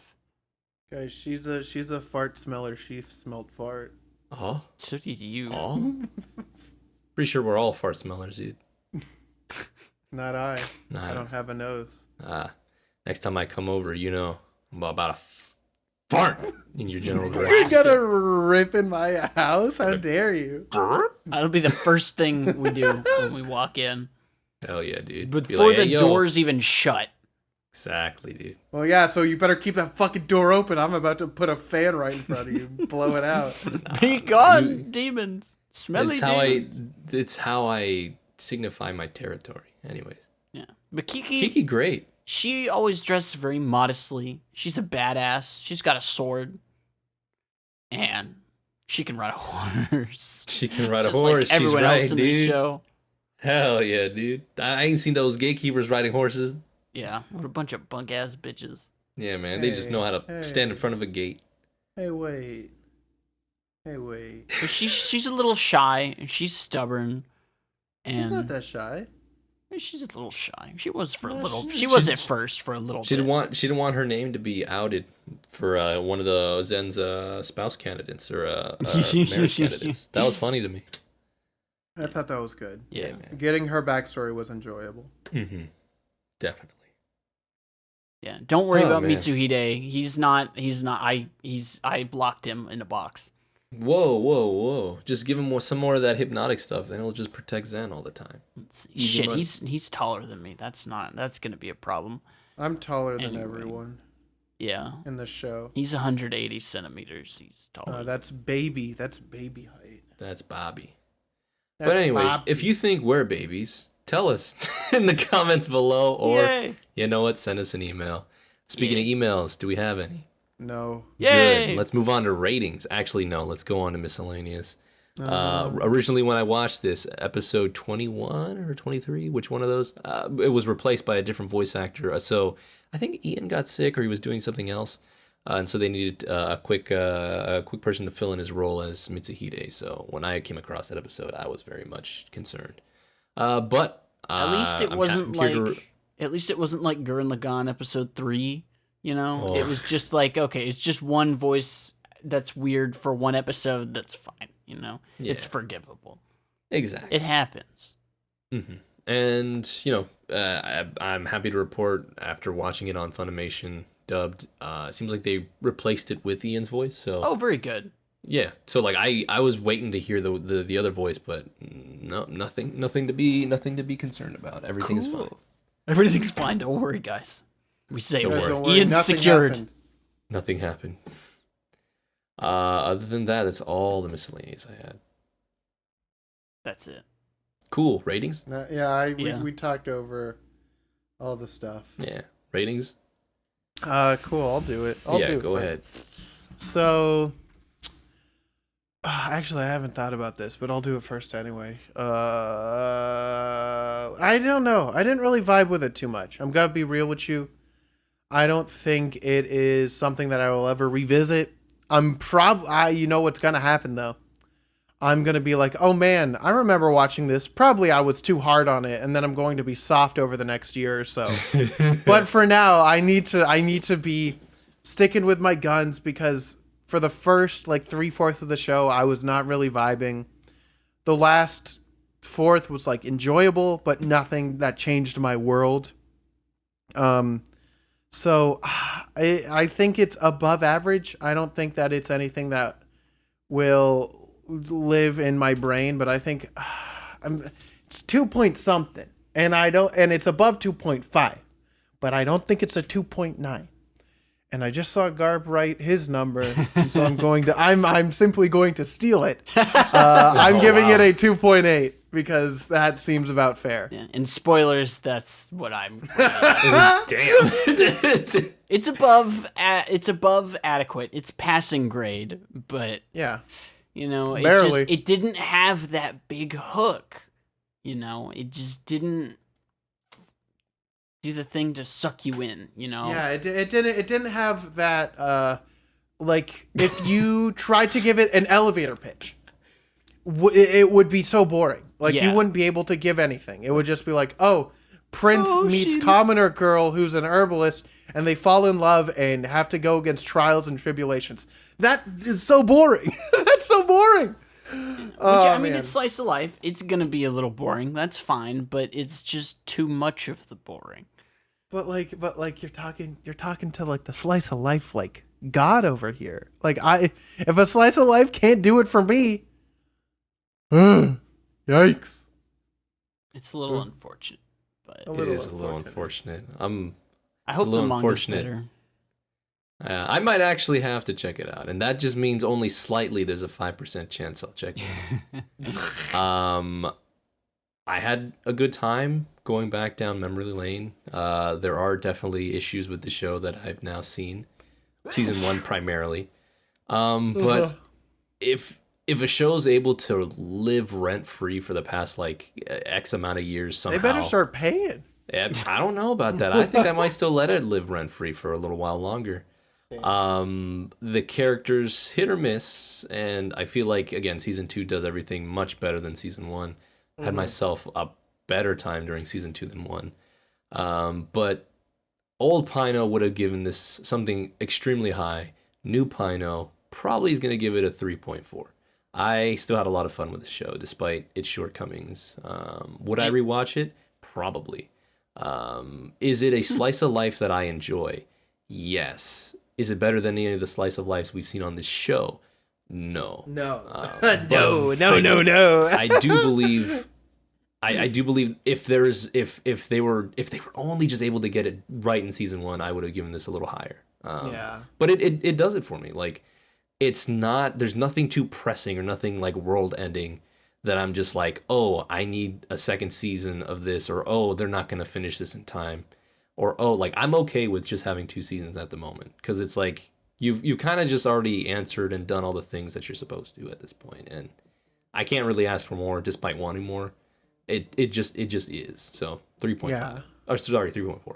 Guys, she's a fart smeller. She smelled fart. Oh. So did you. Oh. Pretty sure we're all fart smellers, dude. Not I. Nah, I don't have a nose. Next time I come over, you know, I'm about to fart in your general You're direction. gonna rip in my house? How dare you? That'll be the first thing we do when we walk in. Hell yeah, dude. Before "Hey, the yo." doors even shut. Exactly, dude. Well, yeah, so you better keep that fucking door open. I'm about to put a fan right in front of you, blow it out. Be gone, demons. Smelly demons. It's how I signify my territory. Anyways. Yeah. But Kiki, great. she always dresses very modestly. She's a badass. She's got a sword. And she can ride a horse. She can ride a Just horse. like everyone She's right, else in the dude. show. Hell yeah, dude. I ain't seen those gatekeepers riding horses. Yeah, what a bunch of bunk ass bitches. Yeah, man. They just know how to stand in front of a gate. Hey, wait. But she's a little shy and she's stubborn. And She's not that shy. she's a little shy. She was for a No, little. she- She was at first for a little She bit. didn't want her name to be outed for one of the Zen's spouse candidates or marriage candidates. That was funny to me. I thought that was good. Yeah. man. Getting her backstory was enjoyable. Mm-hmm. Definitely. Yeah. Don't worry Oh, about man. Mitsuhide. He's not. I blocked him in a box. Whoa. Just give him some more of that hypnotic stuff, then he'll just protect Zen all the time. Easy Shit. money. He's taller than me. That's gonna be a problem. I'm taller than Anyway. everyone Yeah. in the show. He's 180 centimeters. He's taller. That's baby. That's baby height. That's Bobby. That's But anyways, Bobby. if you think we're babies, tell us in the comments below, or Yay. you know what, send us an email. Speaking of emails, do we have any? No. Yay. Good. Let's move on to ratings. Actually, no. Let's go on to miscellaneous. Originally, when I watched this, episode 21 or 23, which one of those? It was replaced by a different voice actor. So I think Ian got sick or he was doing something else. And so they needed a quick person to fill in his role as Mitsuhide. So when I came across that episode, I was very much concerned. But At least it I'm wasn't here like. to- At least it wasn't like Gurren Lagann episode 3. You know, Oh. it was just like, okay, it's just one voice that's weird for one episode. That's fine. You know, it's Yeah. forgivable. Exactly. It happens. Mm-hmm. And, I'm happy to report after watching it on Funimation dubbed, it seems like they replaced it with Ian's voice. So, Oh, very good. yeah. So, like, I was waiting to hear the other voice, but no, nothing to be concerned about. Everything's Cool. fine. Everything's fine. Don't worry, guys. We saved Don't it. worry. Don't worry, Ian's nothing secured. happened. Nothing happened. Other than that, that's all the miscellaneous I had. That's it. Cool. Ratings? Yeah, Yeah. we talked over all the stuff. Yeah. Ratings? Cool. I'll do it. I'll do it Go first. ahead. So, actually, I haven't thought about this, but I'll do it first anyway. I don't know. I didn't really vibe with it too much. I'm gonna be real with you. I don't think it is something that I will ever revisit. You know what's gonna happen though. I'm gonna be like, oh man, I remember watching this. Probably I was too hard on it, and then I'm going to be soft over the next year or so. But for now, I need to be sticking with my guns because for the first like 3/4 of the show, I was not really vibing. The last fourth was like enjoyable, but nothing that changed my world. So I think it's above average. I don't think that it's anything that will live in my brain, but I think it's 2 point something, and it's above 2.5, but I don't think it's a 2.9. And I just saw Garb write his number, and so I'm simply going to steal it. I'm giving it a 2.8 because that seems about fair. Yeah. And spoilers, that's what I'm. Damn. It's above adequate. It's passing grade, but Yeah. Barely. It didn't have that big hook. It just didn't do the thing to suck you in. Yeah, it didn't have that. Like if you tried to give it an elevator pitch, it would be so boring. Like Yeah. you wouldn't be able to give anything. It would just be like, oh, Prince meets she- commoner girl who's an herbalist, and they fall in love and have to go against trials and tribulations. That is so boring. That's so boring. I mean, it's slice of life. It's gonna be a little boring. That's fine, but it's just too much of the boring. But you're talking to like the slice of life like God over here. Like if a slice of life can't do it for me, yikes. It's a little unfortunate. but A It little is a little unfortunate. I hope a the little manga's unfortunate. better. I might actually have to check it out, and that just means only slightly. There's a 5% chance I'll check it out. I had a good time going back down memory lane. There are definitely issues with the show that I've now seen, season 1 primarily. But if a show's able to live rent free for the past like X amount of years somehow, They better start paying. I don't know about that. I think I might still let it live rent free for a little while longer. The characters hit or miss, and I feel like again season 2 does everything much better than season 1. Had myself a better time during season 2 than 1. But old Pino would have given this something extremely high. New Pino probably is going to give it a 3.4. I still had a lot of fun with the show despite its shortcomings. Would I rewatch it? Probably. Is it a slice of life that I enjoy? Yes. Is it better than any of the slice of lives we've seen on this show? No. No. No. I do believe I do believe if they were only just able to get it right in season 1, I would have given this a little higher. But it does it for me. Like there's nothing too pressing or nothing like world ending that I'm just like, oh, I need a second season of this, or oh, they're not gonna finish this in time, or oh, like I'm okay with just having 2 seasons at the moment, because it's like you've kind of just already answered and done all the things that you're supposed to at this point, and I can't really ask for more despite wanting more. It just is. So 3.5. Yeah. Or sorry, 3.4.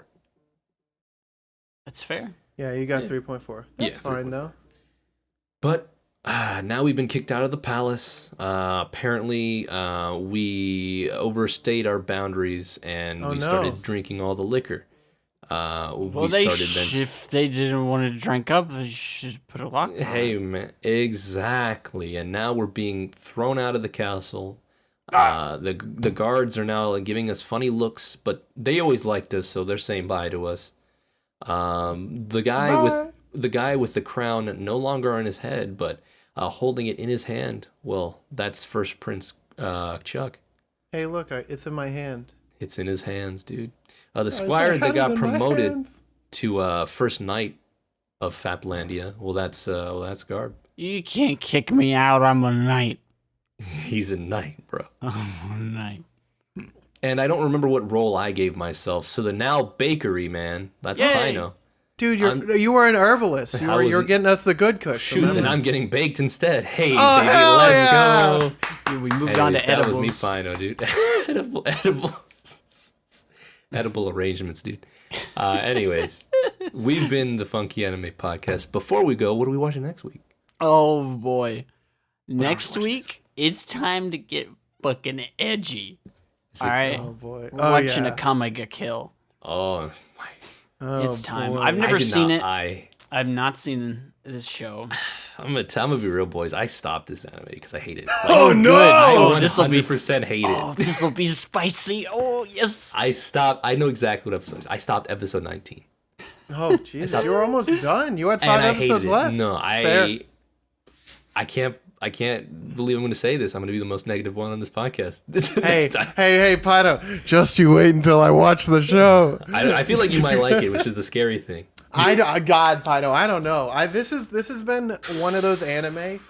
That's fair. Yeah, you got 3.4. That's fine 3.4. though. But now we've been kicked out of the palace. Apparently, we overstayed our boundaries and we started drinking all the liquor. If they didn't want to drink up, they should put a lock on. Hey, man, exactly. And now we're being thrown out of the castle. The guards are now giving us funny looks, but they always liked us, so they're saying bye to us. The guy with the crown no longer on his head, but holding it in his hand. Well, that's First Prince Chuck. Hey, look, it's in my hand. It's in his hands, dude. The squire that got promoted to first knight of Faplandia. Well, that's Garb. You can't kick me out. I'm a knight. He's a knight, bro. I'm a knight. And I don't remember what role I gave myself. So the now bakery man. That's Pino. Dude, you were an herbalist. You're getting us the good kush. Shoot, remember? then I'm getting baked instead. Hey, baby, hell let's yeah. go. Dude, we moved on to edibles. That was me, Pino, dude. Edible arrangements, dude. Anyways, we've been the Funky Anime Podcast. Before we go, what are we watching next week? Oh boy, next week it's time to get fucking edgy. All right, Oh boy, we're watching a Kamiga Kill. Oh my! It's time. boy. I've never seen it. I've not seen this show. I'm gonna be real, boys. I stopped this anime because I hate it. Like, Oh no! I this will be 100% hate it. Oh, this will be spicy. Oh yes. I stopped. I know exactly what episode. I stopped episode 19. Oh Jesus, you were almost done. You had 5 and I episodes hated left. it. No, Fair. I can't believe I'm going to say this. I'm going to be the most negative one on this podcast. Hey, Pino, just you wait until I watch the show. I feel like you might like it, which is the scary thing. God, Pino, I don't know. This has been one of those anime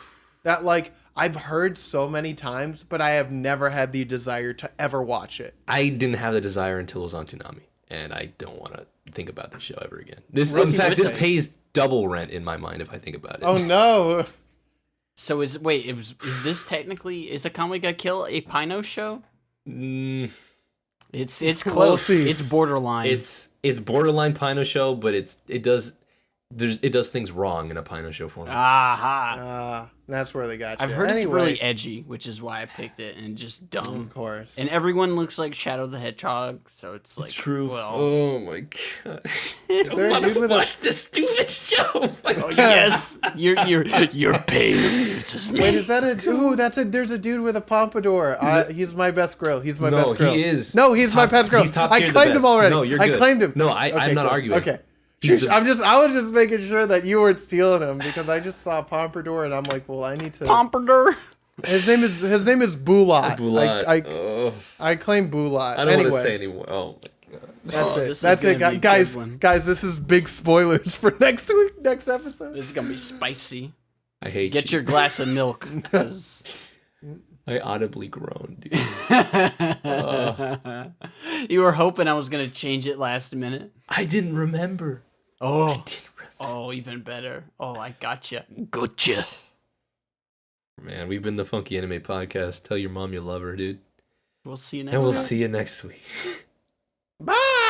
that like I've heard so many times, but I have never had the desire to ever watch it. I didn't have the desire until it was on Toonami, and I don't want to think about this show ever again. In fact, this pays double rent in my mind if I think about it. Oh no. So is this technically is a Kamiga Kill a Pino show? It's close. We'll see. It's borderline. It's borderline Pino show, but it does things wrong in a Pino show format. Aha. That's where they got you. I've heard it's Anyway, really edgy, which is why I picked it, and just dumb. Of course. And everyone looks like Shadow the Hedgehog, so it's like true. Well, Oh my god! there a dude with Watch this stupid show. oh, yes, your pain amuses me. Wait, is that there's a dude with a pompadour. He's my best grill. He's my best grill. He is. No, he's my best grill. He's top I tier, the claimed him best. already. No, you're I good. claimed him. No, I'm not cool. arguing. Okay. He's I was just making sure that you weren't stealing him because I just saw Pompadour and I'm like, well, I need to. Pompadour. His name is Bulat. Bulat. I claim Bulat. I don't want to say anymore. Oh my That's Oh, it. this is That's it, gonna be a guys. good one. Guys, this is big spoilers for next week, next episode. This is gonna be spicy. I hate Get you. your glass of milk. 'Cause- I audibly groaned, dude. You were hoping I was gonna change it last minute. I didn't remember. Oh, even better. Oh, I gotcha. Gotcha. Man, we've been the Funky Anime Podcast. Tell your mom you love her, dude. We'll see you next And we'll time. see you next week. Bye.